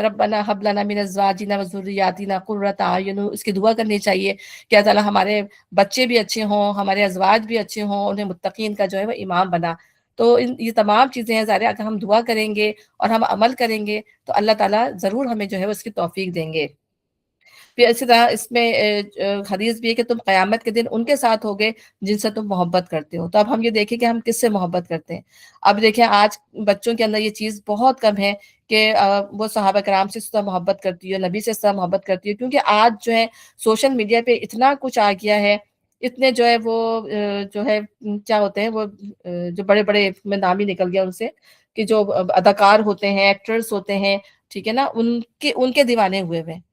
ربنا حب لنا من ازواجنا وذریاتنا قرۃ اعین، اس کی دعا کرنی چاہیے کہ اللہ تعالیٰ ہمارے بچے بھی اچھے ہوں، ہمارے ازواج بھی اچھے ہوں، انہیں متقین کا جو ہے وہ امام بنا۔ تو یہ تمام چیزیں ہیں، ظاہر ہے اگر ہم دعا کریں گے اور ہم عمل کریں گے تو اللہ تعالیٰ ضرور ہمیں جو ہے وہ اس کی توفیق دیں گے۔ پھر اسی طرح اس میں حدیث بھی ہے کہ تم قیامت کے دن ان کے ساتھ ہوگے جن سے تم محبت کرتے ہو۔ تو اب ہم یہ دیکھیں کہ ہم کس سے محبت کرتے ہیں۔ اب دیکھیں آج بچوں کے اندر یہ چیز بہت کم ہے کہ وہ صحابہ کرام سے اس طرح محبت کرتی ہے، نبی سے اس طرح محبت کرتی ہے، کیونکہ آج جو ہے سوشل میڈیا پہ اتنا کچھ آ گیا ہے، اتنے جو ہے وہ جو ہے کیا ہوتے ہیں وہ جو بڑے بڑے، میں نام ہی نکل گیا ان سے، کہ جو اداکار ہوتے ہیں، ایکٹرز ہوتے ہیں، ٹھیک ہے نا، ان کے دیوانے ہوئے ہوئے ہیں۔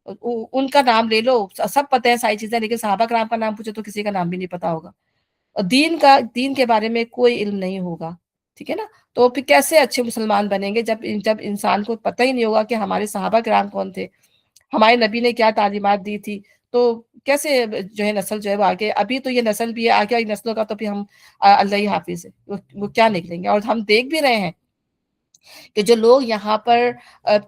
ان کا نام لے لو، سب پتہ ہے ساری چیزیں، لیکن صحابہ کرام کا نام پوچھو تو کسی کا نام بھی نہیں پتا ہوگا، اور دین کے بارے میں کوئی علم نہیں ہوگا، ٹھیک ہے نا۔ تو پھر کیسے اچھے مسلمان بنیں گے جب انسان کو پتہ ہی نہیں ہوگا کہ ہمارے صحابہ کرام کون تھے، ہمارے نبی نے کیا تعلیمات دی تھی، تو کیسے جو ہے نسل جو ہے وہ آگے، ابھی تو یہ نسل بھی ہے آگے والی نسلوں کا تو پھر ہم اللہ ہی حافظ ہے، وہ کیا نکلیں گے۔ اور ہم دیکھ بھی رہے ہیں کہ جو لوگ یہاں پر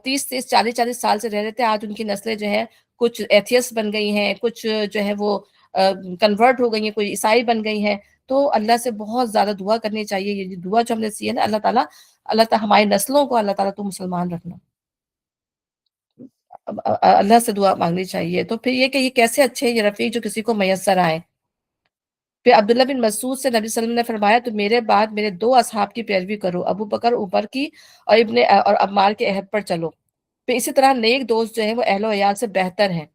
30 40 سال سے رہ رہے تھے، آج ان کی نسلیں جو ہیں کچھ ایتھیسٹ بن گئی ہیں، کچھ جو ہے وہ کنورٹ ہو گئی ہیں، کوئی عیسائی بن گئی ہیں۔ تو اللہ سے بہت زیادہ دعا کرنی چاہیے، یہ دعا جو ہم نے سی ہے نا، اللہ تعالیٰ ہماری نسلوں کو اللہ تعالیٰ تو مسلمان رکھنا، اللہ سے دعا مانگنی چاہیے۔ تو پھر یہ کہ یہ کیسے اچھے یہ رفیق جو کسی کو میسر آئے۔ پھر عبداللہ بن مسعود سے نبی صلی اللہ علیہ وسلم نے فرمایا تو میرے بعد میرے دو اصحاب کی پیروی کرو، ابو بکر عمر کی اور عمار کے عہد پر چلو۔ پھر اسی طرح نیک دوست جو ہیں وہ اہل و عیال سے بہتر ہیں،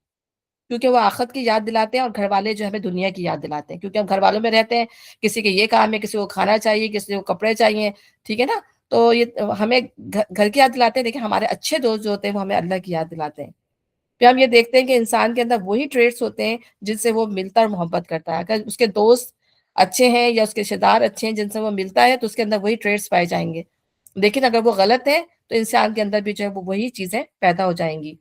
کیونکہ وہ آخرت کی یاد دلاتے ہیں، اور گھر والے جو ہمیں دنیا کی یاد دلاتے ہیں، کیونکہ ہم گھر والوں میں رہتے ہیں، کسی کے یہ کام ہے، کسی کو کھانا چاہیے، کسی کو کپڑے چاہیے، ٹھیک ہے نا۔ تو یہ ہمیں گھر کی یاد دلاتے ہیں، لیکن ہمارے اچھے دوست جو ہوتے ہیں وہ ہمیں اللہ کی یاد دلاتے ہیں۔ پھر ہم یہ دیکھتے ہیں کہ انسان کے اندر وہی ٹریٹس ہوتے ہیں جن سے وہ ملتا اور محبت کرتا ہے۔ اگر اس کے دوست اچھے ہیں یا اس کے رشتے دار اچھے ہیں جن سے وہ ملتا ہے تو اس کے اندر وہی ٹریٹس پائے جائیں گے، لیکن اگر وہ غلط ہے تو انسان کے اندر بھی جو ہے وہ وہی چیزیں پیدا ہو جائیں گی۔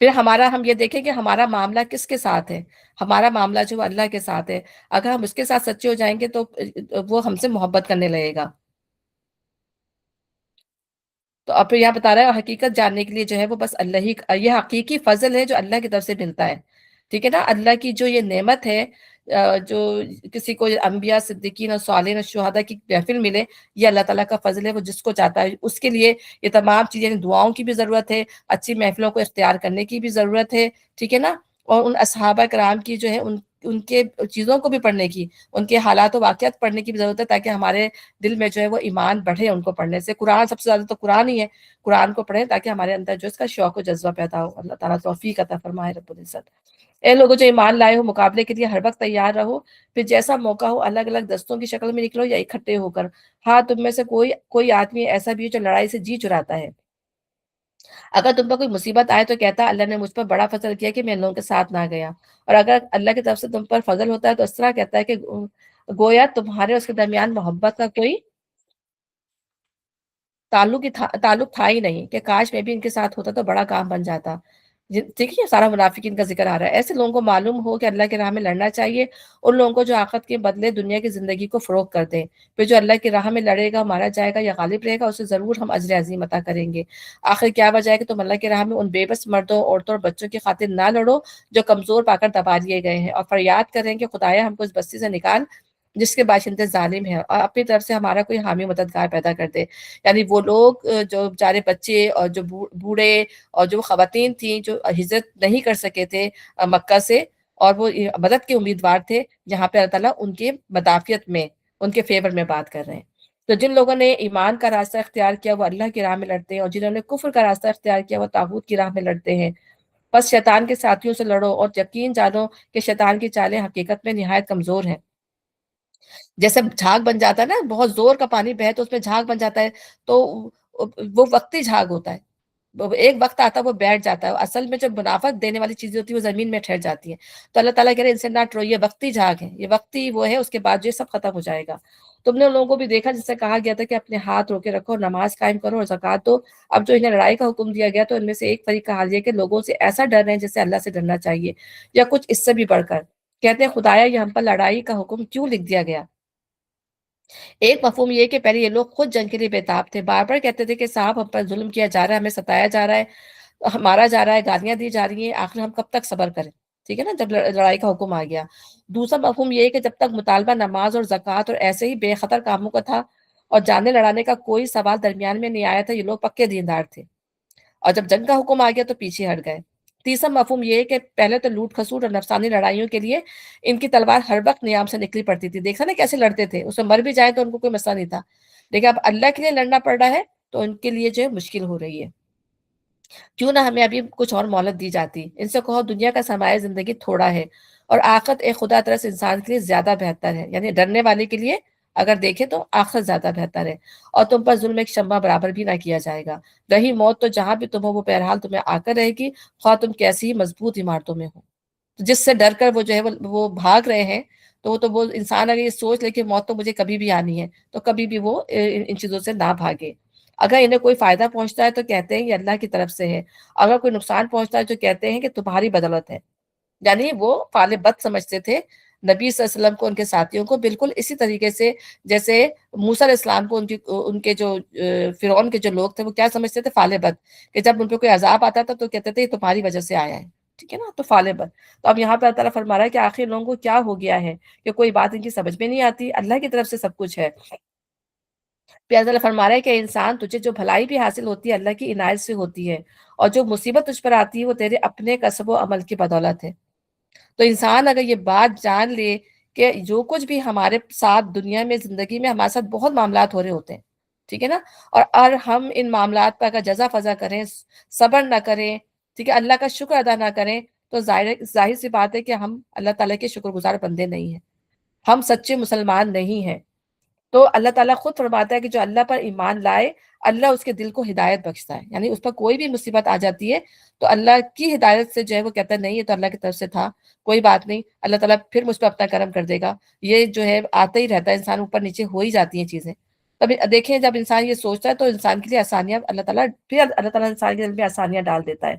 پھر ہم یہ دیکھیں کہ ہمارا معاملہ کس کے ساتھ ہے، ہمارا معاملہ جو اللہ کے ساتھ ہے، اگر ہم اس کے ساتھ سچے ہو جائیں گے تو وہ ہم سے محبت کرنے لگے گا۔ تو اب پھر یہاں بتا رہا ہے حقیقت جاننے کے لیے جو ہے وہ بس اللہ ہی، یہ حقیقی فضل ہے جو اللہ کی طرف سے ملتا ہے، ٹھیک ہے نا؟ اللہ کی جو یہ نعمت ہے، جو کسی کو انبیاء، صدیقین اور صالحین اور شہداء کی محفل ملے، یہ اللہ تعالیٰ کا فضل ہے، وہ جس کو چاہتا ہے اس کے لیے یہ تمام چیزیں، یعنی دعاؤں کی بھی ضرورت ہے، اچھی محفلوں کو اختیار کرنے کی بھی ضرورت ہے، ٹھیک ہے نا؟ اور ان اصحابہ کرام کی جو ہے ان کے چیزوں کو بھی پڑھنے کی، ان کے حالات و واقعات پڑھنے کی بھی ضرورت ہے، تاکہ ہمارے دل میں جو ہے وہ ایمان بڑھے ان کو پڑھنے سے۔ قرآن سب سے زیادہ تو قرآن ہی ہے، قرآن کو پڑھیں تاکہ ہمارے اندر جو اس کا شوق و جذبہ پیدا ہو۔ اللہ تعالیٰ توفیق عطا فرمائے رب العزت۔ اے لوگوں جو ایمان لائے ہو، مقابلے کے لیے ہر وقت تیار رہو، پھر جیسا موقع ہو الگ الگ دستوں کی شکل میں نکلو یا اکٹھے ہو کر۔ ہاں، تم میں سے کوئی آدمی ایسا بھی ہے جو لڑائی سے جی چراتا ہے، اگر تم پر کوئی مصیبت آئے تو کہتا اللہ نے مجھ پر بڑا فضل کیا کہ میں ان لوگوں کے ساتھ نہ گیا، اور اگر اللہ کی طرف سے تم پر فضل ہوتا ہے تو اس طرح کہتا ہے کہ گویا تمہارے اس کے درمیان محبت کا کوئی تعلق تھا ہی نہیں، کہ کاش میں بھی ان کے ساتھ ہوتا تو بڑا کام بن جاتا۔ ٹھیک ہے، سارا منافقین کا ذکر آ رہا ہے۔ ایسے لوگوں کو معلوم ہو کہ اللہ کے راہ میں لڑنا چاہیے، ان لوگوں کو جو آخرت کے بدلے دنیا کی زندگی کو فروغ کر دیں۔ پھر جو اللہ کی راہ میں لڑے گا، مارا جائے گا یا غالب رہے گا، اسے ضرور ہم اجر عظیم عطا کریں گے۔ آخر کیا وجہ ہے کہ تم اللہ کی راہ میں ان بے بس مردوں، عورتوں اور بچوں کی خاطر نہ لڑو جو کمزور پا کر دبا دیے گئے ہیں، اور فریاد کریں کہ خدایا ہم کو اس بستی سے نکال جس کے باشندے ظالم ہیں، اور اپنی طرف سے ہمارا کوئی حامی مددگار پیدا کر دے۔ یعنی وہ لوگ جو بیچارے بچے اور جو بوڑھے اور جو خواتین تھیں جو ہجرت نہیں کر سکے تھے مکہ سے، اور وہ مدد کے امیدوار تھے، جہاں پہ اللہ تعالیٰ ان کے مدافعت میں، ان کے فیور میں بات کر رہے ہیں۔ تو جن لوگوں نے ایمان کا راستہ اختیار کیا وہ اللہ کی راہ میں لڑتے ہیں، اور جنہوں نے کفر کا راستہ اختیار کیا وہ طاغوت کی راہ میں لڑتے ہیں۔ بس شیطان کے ساتھیوں سے لڑو اور یقین جانو کہ شیطان کی چالیں حقیقت میں نہایت کمزور ہیں۔ جیسے جھاگ بن جاتا ہے نا، بہت زور کا پانی بہے تو اس میں جھاگ بن جاتا ہے، تو وہ وقتی جھاگ ہوتا ہے، ایک وقت آتا ہے وہ بیٹھ جاتا ہے، اصل میں جو منافعت دینے والی چیزیں ہوتی ہے وہ زمین میں ٹھہر جاتی ہیں۔ تو اللہ تعالیٰ کہہ رہے ہیں ان سے نہ ڈرو، یہ وقتی جھاگ ہے، یہ وقتی وہ ہے، اس کے بعد جو یہ سب ختم ہو جائے گا۔ تم نے ان لوگوں کو بھی دیکھا جس سے کہا گیا تھا کہ اپنے ہاتھ روکے رکھو اور نماز قائم کرو اور زکوٰۃ دو، اب جو انہیں لڑائی کا حکم دیا گیا تو ان میں سے ایک فریق کا حال یہ کہ لوگوں سے ایسا ڈر رہے ہیں جیسے اللہ سے ڈرنا چاہیے، یا کچھ اس سے بھی بڑھ کر کہتے ہیں خدایا یہ ہم پر لڑائی کا حکم کیوں لکھ دیا گیا۔ ایک مفہوم یہ کہ پہلے یہ لوگ خود جنگ کے لیے بےتاب تھے، بار بار کہتے تھے کہ صاحب ہم پر ظلم کیا جا رہا ہے، ہمیں ستایا جا رہا ہے، مارا جا رہا ہے، گالیاں دی جا رہی ہیں، آخر ہم کب تک صبر کریں؟ ٹھیک ہے نا، جب لڑائی کا حکم آ گیا۔ دوسرا مفہوم یہ ہے کہ جب تک مطالبہ نماز اور زکوٰۃ اور ایسے ہی بے خطر کاموں کا تھا اور جانے لڑانے کا کوئی سوال درمیان میں نہیں آیا تھا، یہ لوگ پکے دیندار تھے، اور جب جنگ کا حکم آ گیا تو پیچھے ہٹ گئے۔ تیسرا مفہوم یہ ہے کہ پہلے تو لوٹ کھسوٹ اور نفسانی لڑائیوں کے لیے ان کی تلوار ہر وقت نیام سے نکلی پڑتی تھی، دیکھا نا کیسے لڑتے تھے، اس میں مر بھی جائے تو ان کو کوئی مسئلہ نہیں تھا، لیکن اب اللہ کے لیے لڑنا پڑ رہا ہے تو ان کے لیے جو ہے مشکل ہو رہی ہے۔ کیوں نہ ہمیں ابھی کچھ اور مہلت دی جاتی، ان سے کہو دنیا کا سرمایہ زندگی تھوڑا ہے اور آخرت ایک خدا ترس انسان کے لیے زیادہ بہتر ہے، یعنی ڈرنے والے کے لیے اگر دیکھیں تو آخرت زیادہ بہتر ہے، اور تم پر ظلم ایک شمع برابر بھی نہ کیا جائے گا، رہی موت تو جہاں بھی تم ہو وہ بہرحال تمہیں آ کر رہے گی، خواہ تم کیسی ہی مضبوط عمارتوں میں ہو۔ جس سے ڈر کر وہ جو ہے وہ بھاگ رہے ہیں، تو وہ انسان اگر یہ سوچ لے کہ موت تو مجھے کبھی بھی آنی ہے تو کبھی بھی وہ ان چیزوں سے نہ بھاگے۔ اگر انہیں کوئی فائدہ پہنچتا ہے تو کہتے ہیں یہ اللہ کی طرف سے ہے، اگر کوئی نقصان پہنچتا ہے تو کہتے ہیں کہ تمہاری بدولت ہے، یعنی وہ فعل بد سمجھتے تھے نبی صلی اللہ علیہ وسلم کو، ان کے ساتھیوں کو، بالکل اسی طریقے سے جیسے موسیٰ علیہ السلام کو ان کے جو فرعون کے جو لوگ تھے وہ کیا سمجھتے تھے؟ فعل بد، کہ جب ان پہ کوئی عذاب آتا تھا تو کہتے تھے یہ تمہاری وجہ سے آیا ہے، ٹھیک ہے نا، تو فعل بد۔ تو اب یہاں پہ اللہ تعالیٰ فرما رہا ہے کہ آخر لوگوں کو کیا ہو گیا ہے کہ کوئی بات ان کی سمجھ میں نہیں آتی، اللہ کی طرف سے سب کچھ ہے۔ پھر اللہ تعالیٰ فرما رہا ہے کہ انسان تجھے جو بھلائی بھی حاصل ہوتی ہے اللہ کی عنایت سے ہوتی ہے، اور جو مصیبت تجھ پر آتی ہے وہ تیرے اپنے کسب و عمل کی بدولت ہے۔ تو انسان اگر یہ بات جان لے کہ جو کچھ بھی ہمارے ساتھ دنیا میں زندگی میں ہمارے ساتھ بہت معاملات ہو رہے ہوتے ہیں، ٹھیک ہے نا، اور ہم ان معاملات پر اگر جزا فضا کریں، صبر نہ کریں، ٹھیک ہے، اللہ کا شکر ادا نہ کریں، تو ظاہر سی بات ہے کہ ہم اللہ تعالیٰ کے شکر گزار بندے نہیں ہیں، ہم سچے مسلمان نہیں ہیں۔ تو اللہ تعالیٰ خود فرماتا ہے کہ جو اللہ پر ایمان لائے اللہ اس کے دل کو ہدایت بخشتا ہے، یعنی اس پر کوئی بھی مصیبت آ جاتی ہے تو اللہ کی ہدایت سے جو ہے وہ کہتا ہے نہیں یہ تو اللہ کی طرف سے تھا، کوئی بات نہیں، اللہ تعالیٰ پھر مجھ پہ اپنا کرم کر دے گا، یہ جو ہے آتا ہی رہتا ہے، انسان اوپر نیچے ہو ہی جاتی ہیں چیزیں۔ تب دیکھیں جب انسان یہ سوچتا ہے تو انسان کے لیے آسانیاں اللہ تعالیٰ انسان کے دل میں آسانیاں ڈال دیتا ہے۔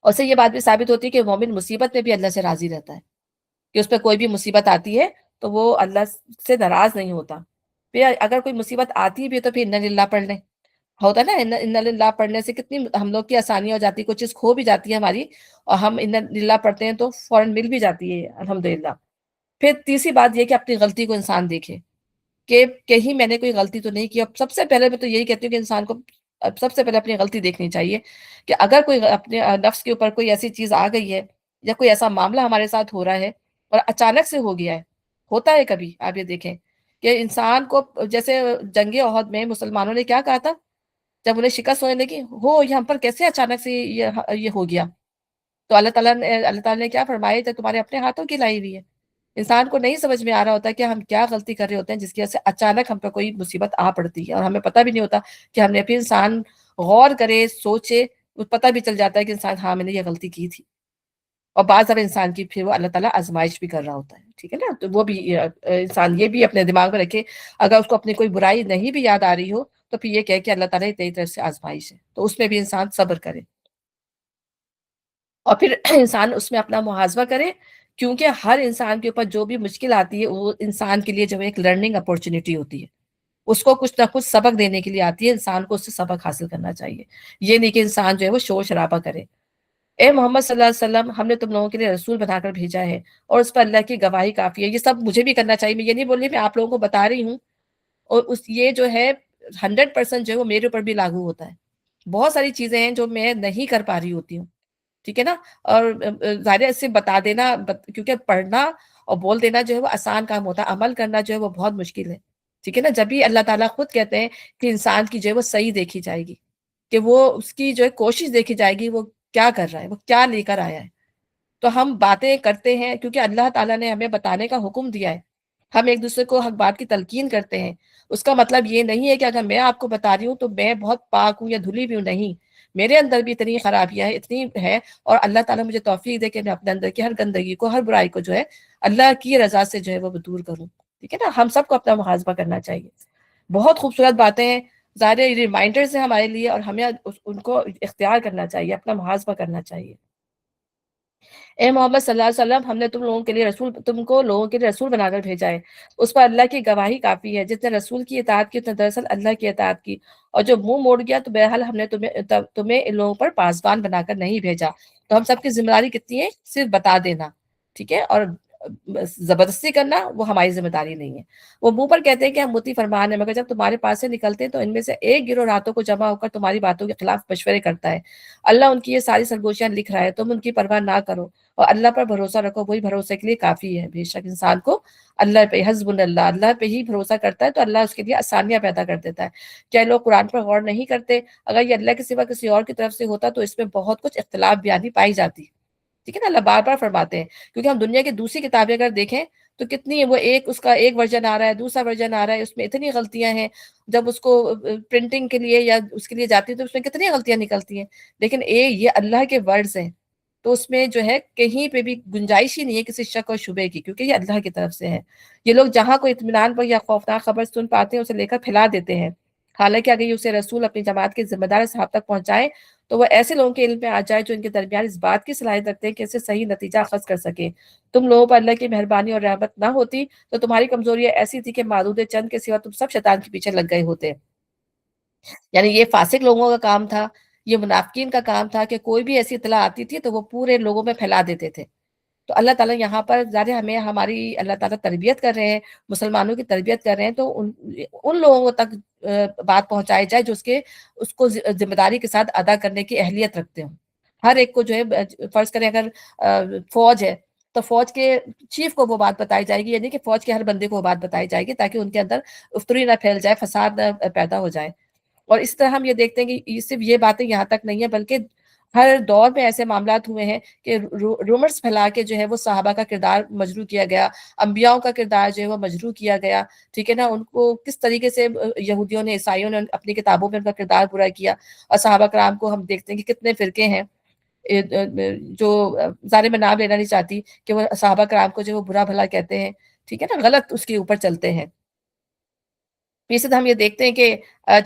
اور اس سے یہ بات بھی ثابت ہوتی ہے کہ مومن مصیبت میں بھی اللہ سے راضی رہتا ہے، کہ اس پہ کوئی بھی مصیبت آتی ہے تو وہ اللہ سے ناراض نہیں ہوتا۔ پھر اگر کوئی مصیبت آتی بھی ہے تو پھر اِنَّ لِلَّهِ پڑھ لیں، ہوتا ہے نا، اِنَّ لِلَّهِ پڑھنے سے کتنی ہم لوگ کی آسانی ہو جاتی ہے، کوئی چیز کھو بھی جاتی ہے ہماری اور ہم اِنَّ لِلَّهِ پڑھتے ہیں تو فوراً مل بھی جاتی ہے الحمدللہ۔ پھر تیسری بات یہ کہ اپنی غلطی کو انسان دیکھے کہ کہیں میں نے کوئی غلطی تو نہیں کی۔ اب سب سے پہلے میں تو یہی کہتی ہوں کہ انسان کو اب سب سے پہلے اپنی غلطی دیکھنی چاہیے کہ اگر کوئی اپنے نفس کے اوپر کوئی ایسی چیز آ گئی ہے یا کوئی ایسا معاملہ ہمارے ساتھ ہو رہا ہے اور اچانک سے ہو گیا ہے، ہوتا ہے کبھی آپ یہ دیکھیں کہ انسان کو جیسے جنگ احد میں مسلمانوں نے کیا کہا تھا جب انہیں شکست ہونے لگی، ہو یہ ہم پر کیسے اچانک سے یہ ہو گیا؟ تو اللہ تعالیٰ نے کیا فرمایا تھا، تمہارے اپنے ہاتھوں کی لائی ہوئی ہے۔ انسان کو نہیں سمجھ میں آ رہا ہوتا کہ ہم کیا غلطی کر رہے ہوتے ہیں جس کی وجہ سے اچانک ہم پہ کوئی مصیبت آ پڑتی ہے اور ہمیں پتہ بھی نہیں ہوتا کہ ہم نے، پھر انسان غور کرے سوچے تو پتہ بھی چل جاتا ہے کہ انسان ہاں میں نے یہ غلطی کی تھی، اور بعض دفعہ انسان کی پھر وہ اللہ تعالیٰ آزمائش بھی کر رہا ہوتا ہے، ٹھیک ہے نا؟ تو وہ بھی انسان یہ بھی اپنے دماغ میں رکھے، اگر اس کو اپنی کوئی برائی نہیں بھی یاد آ رہی ہو تو پھر یہ کہے کہ اللہ تعالیٰ تیری طرف سے آزمائش ہے، تو اس میں بھی انسان صبر کرے اور پھر انسان اس میں اپنا محاسبہ کرے، کیونکہ ہر انسان کے اوپر جو بھی مشکل آتی ہے وہ انسان کے لیے جو ہے ایک لرننگ اپورچونٹی ہوتی ہے، اس کو کچھ نہ کچھ سبق دینے کے لیے آتی ہے، انسان کو اس سے سبق حاصل کرنا چاہیے، یہ نہیں کہ انسان جو ہے وہ شور شرابہ کرے۔ اے محمد صلی اللہ علیہ وسلم، ہم نے تم لوگوں کے لیے رسول بنا کر بھیجا ہے اور اس پر اللہ کی گواہی کافی ہے۔ یہ سب مجھے بھی کرنا چاہیے، میں یہ نہیں بول رہی میں آپ لوگوں کو بتا رہی ہوں، اور یہ جو ہے 100% جو ہے وہ میرے اوپر بھی لاگو ہوتا ہے۔ بہت ساری چیزیں ہیں جو میں نہیں کر پا رہی ہوتی ہوں، ٹھیک ہے نا؟ اور ظاہر ہے اس سے بتا دینا، کیونکہ پڑھنا اور بول دینا جو ہے وہ آسان کام ہوتا ہے، عمل کرنا جو ہے وہ بہت مشکل ہے، ٹھیک ہے نا؟ جب بھی اللہ تعالیٰ خود کہتے ہیں کہ انسان کی جو ہے وہ صحیح دیکھی جائے گی، کہ وہ اس کی جو ہے کوشش دیکھی جائے گی، وہ کیا کر رہا ہے، وہ کیا لے کر آیا ہے۔ تو ہم باتیں کرتے ہیں کیونکہ اللہ تعالیٰ نے ہمیں بتانے کا حکم دیا ہے، ہم ایک دوسرے کو حق بات کی تلقین کرتے ہیں، اس کا مطلب یہ نہیں ہے کہ اگر میں آپ کو بتا رہی ہوں تو میں بہت پاک ہوں یا دھلی بھی ہوں، نہیں، میرے اندر بھی اتنی خرابیاں ہیں، اتنی ہے، اور اللہ تعالیٰ مجھے توفیق دے کہ میں اپنے اندر کی ہر گندگی کو، ہر برائی کو جو ہے اللہ کی رضا سے جو ہے وہ دور کروں، ٹھیک ہے نا؟ ہم سب کو اپنا محاسبہ کرنا چاہیے۔ بہت خوبصورت باتیں ہیں، ظاہر ریمائنڈرز ہیں ہمارے لیے، اور ہمیں ان کو اختیار کرنا چاہیے، اپنا محاسبہ کرنا چاہیے۔ اے محمد صلی اللہ علیہ وسلم، ہم نے تم کو لوگوں کے لیے رسول بنا کر بھیجا ہے، اس پر اللہ کی گواہی کافی ہے۔ جس نے رسول کی اطاعت کی اس نے دراصل اللہ کی اطاعت کی، اور جو منہ موڑ گیا تو بہرحال ہم نے تمہیں ان لوگوں پر پاسبان بنا کر نہیں بھیجا۔ تو ہم سب کی ذمہ داری کتنی ہے؟ صرف بتا دینا، ٹھیک ہے؟ اور زبردستی کرنا وہ ہماری ذمہ داری نہیں ہے۔ وہ منہ پر کہتے ہیں کہ ہم مطیع فرمان ہیں، مگر جب تمہارے پاس سے نکلتے ہیں تو ان میں سے ایک گروہ راتوں کو جمع ہو کر تمہاری باتوں کے خلاف مشورے کرتا ہے۔ اللہ ان کی یہ ساری سرگوشیاں لکھ رہا ہے، تم ان کی پرواہ نہ کرو اور اللہ پر بھروسہ رکھو، وہی بھروسے کے لیے کافی ہے۔ بے شک انسان کو اللہ پہ، حسب اللہ، اللہ پہ ہی بھروسہ کرتا ہے تو اللہ اس کے لیے آسانیاں پیدا کر دیتا ہے۔ کیا لوگ قرآن پر غور نہیں کرتے؟ اگر یہ اللہ کے سوا کسی اور کی طرف سے ہوتا تو اس میں بہت کچھ اختلاف بیانی پائی جاتی، ٹھیک ہے نا؟ اللہ بار بار فرماتے ہیں، کیونکہ ہم دنیا کی دوسری کتابیں اگر دیکھیں تو کتنی ہے، وہ اس کا ایک ورژن آ رہا ہے، دوسرا ورژن آ رہا ہے، اس میں اتنی غلطیاں ہیں، جب اس کو پرنٹنگ کے لیے یا اس کے لیے جاتی ہے تو اس میں کتنی غلطیاں نکلتی ہیں، لیکن یہ اللہ کے ورڈز ہیں تو اس میں جو ہے کہیں پہ بھی گنجائش ہی نہیں ہے کسی شک اور شبے کی، کیونکہ یہ اللہ کی طرف سے ہے۔ یہ لوگ جہاں کوئی اطمینان پر یا خوفناک خبر سن پاتے ہیں اسے لے کر پھیلا دیتے ہیں، حالانکہ اگر یہ اسے رسول اپنی جماعت کے ذمہ دار صاحب تک پہنچائے تو وہ ایسے لوگوں کے علم میں آ جائے جو ان کے درمیان اس بات کی صلاحیت رکھتے ہیں کہ اسے صحیح نتیجہ اخذ کر سکیں۔ تم لوگوں پر اللہ کی مہربانی اور رحمت نہ ہوتی تو تمہاری کمزوریاں ایسی تھی کہ معدود چند کے سوا تم سب شیطان کے پیچھے لگ گئے ہوتے۔ یعنی یہ فاسق لوگوں کا کام تھا، یہ منافقین کا کام تھا کہ کوئی بھی ایسی اطلاع آتی تھی تو وہ پورے لوگوں میں پھیلا دیتے تھے۔ تو اللہ تعالیٰ یہاں پر ظاہر ہمیں، ہماری اللہ تعالیٰ تربیت کر رہے ہیں، مسلمانوں کی تربیت کر رہے ہیں، تو ان لوگوں تک بات پہنچائی جائے جو اس کو ذمہ داری کے ساتھ ادا کرنے کی اہلیت رکھتے ہوں۔ ہر ایک کو جو ہے، فرض کریں اگر فوج ہے تو فوج کے چیف کو وہ بات بتائی جائے گی، یعنی کہ فوج کے ہر بندے کو وہ بات بتائی جائے گی تاکہ ان کے اندر افطری نہ پھیل جائے، فساد نہ پیدا ہو جائے۔ اور اس طرح ہم یہ دیکھتے ہیں کہ صرف یہ باتیں یہاں تک نہیں ہیں، بلکہ ہر دور میں ایسے معاملات ہوئے ہیں کہ رومرز پھیلا کے جو ہے وہ صحابہ کا کردار مجروح کیا گیا، انبیاءوں کا کردار جو ہے وہ مجروح کیا گیا، ٹھیک ہے نا؟ ان کو کس طریقے سے یہودیوں نے، عیسائیوں نے اپنی کتابوں میں ان کا کردار برا کیا، اور صحابہ کرام کو ہم دیکھتے ہیں کہ کتنے فرقے ہیں جو ظاہر میں نام لینا نہیں چاہتی کہ وہ صحابہ کرام کو جو وہ برا بھلا کہتے ہیں، ٹھیک ہے نا؟ غلط اس کے اوپر چلتے ہیں۔ اسی طرح ہم یہ دیکھتے ہیں کہ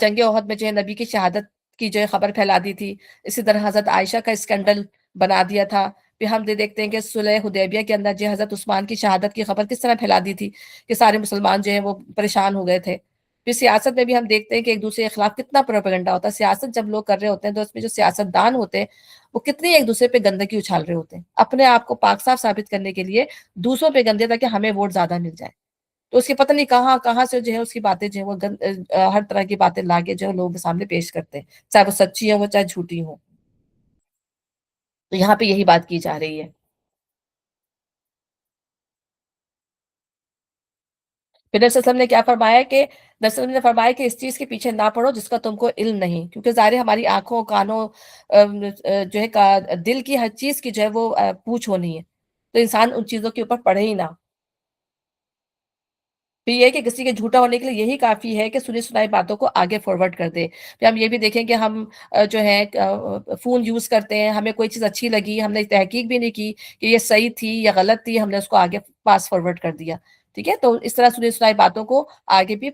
جنگ احد میں جو ہے نبی کی شہادت کی جو ہے خبر پھیلا دی تھی، اسی طرح حضرت عائشہ کا اسکینڈل بنا دیا تھا۔ پھر ہم دیکھتے ہیں کہ صلح حدیبیہ کے اندر جو حضرت عثمان کی شہادت کی خبر کس طرح پھیلا دی تھی کہ سارے مسلمان جو ہیں وہ پریشان ہو گئے تھے۔ پھر سیاست میں بھی ہم دیکھتے ہیں کہ ایک دوسرے کے خلاف کتنا پروپیگنڈا ہوتا ہے۔ سیاست جب لوگ کر رہے ہوتے ہیں تو اس میں جو سیاست دان ہوتے ہیں وہ کتنی ایک دوسرے پہ گندگی اچھال رہے ہوتے ہیں اپنے آپ کو پاک صاف ثابت کرنے کے لیے، دوسروں پہ گندے تاکہ ہمیں ووٹ زیادہ مل جائے۔ تو اس کی پتہ نہیں کہاں کہاں سے جو ہے اس کی باتیں جو ہے وہ ہر طرح کی باتیں لا کے جو ہے لوگوں کے سامنے پیش کرتے ہیں، چاہے وہ سچی ہوں وہ چاہے جھوٹی ہوں۔ تو یہاں پہ یہی بات کی جا رہی ہے۔ پھر نبی صلی اللہ علیہ وسلم نے کیا فرمایا کہ نبی صلی اللہ علیہ وسلم نے فرمایا کہ اس چیز کے پیچھے نہ پڑو جس کا تم کو علم نہیں، کیونکہ ظاہر ہے ہماری آنکھوں کانوں جو ہے دل کی ہر چیز کی جو ہے وہ پوچھ ہونی ہے، تو انسان ان چیزوں کے اوپر پڑھے ہی نہ۔ پھر یہ ہے کہ کسی کے جھوٹا ہونے کے لیے یہی کافی ہے کہ سنی سنائی باتوں کو آگے فارورڈ کر دے۔ پھر ہم یہ بھی دیکھیں کہ ہم جو ہے فون یوز کرتے ہیں، ہمیں کوئی چیز اچھی لگی، ہم نے تحقیق بھی نہیں کی کہ یہ صحیح تھی یا غلط تھی، ہم نے اس کو آگے پاس فارورڈ کر دیا، ٹھیک ہے؟ تو اس طرح سنی سنائی باتوں کو آگے بھی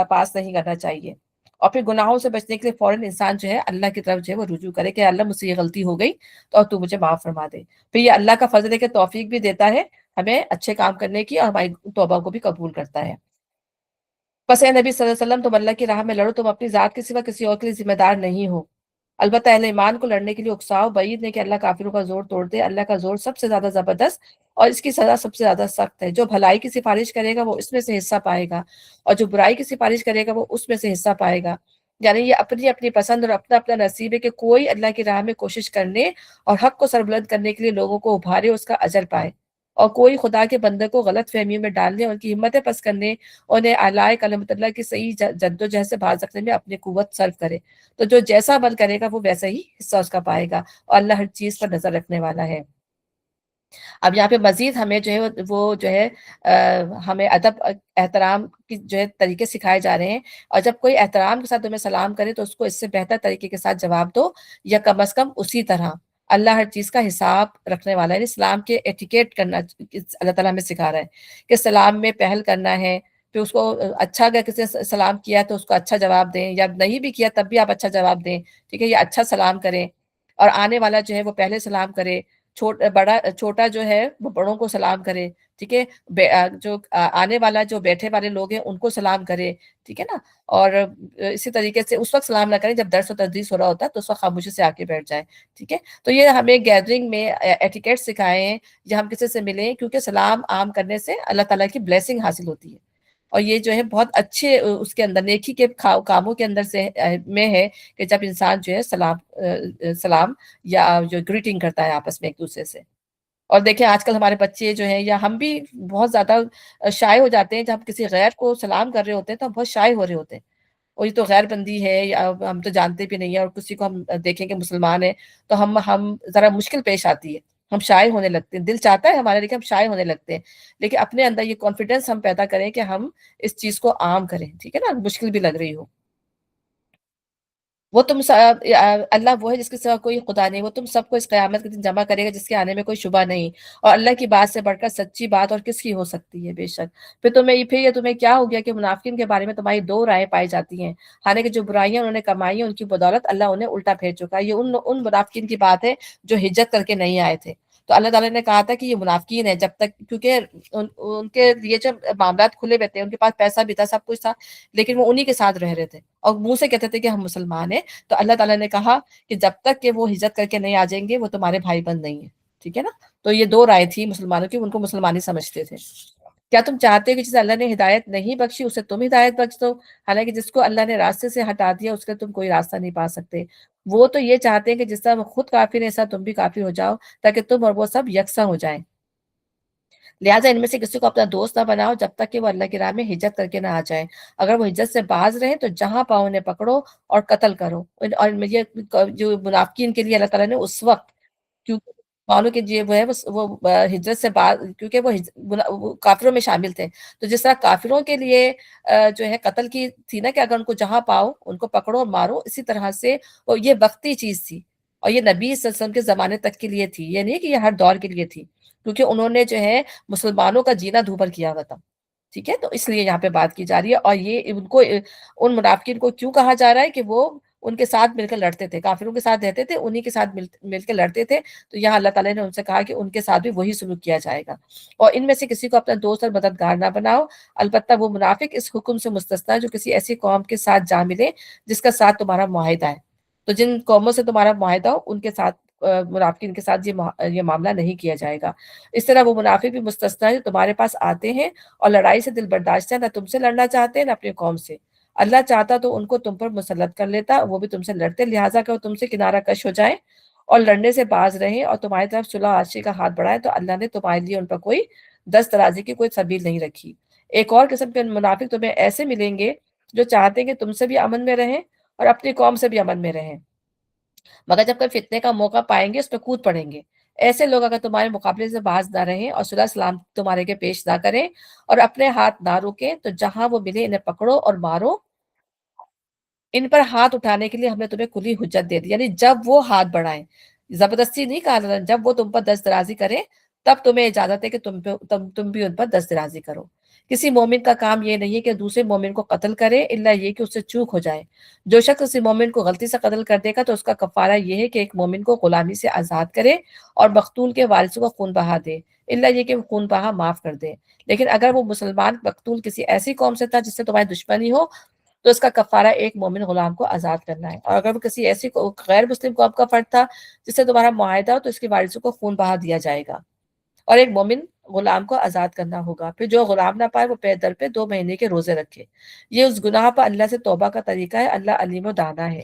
پاس نہیں کرنا چاہیے۔ اور پھر گناہوں سے بچنے کے لیے فوراً انسان جو ہے اللہ کی طرف جو ہے وہ رجوع کرے کہ اللہ مجھ سے یہ غلطی ہو گئی تو تو مجھے معاف فرما دے۔ پھر یہ اللہ کا فضل ہے کہ توفیق بھی دیتا ہے ہمیں اچھے کام کرنے کی، اور ہماری توبہ کو بھی قبول کرتا ہے۔ پس اے نبی صلی اللہ علیہ وسلم تم اللہ کی راہ میں لڑو، تم اپنی ذات کے سوا کسی اور کے لیے ذمہ دار نہیں ہو۔ البتہ اہل ایمان کو لڑنے کے لیے اکساؤ، بعید ہے کہ اللہ کافروں کا زور توڑ دے۔ اللہ کا زور سب سے زیادہ زبردست اور اس کی سزا سب سے زیادہ سخت ہے۔ جو بھلائی کی سفارش کرے گا وہ اس میں سے حصہ پائے گا، اور جو برائی کی سفارش کرے گا وہ اس میں سے حصہ پائے گا۔ یعنی یہ اپنی اپنی پسند اور اپنا اپنا نصیب ہے کہ کوئی اللہ کی راہ میں کوشش کرنے اور حق کو سربلند کرنے کے لیے لوگوں کو ابھارے، اس کا اجر پائے، اور کوئی خدا کے بندے کو غلط فہمیوں میں ڈالنے، ان کی ہمتیں پست کرنے، انہیں اعلی کلمت اللہ کی صحیح جد و جہد سے باز رکھنے میں اپنی قوت صرف کرے، تو جو جیسا عمل کرے گا وہ ویسا ہی حصہ اس کا پائے گا، اور اللہ ہر چیز پر نظر رکھنے والا ہے۔ اب یہاں پہ مزید ہمیں جو ہے وہ جو ہے ہمیں ادب احترام کی جو ہے طریقے سکھائے جا رہے ہیں، اور جب کوئی احترام کے ساتھ تمہیں سلام کرے تو اس کو اس سے بہتر طریقے کے ساتھ جواب دو، یا کم از کم اسی طرح۔ اللہ ہر چیز کا حساب رکھنے والا ہے، یعنی سلام کے ایٹیکیٹ کرنا اللہ تعالیٰ ہمیں سکھا رہا ہے کہ سلام میں پہل کرنا ہے۔ پھر اس کو اچھا، اگر کسی نے سلام کیا تو اس کو اچھا جواب دیں، یا نہیں بھی کیا تب بھی آپ اچھا جواب دیں، ٹھیک ہے؟ یا اچھا سلام کریں، اور آنے والا جو ہے وہ پہلے سلام کرے، چھوٹا جو ہے وہ بڑوں کو سلام کرے، ٹھیک ہے؟ جو آنے والا جو بیٹھے والے لوگ ہیں ان کو سلام کرے، ٹھیک ہے نا؟ اور اسی طریقے سے اس وقت سلام نہ کریں جب درس و تدریس ہو رہا ہوتا ہے، تو اس وقت خاموشی سے آ کے بیٹھ جائیں، ٹھیک ہے؟ تو یہ ہمیں گیدرنگ میں ایٹیکیٹ سکھائے ہیں، یا ہم کسی سے ملیں، کیونکہ سلام عام کرنے سے اللہ تعالیٰ کی بلیسنگ حاصل ہوتی ہے، اور یہ جو ہے بہت اچھے اس کے اندر نیکی کے کاموں کے اندر سے میں ہے کہ جب انسان جو ہے سلام یا جو گریٹنگ کرتا ہے آپس میں ایک دوسرے سے۔ اور دیکھیں آج کل ہمارے بچے جو ہیں، یا ہم بھی بہت زیادہ شائع ہو جاتے ہیں، جب ہم کسی غیر کو سلام کر رہے ہوتے ہیں تو ہم بہت شائع ہو رہے ہوتے ہیں، اور یہ تو غیر بندی ہے، یا ہم تو جانتے بھی نہیں ہیں، اور کسی کو ہم دیکھیں کہ مسلمان ہے تو ہم ذرا مشکل پیش آتی ہے، ہم شائع ہونے لگتے ہیں، دل چاہتا ہے ہمارا لیکن ہم شائع ہونے لگتے ہیں، لیکن اپنے اندر یہ کانفیڈنس ہم پیدا کریں کہ ہم اس چیز کو عام کریں، ٹھیک ہے نا؟ مشکل بھی لگ رہی ہو۔ وہ اللہ وہ ہے جس کے سوا کوئی خدا نہیں، وہ تم سب کو اس قیامت کے دن جمع کرے گا جس کے آنے میں کوئی شبہ نہیں، اور اللہ کی بات سے بڑھ کر سچی بات اور کس کی ہو سکتی ہے؟ بے شک۔ پھر یہ تمہیں کیا ہو گیا کہ منافقین کے بارے میں تمہاری دو رائے پائی جاتی ہیں، حالانکہ جو برائیاں انہوں نے کمائی ہیں ان کی بدولت اللہ انہیں الٹا پھیر چکا ہے۔ یہ ان منافقین کی بات ہے جو ہجرت کر کے نہیں آئے تھے، تو اللہ تعالیٰ نے کہا تھا کہ یہ منافقین ہے جب تک، کیونکہ ان کے لیے جب معاملات کھلے ہوئے تھے، ان کے پاس پیسہ بھی تھا، سب کچھ تھا، لیکن وہ انہی کے ساتھ رہ رہے تھے اور منہ سے کہتے تھے کہ ہم مسلمان ہیں، تو اللہ تعالیٰ نے کہا کہ جب تک کہ وہ ہجرت کر کے نہیں آ جائیں گے وہ تمہارے بھائی بند نہیں ہیں، ٹھیک ہے نا؟ تو یہ دو رائے تھی مسلمانوں کی، ان کو مسلمان ہی سمجھتے تھے۔ کیا تم چاہتے ہو کہ جسے اللہ نے ہدایت نہیں بخشی اسے تم ہدایت بخش دو؟ حالانکہ جس کو اللہ نے راستے سے ہٹا دیا اس کے تم کوئی راستہ نہیں پا سکتے۔ وہ تو یہ چاہتے ہیں کہ جس طرح وہ خود کافر ہے ایسا تم بھی کافر ہو جاؤ، تاکہ تم اور وہ سب یکساں ہو جائیں۔ لہٰذا ان میں سے کسی کو اپنا دوست نہ بناؤ جب تک کہ وہ اللہ کی راہ میں ہجرت کر کے نہ آ جائیں۔ اگر وہ ہجرت سے باز رہیں تو جہاں پاؤ انہیں پکڑو اور قتل کرو۔ اور یہ جو منافقین کے لیے اللہ تعالیٰ نے اس وقت، کیونکہ معلوم کہ یہ وہ ہے وہ ہجرت سے بعد، کیونکہ وہ کافروں میں شامل تھے، تو جس طرح کافروں کے لیے جو ہے قتل کی تھی نا کہ اگر ان کو جہاں پاؤ ان کو پکڑو اور مارو، اسی طرح سے یہ وقتی چیز تھی، اور یہ نبی صلی اللہ علیہ وسلم کے زمانے تک کے لیے تھی، یہ نہیں کہ یہ ہر دور کے لیے تھی، کیونکہ انہوں نے جو ہے مسلمانوں کا جینا دھوبر کیا ہوا تھا، ٹھیک ہے؟ تو اس لیے یہاں پہ بات کی جا رہی ہے، اور یہ ان منافقین کو کیوں کہا جا رہا ہے کہ وہ ان کے ساتھ مل کر لڑتے تھے، کافروں کے ساتھ رہتے تھے، انہی کے ساتھ مل کے لڑتے تھے، تو یہاں اللہ تعالیٰ نے ان سے کہا کہ ان کے ساتھ بھی وہی سلوک کیا جائے گا، اور ان میں سے کسی کو اپنا دوست اور مددگار نہ بناؤ، البتہ وہ منافق اس حکم سے مستثنی ہے جو کسی ایسی قوم کے ساتھ جا ملے جس کا ساتھ تمہارا معاہدہ ہے۔ تو جن قوموں سے تمہارا معاہدہ ہو ان کے ساتھ منافقین کے ساتھ یہ معاملہ نہیں کیا جائے گا۔ اس طرح وہ منافق بھی مستثنی ہے جو تمہارے پاس آتے ہیں اور لڑائی سے دل برداشت ہے، نہ تم سے لڑنا چاہتے ہیں نہ اپنی قوم سے۔ اللہ چاہتا تو ان کو تم پر مسلط کر لیتا، وہ بھی تم سے لڑتے، لہٰذا کہ وہ تم سے کنارہ کش ہو جائیں اور لڑنے سے باز رہیں اور تمہاری طرف صلح عاشی کا ہاتھ بڑھائیں، تو اللہ نے تمہارے لیے ان پر کوئی دست درازی کی کوئی سبیل نہیں رکھی۔ ایک اور قسم کے منافق تمہیں ایسے ملیں گے جو چاہتے ہیں کہ تم سے بھی امن میں رہیں اور اپنی قوم سے بھی امن میں رہیں، مگر جب کوئی فتنے کا موقع پائیں گے اس پہ کود پڑیں گے۔ ایسے لوگ اگر تمہارے مقابلے سے باز نہ رہیں اور صلح سلام تمہارے کے پیش نہ کریں اور اپنے ہاتھ نہ روکیں، تو جہاں وہ ملے انہیں پکڑو اور مارو، ان پر ہاتھ اٹھانے کے لیے ہم نے تمہیں کھلی حجت دے دی، یعنی جب وہ ہاتھ بڑھائیں، زبردستی نہیں کہا اللہ نے، جب وہ تم پر دست درازی کریں تب تمہیں اجازت ہے کہ تم بھی ان پر دست درازی کرو۔ کسی مومن کا کام یہ نہیں ہے کہ دوسرے مومن کو قتل کرے الا یہ کہ اس سے چوک ہو جائے۔ جو شخص کسی مومن کو غلطی سے قتل کر دے گا تو اس کا کفارہ یہ ہے کہ ایک مومن کو غلامی سے آزاد کرے اور مقتول کے وارثوں کو خون بہا دے، الا یہ کہ وہ خون بہا معاف کر دے۔ لیکن اگر وہ مسلمان مقتول کسی ایسی قوم سے تھا جس سے تمہاری دشمنی ہو تو اس کا کفارہ ایک مومن غلام کو آزاد کرنا ہے، اور اگر وہ کسی ایسی غیر مسلم قوم کا فرد تھا جس سے تمہارا معاہدہ ہو تو اس کے وارثوں کو خون بہا دیا جائے گا اور ایک مومن غلام کو آزاد کرنا ہوگا۔ پھر جو غلام نہ پائے وہ پے در پہ 2 مہینے کے روزے رکھے۔ یہ اس گناہ پر اللہ سے توبہ کا طریقہ ہے، اللہ علیم و دانا ہے۔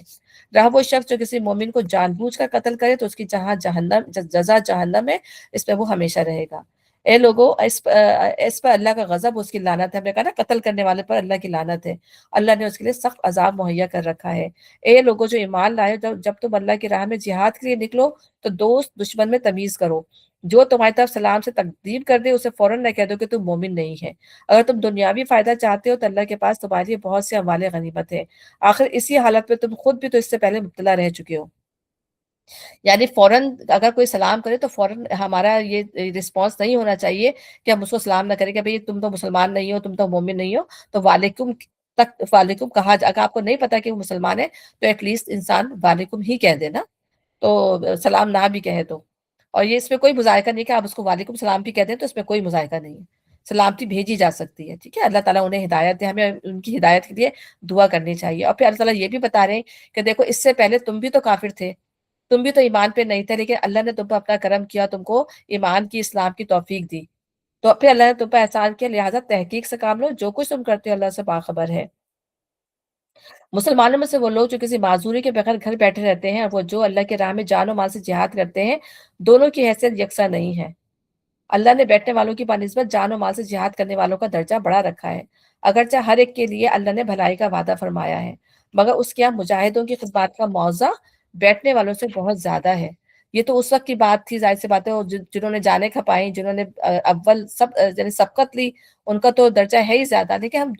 رہا وہ شخص جو کسی مومن کو جان بوجھ کر قتل کرے تو اس کی جہاں جہنم جزا جہنم ہے، اس پہ وہ ہمیشہ رہے گا۔ اے لوگو، اس پر اللہ کا غضب، اس کی لعنت ہے۔ ہم نے کہا نا قتل کرنے والے پر اللہ کی لعنت ہے، اللہ نے اس کے لیے سخت عذاب مہیا کر رکھا ہے۔ اے لوگو جو ایمان لائے، جب تم اللہ کی راہ میں جہاد کے لیے نکلو تو دوست دشمن میں تمیز کرو، جو تمہاری طرف سلام سے تقدیم کر دے اسے فوراً نہ کہہ دو کہ تم مومن نہیں ہے۔ اگر تم دنیاوی فائدہ چاہتے ہو تو اللہ کے پاس تمہارے لیے بہت سے اموال غنیمت ہے، آخر اسی حالت میں تم خود بھی تو اس سے پہلے مبتلا رہ چکے ہو۔ یعنی فوراً اگر کوئی سلام کرے تو فوراً ہمارا یہ رسپانس نہیں ہونا چاہیے کہ ہم اس کو سلام نہ کریں کہ بھئی تم تو مسلمان نہیں ہو، تم تو مومن نہیں ہو، تو وعلیکم تک وعلیکم کہا اگر آپ کو نہیں پتا کہ وہ مسلمان ہے تو ایٹ لیسٹ انسان وعلیکم ہی کہہ دے نا، تو سلام نہ بھی کہے تو، اور یہ اس میں کوئی مذائقہ نہیں کہ آپ اس کو وعلیکم سلام بھی کہہ دیں تو اس میں کوئی مذائقہ نہیں ہے، سلامتی بھیجی جا سکتی ہے، ٹھیک ہے۔ اللہ تعالیٰ انہیں ہدایت دے، ہمیں ان کی ہدایت کے لیے دعا کرنی چاہیے۔ اور پھر اللہ تعالیٰ یہ بھی بتا رہے ہیں کہ دیکھو اس سے پہلے تم بھی تو کافر تھے، تم بھی تو ایمان پہ نہیں تھے، لیکن اللہ نے تم پر اپنا کرم کیا، تم کو ایمان کی اسلام کی توفیق دی، تو پھر اللہ نے تم پر احسان کیا، لہٰذا تحقیق سے کام لو، جو کچھ تم کرتے ہو اللہ سے باخبر ہے۔ مسلمانوں میں سے وہ لوگ جو کسی معذوری کے بغیر گھر بیٹھے رہتے ہیں اور وہ جو اللہ کے راہ میں جان و مال سے جہاد کرتے ہیں، دونوں کی حیثیت یکساں نہیں ہے۔ اللہ نے بیٹھنے والوں کی بنسبت جان و مال سے جہاد کرنے والوں کا درجہ بڑا رکھا ہے، اگرچہ ہر ایک کے لیے اللہ نے بھلائی کا وعدہ فرمایا ہے، مگر اس کے یہاں مجاہدوں کی خدمات کا معاوضہ بیٹھنے والوں سے بہت زیادہ ہے۔ یہ تو اس وقت کی بات تھی، ظاہر سی بات ہے، اور جنہوں نے جانیں کھپائیں، جنہوں نے اول یعنی سبقت لی، ان کا تو درجہ ہے ہی زیادہ۔ لیکن ہم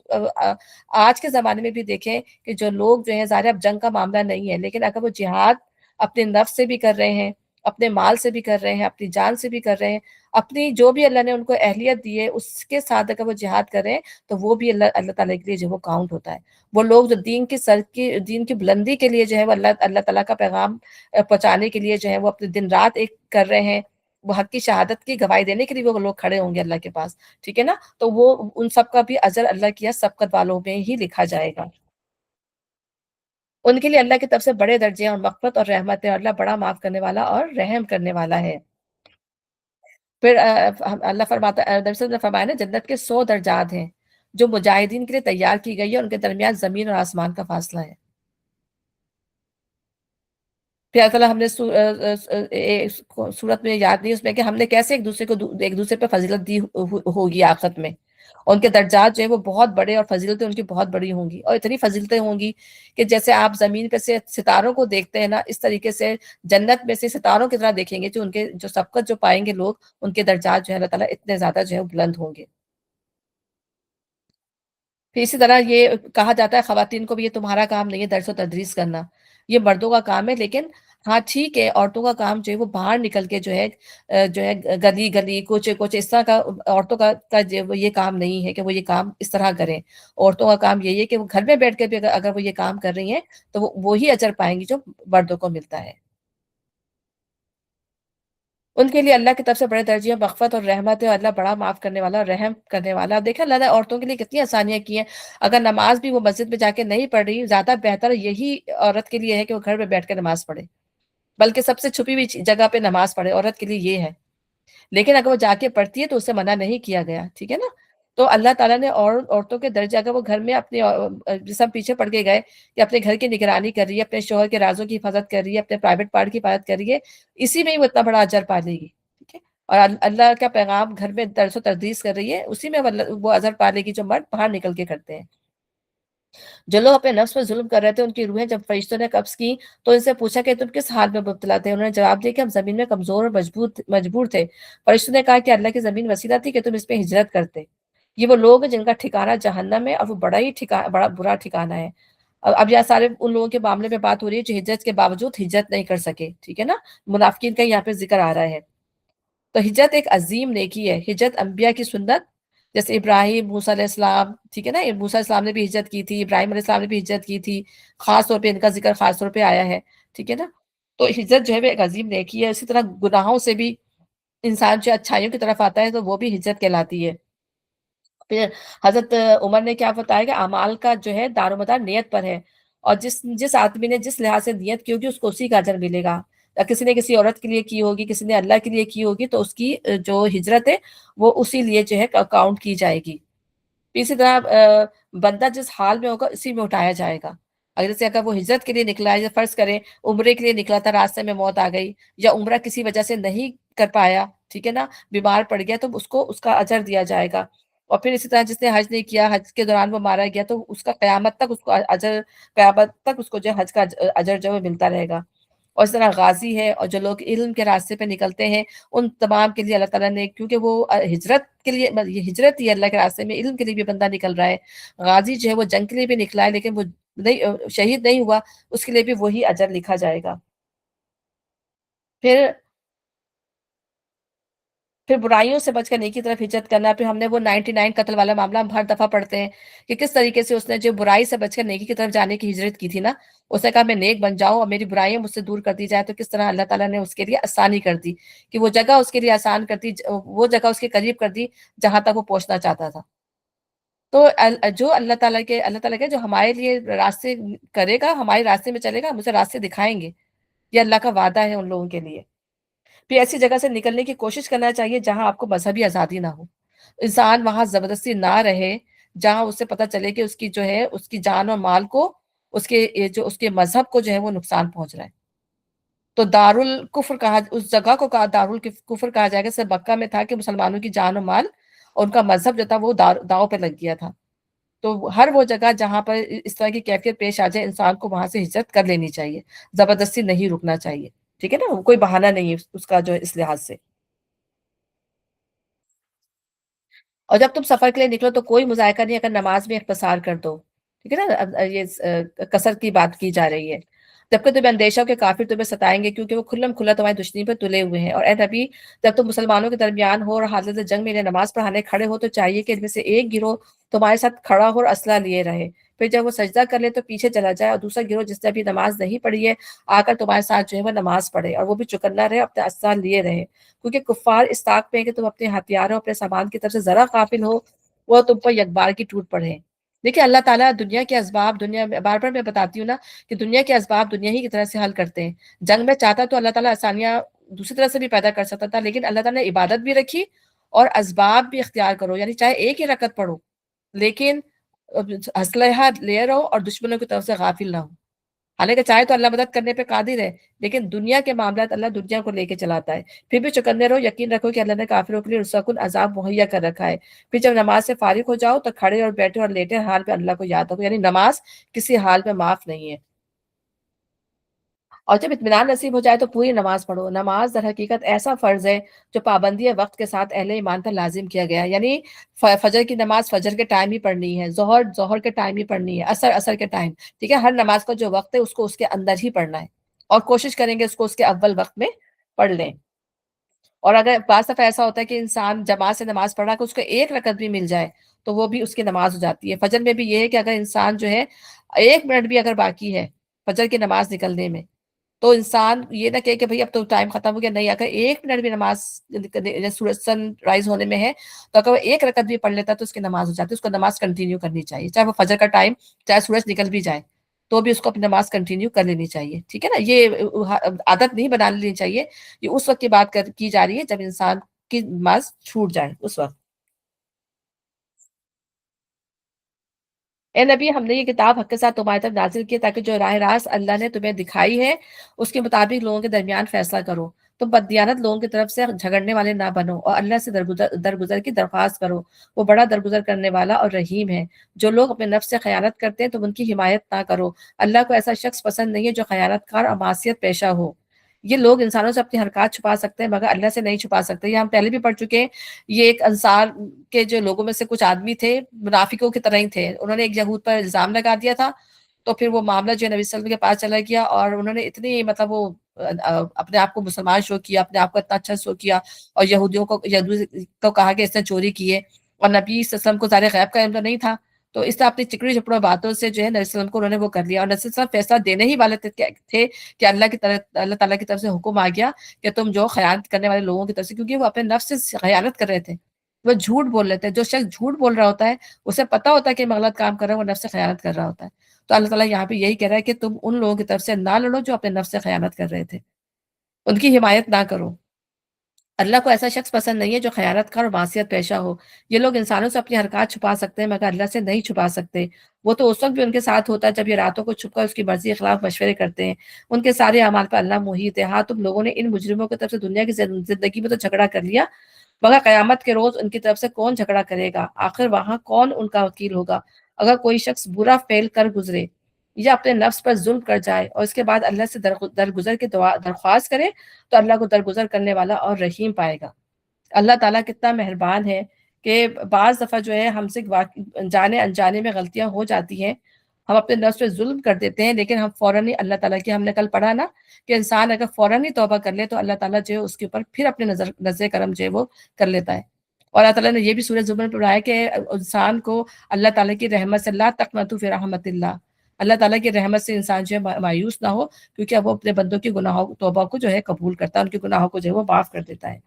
آج کے زمانے میں بھی دیکھیں کہ جو لوگ جو ہیں، ظاہر اب جنگ کا معاملہ نہیں ہے، لیکن اگر وہ جہاد اپنے نفس سے بھی کر رہے ہیں، اپنے مال سے بھی کر رہے ہیں، اپنی جان سے بھی کر رہے ہیں، اپنی جو بھی اللہ نے ان کو اہلیت دی ہے اس کے ساتھ اگر وہ جہاد کریں تو وہ بھی اللہ تعالیٰ کے لیے جو وہ کاؤنٹ ہوتا ہے۔ وہ لوگ جو دین کی بلندی کے لیے جو ہے وہ اللہ تعالیٰ کا پیغام پہنچانے کے لیے جو ہے وہ اپنے دن رات ایک کر رہے ہیں، وہ حق کی شہادت کی گواہی دینے کے لیے وہ لوگ کھڑے ہوں گے اللہ کے پاس، ٹھیک ہے نا، تو وہ ان سب کا بھی اجر اللہ کی سبقت والوں میں ہی لکھا جائے گا۔ ان کے لیے اللہ کی طرف سے بڑے درجے اور مغفرت اور رحمت ہے، اور اللہ بڑا معاف کرنے والا اور رحم کرنے والا ہے۔ پھر اللہ فرماتا ہے، نبی صلی اللہ علیہ وسلم نے فرمایا نا، جنت کے 100 درجات ہیں جو مجاہدین کے لیے تیار کی گئی ہے، ان کے درمیان زمین اور آسمان کا فاصلہ ہے۔ پھر اللہ تعالیٰ ہم نے صورت میں یاد نہیں اس میں کہ ہم نے کیسے ایک دوسرے پہ فضیلت دی ہوگی آخرت میں، اور ان کے درجات جو ہیں وہ بہت بڑے اور فضیلتیں ان کی بہت بڑی ہوں گی، اور اتنی فضیلتیں ہوں گی کہ جیسے آپ زمین پہ سے ستاروں کو دیکھتے ہیں نا، اس طریقے سے جنت میں سے ستاروں کی طرح دیکھیں گے، جو ان کے جو سبقت جو پائیں گے لوگ، ان کے درجات جو ہے اللہ تعالیٰ اتنے زیادہ جو ہے بلند ہوں گے۔ پھر اسی طرح یہ کہا جاتا ہے خواتین کو بھی، یہ تمہارا کام نہیں ہے درس و تدریس کرنا، یہ مردوں کا کام ہے، لیکن ہاں ٹھیک ہے، عورتوں کا کام جو ہے وہ باہر نکل کے جو ہے گلی گلی کوچے کوچے اس طرح کا عورتوں کا جو وہ یہ کام نہیں ہے کہ وہ یہ کام اس طرح کریں۔ عورتوں کا کام یہی ہے کہ وہ گھر میں بیٹھ کے بھی اگر وہ یہ کام کر رہی ہیں تو وہ وہی اجر پائیں گی جو مردوں کو ملتا ہے۔ ان کے لیے اللہ کی طرف سے بڑے درجے مغفرت اور رحمت ہے، اور اللہ بڑا معاف کرنے والا اور رحم کرنے والا۔ دیکھیں اللہ نے عورتوں کے لیے کتنی آسانیاں کی ہیں۔ اگر نماز بھی وہ مسجد میں جا کے نہیں پڑھ رہی، زیادہ بہتر یہی عورت کے لیے ہے کہ وہ گھر میں بیٹھ کے نماز پڑھے، بلکہ سب سے چھپی ہوئی جگہ پہ نماز پڑھے، عورت کے لیے یہ ہے۔ لیکن اگر وہ جا کے پڑھتی ہے تو اسے منع نہیں کیا گیا، ٹھیک ہے نا؟ تو اللہ تعالیٰ نے عورتوں کے درجے، اگر وہ گھر میں اپنے جیسے ہم پیچھے پڑھ کے گئے کہ اپنے گھر کی نگرانی کر رہی ہے، اپنے شوہر کے رازوں کی حفاظت کر رہی ہے، اپنے پرائیویٹ پارٹ کی حفاظت کر رہی ہے، اسی میں ہی وہ اتنا بڑا اجر پا لے گی، ٹھیک ہے؟ اور اللہ کا پیغام گھر میں درس و تدریس کر رہی ہے، اسی میں وہ اجر پا لے گی جو مرد باہر نکل کے کرتے ہیں۔ جو لوگ اپنے نفس پر ظلم کر رہے تھے، ان کی روحیں جب فرشتوں نے قبض کی تو ان سے پوچھا کہ تم کس حال میں مبتلا تھے؟ انہوں نے جواب دیا کہ ہم زمین میں کمزور اور مجبور تھے۔ فرشتوں نے کہا کہ اللہ کی زمین وسیع تھی کہ تم اس پہ ہجرت کرتے۔ یہ وہ لوگ ہیں جن کا ٹھکانہ جہنم ہے، اور وہ بڑا برا ٹھکانہ ہے۔ اب یہ سارے ان لوگوں کے معاملے میں بات ہو رہی ہے جو ہجرت کے باوجود ہجرت نہیں کر سکے، ٹھیک ہے نا؟ منافقین کا یہاں پہ ذکر آ رہا ہے۔ تو ہجرت ایک عظیم نیکی ہے۔ ہجرت انبیاء کی سنت، جیسے ابراہیم، موسیٰ علیہ السلام، ٹھیک ہے نا؟ موسیٰ علیہ السلام نے بھی ہجرت کی تھی، ابراہیم علیہ السلام نے بھی ہجرت کی تھی، خاص طور پہ ان کا ذکر خاص طور پہ آیا ہے، ٹھیک ہے نا؟ تو ہجرت جو ہے وہ ایک عظیم نیکی ہے۔ اسی طرح گناہوں سے بھی انسان جو اچھائیوں کی طرف آتا ہے تو وہ بھی ہجرت کہلاتی ہے۔ پھر حضرت عمر نے کیا بتایا کہ اعمال کا جو ہے دار و مدار نیت پر ہے، اور جس آدمی نے جس لحاظ سے نیت کی ہوگی اس کو اسی کا اجر ملے گا۔ کسی نے کسی عورت کے لیے کی ہوگی، کسی نے اللہ کے لیے کی ہوگی، تو اس کی جو ہجرت ہے وہ اسی لیے جو ہے کاؤنٹ کی جائے گی۔ اسی طرح بندہ جس حال میں ہوگا اسی میں اٹھایا جائے گا۔ اگر وہ ہجرت کے لیے نکلا ہے، یا فرض کریں عمرے کے لیے نکلا تھا، راستے میں موت آ گئی، یا عمرہ کسی وجہ سے نہیں کر پایا، ٹھیک ہے نا، بیمار پڑ گیا، تو اس کو اس کا اجر دیا جائے گا۔ اور پھر اسی طرح جس نے حج نہیں کیا، حج کے دوران وہ مارا گیا، تو اس کا قیامت تک اس کو اجر، قیامت تک اس کو جو ہے حج کا اجر جو ہے ملتا رہے گا۔ اور اس طرح غازی ہے، اور جو لوگ علم کے راستے پہ نکلتے ہیں ان تمام کے لیے اللہ تعالیٰ نے، کیونکہ وہ ہجرت کے لیے، یہ ہجرت ہی اللہ کے راستے میں علم کے لیے بھی بندہ نکل رہا ہے۔ غازی جو ہے وہ جنگ کے لیے بھی نکلا ہے لیکن وہ نہیں، شہید نہیں ہوا، اس کے لیے بھی وہی اجر لکھا جائے گا۔ پھر برائیوں سے بچ کر نیکی کی طرف ہجرت کرنا۔ پھر ہم نے وہ 99 قتل والا معاملہ ہم ہر دفعہ پڑھتے ہیں کہ کس طریقے سے اس نے جو برائی سے بچ کر نیکی کی طرف جانے کی ہجرت کی تھی نا، اس نے کہا میں نیک بن جاؤں اور میری برائیاں مجھ سے دور کر دی جائے، تو کس طرح اللہ تعالیٰ نے اس کے لیے آسانی کر دی، کہ وہ جگہ اس کے لیے آسان کر دی، وہ جگہ اس کے قریب کر دی جہاں تک وہ پہنچنا چاہتا تھا۔ تو جو اللہ تعالیٰ کے جو ہمارے لیے راستے کرے گا، ہمارے راستے میں چلے گا، ہم اسے راستے دکھائیں گے۔ یہ اللہ کا وعدہ ہے ان لوگوں کے لیے۔ پھر ایسی جگہ سے نکلنے کی کوشش کرنا چاہیے جہاں آپ کو مذہبی آزادی نہ ہو، انسان وہاں زبردستی نہ رہے، جہاں اسے پتہ چلے کہ اس کی جو ہے اس کی جان اور مال کو، اس کے مذہب کو جو ہے وہ نقصان پہنچ رہا ہے۔ تو دارالکفر کہا، اس جگہ کو کہا دارالکفر کہا جائے گا، جیسے مکہ میں تھا کہ مسلمانوں کی جان و مال اور ان کا مذہب جو تھا وہ داؤ پہ لگ گیا تھا۔ تو ہر وہ جگہ جہاں پر اس طرح کی کیفیت پیش آ جائے، انسان کو وہاں سے ہجرت کر لینی چاہیے، زبردستی نہیں رکنا چاہیے، ٹھیک ہے نا؟ کوئی بہانہ نہیں ہے اس کا جو ہے اس لحاظ سے۔ اور جب تم سفر کے لیے نکلو تو کوئی مذائقہ نہیں اگر نماز میں اختصار کر دو، ٹھیک ہے نا؟ اب یہ کثرت کی بات کی جا رہی ہے۔ جبکہ تمہیں اندیشہ ہو کہ کافر تمہیں ستائیں گے کیونکہ وہ کھلم کھلا تمہاری دشمنی پر تلے ہوئے ہیں، اور اے نبی جب تم مسلمانوں کے درمیان ہو اور حالت جنگ میں انہیں نماز پڑھانے کھڑے ہو تو چاہیے کہ ان میں سے ایک گروہ تمہارے ساتھ کھڑا ہو اور اسلحہ لیے رہے، پھر جب وہ سجدہ کر لے تو پیچھے چلا جائے، اور دوسرا گروہ جس نے ابھی نماز نہیں پڑھی ہے آ کر تمہارے ساتھ جو ہے وہ نماز پڑھے، اور وہ بھی چکنا رہے، اپنے اسلحہ لیے رہے، کیونکہ کفار اس طاق پہ ہے کہ تم اپنے ہتھیاروں، اپنے سامان کی طرف سے ذرا غافل ہو وہ تم پر یکبار کی ٹوٹ پڑے۔ دیکھیں اللہ تعالیٰ دنیا کے اسباب، دنیا میں بار بار میں بتاتی ہوں نا کہ دنیا کے اسباب دنیا ہی کی طرح سے حل کرتے ہیں۔ جنگ میں چاہتا تو اللہ تعالیٰ آسانیاں دوسری طرح سے بھی پیدا کر سکتا تھا، لیکن اللہ تعالیٰ نے عبادت بھی رکھی اور اسباب بھی اختیار کرو، یعنی چاہے ایک ہی رکعت پڑھو لیکن اسلحہ لے رہو اور دشمنوں کی طرف سے غافل نہ ہو۔ حالانکہ چاہے تو اللہ مدد کرنے پہ قادر ہے، لیکن دنیا کے معاملات اللہ دنیا کو لے کے چلاتا ہے۔ پھر بھی چکندے رہو، یقین رکھو کہ اللہ نے کافروں کے لیے رسواکن عذاب مہیا کر رکھا ہے۔ پھر جب نماز سے فارغ ہو جاؤ تو کھڑے اور بیٹھے اور لیٹے حال پہ اللہ کو یاد رکھو، یعنی نماز کسی حال پہ معاف نہیں ہے۔ اور جب اطمینان نصیب ہو جائے تو پوری نماز پڑھو۔ نماز در حقیقت ایسا فرض ہے جو پابندی وقت کے ساتھ اہل ایمان پر لازم کیا گیا ہے، یعنی فجر کی نماز فجر کے ٹائم ہی پڑھنی ہے، ظہر کے ٹائم ہی پڑھنی ہے، عصر کے ٹائم، ٹھیک ہے؟ ہر نماز کا جو وقت ہے اس کو اس کے اندر ہی پڑھنا ہے۔ اور کوشش کریں گے اس کو اس کے اول وقت میں پڑھ لیں۔ اور اگر بعض دفعہ ایسا ہوتا ہے کہ انسان جماعت سے نماز پڑھا کہ اس کو ایک رکعت بھی مل جائے تو وہ بھی اس کی نماز ہو جاتی ہے۔ فجر میں بھی یہ ہے کہ اگر انسان جو ہے 1 منٹ بھی اگر باقی ہے فجر کی نماز نکلنے میں، تو انسان یہ نہ کہے کہ بھئی اب تو ٹائم ختم ہو گیا، نہیں، اگر 1 منٹ بھی نماز سورج سن رائز ہونے میں ہے تو اگر وہ ایک رکعت بھی پڑھ لیتا ہے تو اس کی نماز ہو جاتی ہے، اس کو نماز کنٹینیو کرنی چاہیے، چاہے وہ فجر کا ٹائم، چاہے سورج نکل بھی جائے تو بھی اس کو اپنی نماز کنٹینیو کر لینی چاہیے، ٹھیک ہے نا؟ یہ عادت نہیں بنا لینی چاہیے، یہ اس وقت کی بات کی جا رہی ہے جب انسان کی نماز چھوٹ جائے اس وقت۔ اے نبی، ہم نے یہ کتاب حق کے ساتھ تمہاری طرف نازل کی تاکہ جو راہ راست اللہ نے تمہیں دکھائی ہے اس کے مطابق لوگوں کے درمیان فیصلہ کرو، تم بددیانت لوگوں کی طرف سے جھگڑنے والے نہ بنو اور اللہ سے درگزر کی درخواست کرو، وہ بڑا درگزر کرنے والا اور رحیم ہے۔ جو لوگ اپنے نفس سے خیانت کرتے ہیں تم ان کی حمایت نہ کرو، اللہ کو ایسا شخص پسند نہیں ہے جو خیانت کار اور معصیت پیشہ ہو۔ یہ لوگ انسانوں سے اپنی حرکات چھپا سکتے ہیں مگر اللہ سے نہیں چھپا سکتے، یہ ہم پہلے بھی پڑھ چکے ہیں۔ یہ ایک انصار کے جو لوگوں میں سے کچھ آدمی تھے، منافقوں کی طرح ہی تھے، انہوں نے ایک یہود پر الزام لگا دیا تھا، تو پھر وہ معاملہ جو ہے نبی صلی اللہ علیہ وسلم کے پاس چلا گیا اور انہوں نے اتنی مطلب وہ اپنے آپ کو مسلمان شو کیا، اپنے آپ کو اتنا اچھا شو کیا، اور یہودیوں کو کہا کہ اس نے چوری کی ہے، اور نبی صلی اللہ علیہ وسلم کو ظاہر غیب کا علم تو نہیں تھا، تو اس طرح اپنی چکڑی چپڑوں باتوں سے جو ہے نبی صلی اللہ علیہ وسلم کو انہوں نے وہ کر لیا، اور نبی صلی اللہ علیہ وسلم فیصلہ دینے ہی والے تھے کہ اللہ تعالیٰ کی طرف سے حکم آ گیا کہ تم جو خیانت کرنے والے لوگوں کی طرف سے، کیونکہ وہ اپنے نفس سے خیانت کر رہے تھے، وہ جھوٹ بول رہے تھے، جو شخص جھوٹ بول رہا ہوتا ہے اسے پتا ہوتا ہے کہ میں غلط کام کر رہا ہوں، وہ نفس سے خیانت کر رہا ہوتا ہے۔ تو اللہ تعالیٰ یہاں پہ یہی کہہ رہا ہے کہ تم ان لوگوں کی طرف سے نہ لڑو جو اپنے نفس سے خیانت کر رہے تھے، ان کی حمایت نہ کرو۔ اللہ کو ایسا شخص پسند نہیں ہے جو خیانت کار اور معصیت پیشہ ہو۔ یہ لوگ انسانوں سے اپنی حرکات چھپا سکتے ہیں مگر اللہ سے نہیں چھپا سکتے، وہ تو اس وقت بھی ان کے ساتھ ہوتا ہے جب یہ راتوں کو چھپ کر اس کی مرضی کے خلاف مشورے کرتے ہیں، ان کے سارے اعمال پر اللہ محیط ہے۔ ہاں، تم لوگوں نے ان مجرموں کی طرف سے دنیا کی زندگی میں تو جھگڑا کر لیا، مگر قیامت کے روز ان کی طرف سے کون جھگڑا کرے گا؟ آخر وہاں کون ان کا وکیل ہوگا؟ اگر کوئی شخص برا فعل کر گزرے یا اپنے نفس پر ظلم کر جائے اور اس کے بعد اللہ سے درگزر کی درخواست کرے تو اللہ کو درگزر کرنے والا اور رحیم پائے گا۔ اللہ تعالیٰ کتنا مہربان ہے کہ بعض دفعہ جو ہے ہم سے جانے انجانے میں غلطیاں ہو جاتی ہیں، ہم اپنے نفس پہ ظلم کر دیتے ہیں، لیکن ہم فوراً ہی اللہ تعالیٰ کی، ہم نے کل پڑھا نا کہ انسان اگر فوراً ہی توبہ کر لے تو اللہ تعالیٰ جو ہے اس کے اوپر پھر اپنے نظر کرم جو ہے وہ کر لیتا ہے۔ اور اللہ تعالیٰ نے یہ بھی سورہ زمر میں پڑھایا کہ انسان کو اللہ تعالیٰ کی رحمت سے، لا تقنطوا فی رحمت اللہ، اللہ تعالیٰ کی رحمت سے انسان جو ہے مایوس نہ ہو، کیونکہ اب وہ اپنے بندوں کی گناہوں توبہ کو جو ہے قبول کرتا ہے، ان کے گناہوں کو جو ہے وہ معاف کر دیتا ہے۔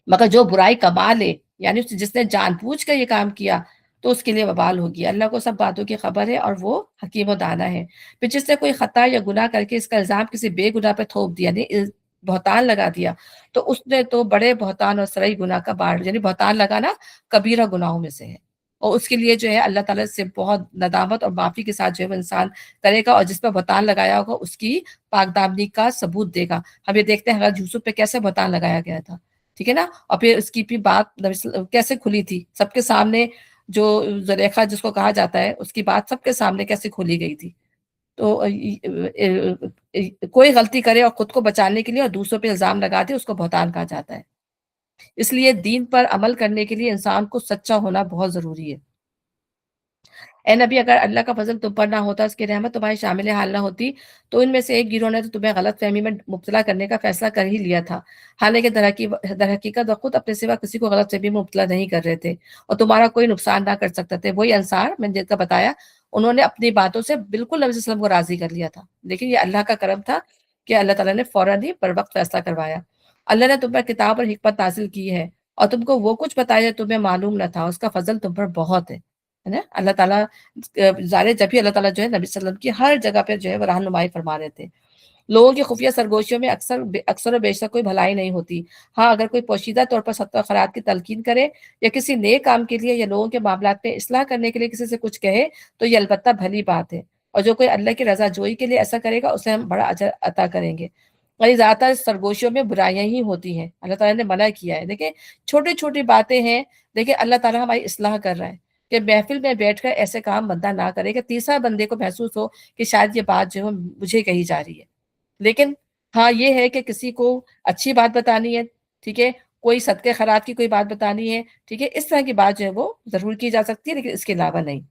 مگر جو برائی کما لے، یعنی جس نے جان بوجھ کر یہ کام کیا، تو اس کے لیے وبال ہوگی۔ اللہ کو سب باتوں کی خبر ہے اور وہ حکیم و دانا ہے۔ پھر جس نے کوئی خطا یا گناہ کر کے اس کا الزام کسی بے گناہ پہ تھوپ دیا، یعنی بہتان لگا دیا، تو اس نے تو بڑے بہتان اور سرئی گناہ کا بار، یعنی بہتان لگانا کبیرہ گناہوں میں سے ہے، اور اس کے لیے جو ہے اللہ تعالیٰ سے بہت ندامت اور معافی کے ساتھ جو ہے وہ انسان کرے گا، اور جس پہ بہتان لگایا ہوگا اس کی پاک دامنی کا ثبوت دے گا۔ ہم یہ دیکھتے ہیں حضرت یوسف پہ کیسے بہتان لگایا گیا تھا، ٹھیک ہے نا؟ اور پھر اس کی بھی بات کیسے کھلی تھی سب کے سامنے، جو زلیخا جس کو کہا جاتا ہے اس کی بات سب کے سامنے کیسے کھولی گئی تھی۔ تو کوئی غلطی کرے اور خود کو بچانے کے لیے اور دوسروں پہ الزام لگا دے، اس کو بہتان کہا جاتا ہے۔ اس لیے دین پر عمل کرنے کے لیے انسان کو سچا ہونا بہت ضروری ہے۔ اے نبی، اگر اللہ کا فضل تم پر نہ ہوتا، اس کی رحمت تمہاری شامل حال نہ ہوتی، تو ان میں سے ایک گروہ نے تو تمہیں غلط فہمی میں مبتلا کرنے کا فیصلہ کر ہی لیا تھا، حالانکہ در حقیقت وہ خود اپنے سوا کسی کو غلط فہمی میں مبتلا نہیں کر رہے تھے اور تمہارا کوئی نقصان نہ کر سکتے تھے۔ وہی انصار میں نے جن کا بتایا، انہوں نے اپنی باتوں سے بالکل نبی صلی اللہ علیہ وسلم کو راضی کر لیا تھا، لیکن یہ اللہ کا کرم تھا کہ اللہ تعالیٰ نے فوراً ہی پر وقت فیصلہ کروایا۔ اللہ نے تم پر کتاب اور حکمت نازل کی ہے اور تم کو وہ کچھ بتایا جو تمہیں معلوم نہ تھا، اس کا فضل تم پر بہت ہے نا؟ اللہ تعالیٰ ظاہر جب بھی اللہ تعالیٰ جو ہے نبی صلی اللہ علیہ وسلم کی ہر جگہ پہ جو ہے وہ رہنمائی فرما رہے تھے۔ لوگوں کی خفیہ سرگوشیوں میں اکثر و بیشتر کوئی بھلائی نہیں ہوتی۔ ہاں، اگر کوئی پوشیدہ طور پر صدقہ خیرات کی تلقین کرے یا کسی نیک کام کے لیے یا لوگوں کے معاملات میں اصلاح کرنے کے لیے کسی سے کچھ کہے تو یہ البتہ بھلی بات ہے، اور جو کوئی اللہ کی رضا جوئی کے لیے ایسا کرے گا اسے ہم بڑا اجر عطا کریں گے۔ اور زیادہ تر سرگوشیوں میں برائیاں ہی ہوتی ہیں، اللہ تعالیٰ نے منع کیا ہے۔ دیکھیں، چھوٹی چھوٹی باتیں ہیں، دیکھیں اللہ تعالیٰ ہماری اصلاح کر رہا ہے کہ محفل میں بیٹھ کر ایسے کام بندہ نہ کرے کہ تیسرا بندے کو محسوس ہو کہ شاید یہ بات جو ہے مجھے کہی جا رہی ہے، لیکن ہاں یہ ہے کہ کسی کو اچھی بات بتانی ہے، ٹھیک ہے، کوئی صدقے خیرات کی کوئی بات بتانی ہے، ٹھیک ہے، اس طرح کی بات جو ہے وہ ضرور کی جا سکتی ہے، لیکن اس کے علاوہ نہیں۔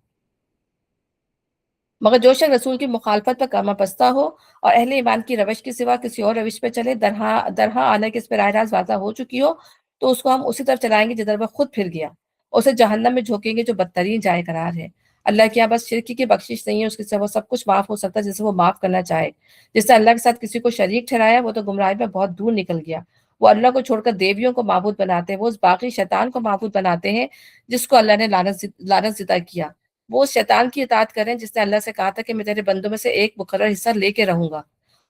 مگر جو شخص رسول کی مخالفت پر کامہ بستہ ہو اور اہل ایمان کی روش کے سوا کسی اور روش پہ چلے، درہا آنے کے اس پہ راہ راست واضح ہو چکی ہو، تو اس کو ہم اسی طرف چلائیں گے جدھر وہ خود پھر گیا، اسے جہنم میں جھونکیں گے جو بدترین جائے قرار ہے۔ اللہ کے یہاں بس شرک کی بخشش نہیں ہے، اس کے سے وہ سب کچھ معاف ہو سکتا ہے جسے وہ معاف کرنا چاہے۔ جس نے اللہ کے ساتھ کسی کو شریک ٹھہرایا وہ تو گمراہی میں بہت دور نکل گیا۔ وہ اللہ کو چھوڑ کر دیویوں کو معبود بناتے ہیں، وہ اس باقی شیطان کو معبود بناتے ہیں جس کو اللہ نے لعنت زدہ کیا۔ وہ اس شیطان کی اطاعت کریں جس نے اللہ سے کہا تھا کہ میں تیرے بندوں میں سے ایک مقرر حصہ لے کے رہوں گا،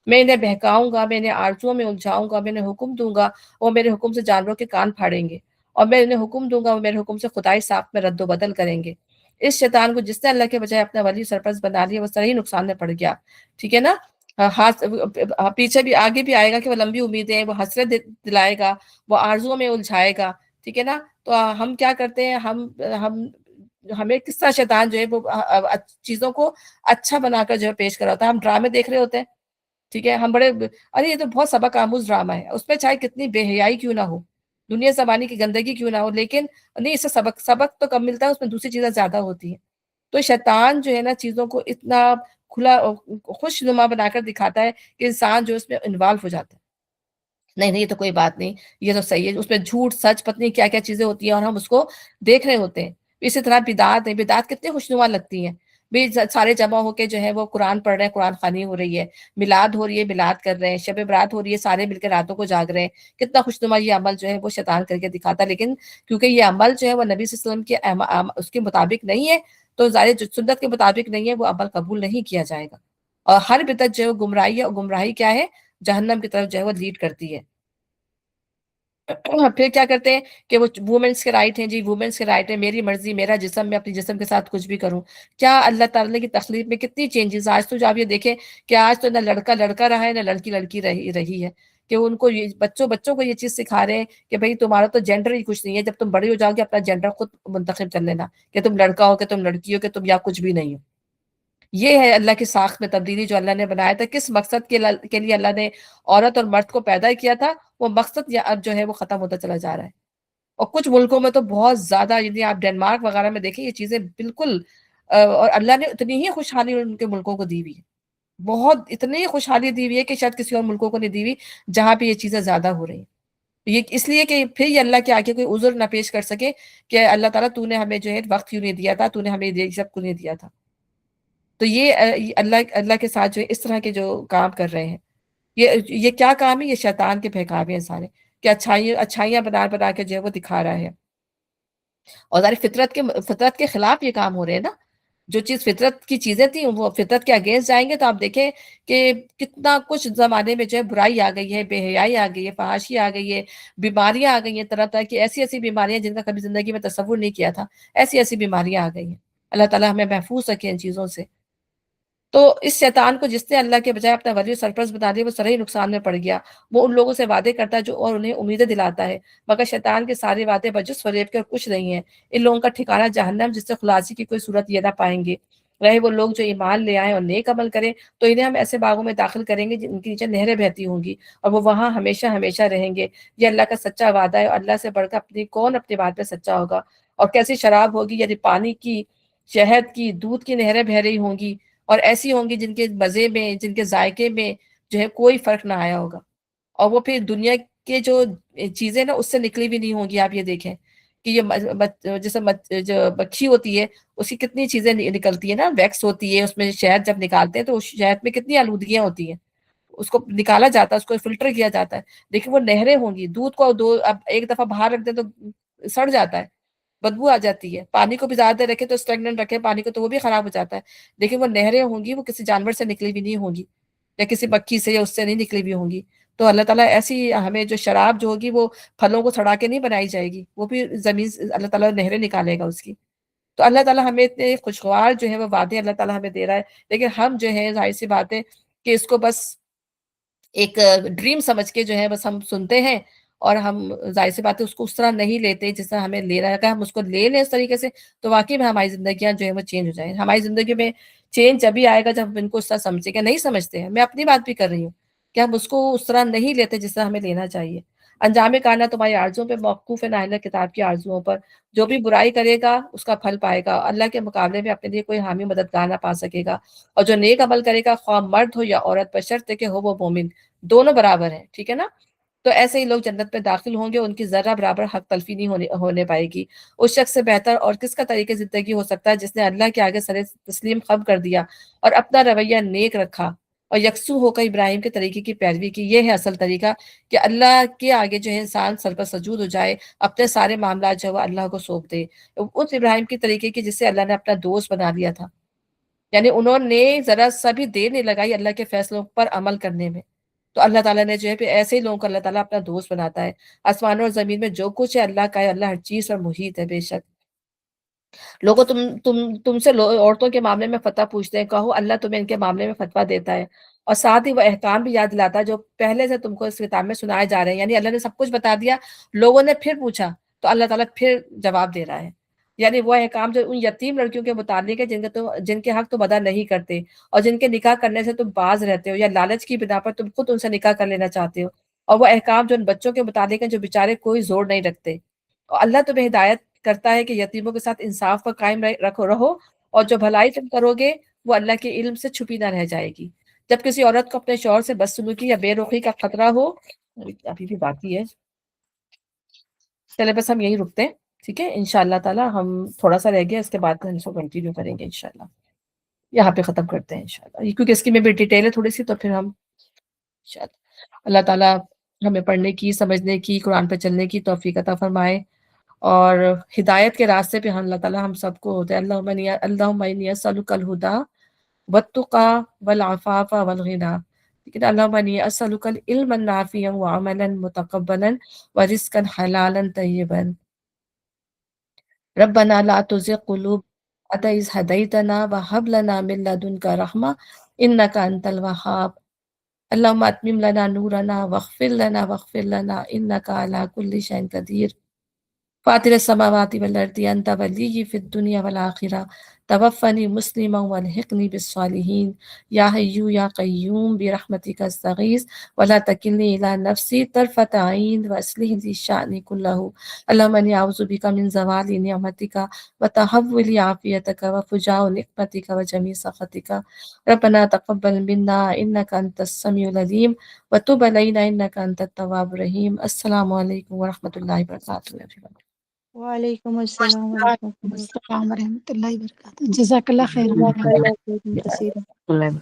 میں انہیں بہکاؤں گا، میں انہیں آرزوؤں میں الجھاؤں گا، میں انہیں حکم دوں گا، وہ میرے حکم سے جانوروں کے کان پھاڑیں گے، اور میں انہیں حکم دوں گا وہ میرے حکم سے خدائی ساخت میں رد و بدل کریں گے۔ اس شیطان کو جس نے اللہ کے بجائے اپنا ولی سرپرست بنا لیا وہ صحیح نقصان میں پڑ گیا۔ ٹھیک ہے نا؟ ہاتھ پیچھے بھی آگے بھی آئے گا کہ وہ لمبی امیدیں، وہ حسرت دلائے گا، وہ آرزوؤں میں الجھائے گا۔ ٹھیک ہے نا؟ تو ہم کیا کرتے ہیں، ہم ہمیں کس طرح شیطان جو ہے وہ چیزوں کو اچھا بنا کر جو ہے پیش کرا ہوتا ہے۔ ہم ڈرامے دیکھ رہے ہوتے ہیں، ٹھیک ہے، ہم بڑے ارے یہ تو بہت سبق آموز ڈرامہ ہے، اس میں چاہے کتنی بے حیائی کیوں نہ ہو، دنیا زبانی کی گندگی کیوں نہ ہو، لیکن نہیں، اس سے سبق تو کم ملتا ہے، اس میں دوسری چیزیں زیادہ ہوتی ہیں۔ تو شیطان جو ہے نا چیزوں کو اتنا کھلا خوش نما بنا کر دکھاتا ہے کہ انسان جو اس میں انوالو ہو جاتا ہے۔ نہیں نہیں، یہ تو کوئی بات نہیں، یہ تو صحیح ہے، اس میں جھوٹ سچ پتنی کیا کیا چیزیں ہوتی ہیں اور ہم اس کو دیکھ رہے ہوتے ہیں۔ اسی طرح بدعات ہے، بدعات کتنے خوشنما لگتی ہیں بھی، سارے جمع ہو کے جو ہے وہ قرآن پڑھ رہے ہیں، قرآن خوانی ہو رہی ہے، میلاد ہو رہی ہے، میلاد کر رہے ہیں، شب برات ہو رہی ہے، سارے مل کے راتوں کو جاگ رہے ہیں، کتنا خوشنما یہ عمل جو ہے وہ شیطان کر کے دکھاتا ہے۔ لیکن کیونکہ یہ عمل جو ہے وہ نبی صلی اللہ علیہ وسلم کے اس کے مطابق نہیں ہے، تو ظاہر جو سنت کے مطابق نہیں ہے وہ عمل قبول نہیں کیا جائے گا۔ اور ہر بدعت جو ہے وہ گمراہی ہے، اور گمراہی کیا ہے، جہنم کی طرف جو ہے وہ لیڈ کرتی ہے۔ پھر کیا کرتے ہیں کہ وہ وومنس کے رائٹ ہیں، جی وومنس کے رائٹ ہیں، میری مرضی، میرا جسم، میں اپنی جسم کے ساتھ کچھ بھی کروں۔ کیا اللہ تعالیٰ کی تخلیق میں کتنی چینجز، آج تو آپ یہ دیکھیں کہ آج تو نہ لڑکا لڑکا رہا ہے، نہ لڑکی لڑکی رہی ہے، کہ ان کو بچوں کو یہ چیز سکھا رہے ہیں کہ بھئی تمہارا تو جینڈر ہی کچھ نہیں ہے، جب تم بڑی ہو جاؤ گے اپنا جینڈر خود منتخب کر لینا، کہ تم لڑکا ہو، کہ تم لڑکی ہو، کہ تم یا کچھ بھی نہیں ہو۔ یہ ہے اللہ کی ساخت میں تبدیلی جو اللہ نے بنایا تھا، کس مقصد کے لیے اللہ نے عورت اور مرد کو پیدا کیا تھا، وہ مقصد اب جو ہے وہ ختم ہوتا چلا جا رہا ہے۔ اور کچھ ملکوں میں تو بہت زیادہ، یعنی آپ ڈنمارک وغیرہ میں دیکھیں یہ چیزیں بالکل اور اللہ نے اتنی ہی خوشحالی ان کے ملکوں کو دی ہوئی ہے، بہت اتنی خوشحالی دی ہوئی ہے کہ شاید کسی اور ملکوں کو نہیں دی ہوئی جہاں پہ یہ چیزیں زیادہ ہو رہی ہیں۔ یہ اس لیے کہ پھر یہ اللہ کے آگے کوئی عذر نہ پیش کر سکے کہ اللہ تعالیٰ تو نے ہمیں جو ہے وقت کیوں نہیں دیا تھا، تو نے ہمیں یہ سب کو نہیں دیا تھا۔ تو یہ اللہ کے ساتھ جو ہے اس طرح کے جو کام کر رہے ہیں، یہ کیا کام ہے، یہ شیطان کے بہکاوے ہیں سارے، کہ اچھائیاں بنا بنا کے جو ہے وہ دکھا رہا ہے۔ اور ظاہر فطرت کے خلاف یہ کام ہو رہے ہیں نا، جو چیز فطرت کی چیزیں تھیں وہ فطرت کے اگینسٹ جائیں گے، تو آپ دیکھیں کہ کتنا کچھ زمانے میں جو ہے برائی آ گئی ہے، بے حیائی آ گئی ہے، فحاشی آ گئی ہے، بیماریاں آ گئی ہیں، طرح طرح کی ایسی ایسی بیماریاں جن کا کبھی زندگی میں تصور نہیں کیا تھا، ایسی ایسی بیماریاں آ گئی ہیں۔ اللہ تعالیٰ ہمیں محفوظ رکھے ان چیزوں سے۔ تو اس شیطان کو جس نے اللہ کے بجائے اپنا ولی سرپرست بنا دیا وہ سرہی نقصان میں پڑ گیا۔ وہ ان لوگوں سے وعدے کرتا ہے جو اور انہیں امیدیں دلاتا ہے، مگر شیطان کے سارے وعدے بجس فریب کے اور کچھ نہیں ہیں۔ ان لوگوں کا ٹھکانہ جہنم، جس سے خلاصی کی کوئی صورت یہ نہ پائیں گے۔ رہے وہ لوگ جو ایمان لے آئیں اور نیک عمل کریں تو انہیں ہم ایسے باغوں میں داخل کریں گے جن کے نیچے نہریں بہتی ہوں گی، اور وہ وہاں ہمیشہ ہمیشہ رہیں گے۔ یہ اللہ کا سچا وعدہ ہے، اور اللہ سے بڑھ کر کون اپنی بات پہ سچا ہوگا۔ اور کیسی شراب ہوگی، یعنی پانی کی، شہد کی، دودھ کی نہریں بہ رہی ہوں گی، اور ایسی ہوں گی جن کے مزے میں، جن کے ذائقے میں جو ہے کوئی فرق نہ آیا ہوگا، اور وہ پھر دنیا کے جو چیزیں نا اس سے نکلی بھی نہیں ہوں گی۔ آپ یہ دیکھیں کہ یہ جیسے جو مکھی ہوتی ہے اس کی کتنی چیزیں نکلتی ہیں نا، ویکس ہوتی ہے اس میں، شہد جب نکالتے ہیں تو اس شہد میں کتنی آلودگیاں ہوتی ہیں، اس کو نکالا جاتا ہے، اس کو فلٹر کیا جاتا ہے، لیکن وہ نہریں ہوں گی۔ دودھ کو اب ایک دفعہ باہر رکھ دیں تو سڑ جاتا ہے، بدبو آ جاتی ہے۔ پانی کو بھی زیادہ دیر رکھے تو اسٹیگننٹ رکھے پانی کو تو وہ بھی خراب ہو جاتا ہے، لیکن وہ نہریں ہوں گی وہ کسی جانور سے نکلی بھی نہیں ہوں گی، یا کسی مکھی سے یا اس سے نہیں نکلی ہوئی ہوں گی۔ تو اللہ تعالیٰ ایسی ہمیں جو شراب جو ہوگی وہ پھلوں کو سڑا کے نہیں بنائی جائے گی، وہ بھی زمین سے اللہ تعالیٰ نہریں نکالے گا اس کی۔ تو اللہ تعالیٰ ہمیں اتنے خوشگوار جو ہے وہ وعدے اللہ تعالیٰ ہمیں دے رہا ہے، لیکن ہم جو ہے ظاہر سی بات ہے کہ اس کو بس ایک ڈریم سمجھ کے جو ہے بس ہم سنتے ہیں، اور ہم ظاہر سی بات ہے اس کو اس طرح نہیں لیتے جس طرح ہمیں لینا ہے۔ اگر ہم اس کو لے لیں اس طریقے سے تو واقعی میں ہماری زندگیاں جو ہے وہ چینج ہو جائیں۔ ہماری زندگی میں چینج جبھی آئے گا جب ہم ان کو اس طرح سمجھیں گے، نہیں سمجھتے ہیں۔ میں اپنی بات بھی کر رہی ہوں کہ ہم اس کو اس طرح نہیں لیتے جس طرح ہمیں لینا چاہیے۔ انجام کانا تمہاری آرزوؤں پہ موقوف ہے، نہ اہل کتاب کی آرزوؤں پر۔ جو بھی برائی کرے گا اس کا پھل پائے گا، اللہ کے مقابلے میں اپنے لیے کوئی حامی مددگار نہ پا سکے گا۔ اور جو نیک عمل کرے گا، خواہ مرد ہو یا عورت، بشرطے کہ ہو وہ مومن، دونوں برابر ہیں، ٹھیک ہے نا؟ تو ایسے ہی لوگ جنت میں داخل ہوں گے، ان کی ذرہ برابر حق تلفی نہیں ہونے پائے گی۔ اس شخص سے بہتر اور کس کا طریقہ زندگی ہو سکتا ہے جس نے اللہ کے آگے سر تسلیم خم کر دیا اور اپنا رویہ نیک رکھا اور یکسو ہو کر ابراہیم کے طریقے کی پیروی کی۔ یہ ہے اصل طریقہ کہ اللہ کے آگے جو ہے انسان سر پر سجود ہو جائے، اپنے سارے معاملات جو ہے وہ اللہ کو سونپ دے، اس ابراہیم کے طریقے کی جسے اللہ نے اپنا دوست بنا لیا تھا۔ یعنی انہوں نے ذرا سا بھی دیر نہیں لگائی اللہ کے فیصلوں پر عمل کرنے میں۔ تو اللہ تعالیٰ نے جو ہے پھر ایسے ہی لوگوں کو اللہ تعالیٰ اپنا دوست بناتا ہے۔ آسمانوں اور زمین میں جو کچھ ہے اللہ کا ہے، اللہ ہر چیز پر محیط ہے۔ بے شک لوگوں تم سے عورتوں کے معاملے میں فتویٰ پوچھتے ہیں، کہو اللہ تمہیں ان کے معاملے میں فتویٰ دیتا ہے، اور ساتھ ہی وہ احکام بھی یاد دلاتا ہے جو پہلے سے تم کو اس کتاب میں سنائے جا رہے ہیں۔ یعنی اللہ نے سب کچھ بتا دیا، لوگوں نے پھر پوچھا تو اللہ تعالیٰ پھر جواب دے رہا ہے۔ یعنی وہ احکام جو ان یتیم لڑکیوں کے متعلق ہے جن کے حق تم ادا نہیں کرتے، اور جن کے نکاح کرنے سے تم باز رہتے ہو، یا لالچ کی بنا پر تم خود ان سے نکاح کر لینا چاہتے ہو، اور وہ احکام جو ان بچوں کے متعلق ہیں جو بیچارے کوئی زور نہیں رکھتے۔ اور اللہ تمہیں ہدایت کرتا ہے کہ یتیموں کے ساتھ انصاف پر قائم رہو، اور جو بھلائی تم کرو گے وہ اللہ کے علم سے چھپی نہ رہ جائے گی۔ جب کسی عورت کو اپنے شوہر سے بدسلوکی یا بے رخی کا خطرہ ہو، ابھی بھی باقی ہے، چلے بس ہم یہی رکتے ہیں، ٹھیک ہے؟ انشاءاللہ تعالی ہم تھوڑا سا رہ گیا، اس کے بعد ہم اس کو کنٹینیو کریں گے انشاءاللہ۔ یہاں پہ ختم کرتے ہیں انشاءاللہ، کیونکہ اس کی میں بھی ڈیٹیل ہے تھوڑی سی، تو پھر ہم انشاءاللہ اللہ تعالیٰ ہمیں پڑھنے کی، سمجھنے کی، قرآن پہ چلنے کی توفیق عطا فرمائے، اور ہدایت کے راستے پہ اللہ تعالیٰ ہم سب کو ہوتے ہیں۔ اللہم انی اسألک الہدی والتقی والعفاف والغنی، لیکن اللہم انی اسألک العلم النافع وعملا متقبلا ورزقا حلالا طیبا۔ ربنا لا تزغ قلوبنا بعد إذ هديتنا وهب لنا من لدنك رحمة إنك أنت الوهاب۔ اللهم أتمم لنا نورنا واغفر لنا إنك على كل شيء قدير۔ فاطر السماوات والأرض أنت ولي في الدنيا والآخرة، توفني مسلما والحقني بالصالحين، يا حي يا قيوم برحمتك أستغيث ولا تكلني إلى نفسي طرفة عين وأصلح لي شأني كله۔ اللهم إني أعوذ بك من زوال نعمتك وتحول عافيتك وفجاء نقمتك وجميع سخطك۔ ربنا تقبل منا إنك أنت السميع العليم وتب علينا إنك أنت التواب الرحيم۔ السلام علیکم ورحمۃ اللہ وبرکاتہ۔ وعلیکم السلام ورحمۃ وعلیکم اللہ السلام ورحمۃ اللہ وبرکاتہ۔ جزاک اللہ خیر۔ جزاک اللہ خیرا کثیرا۔ اللہ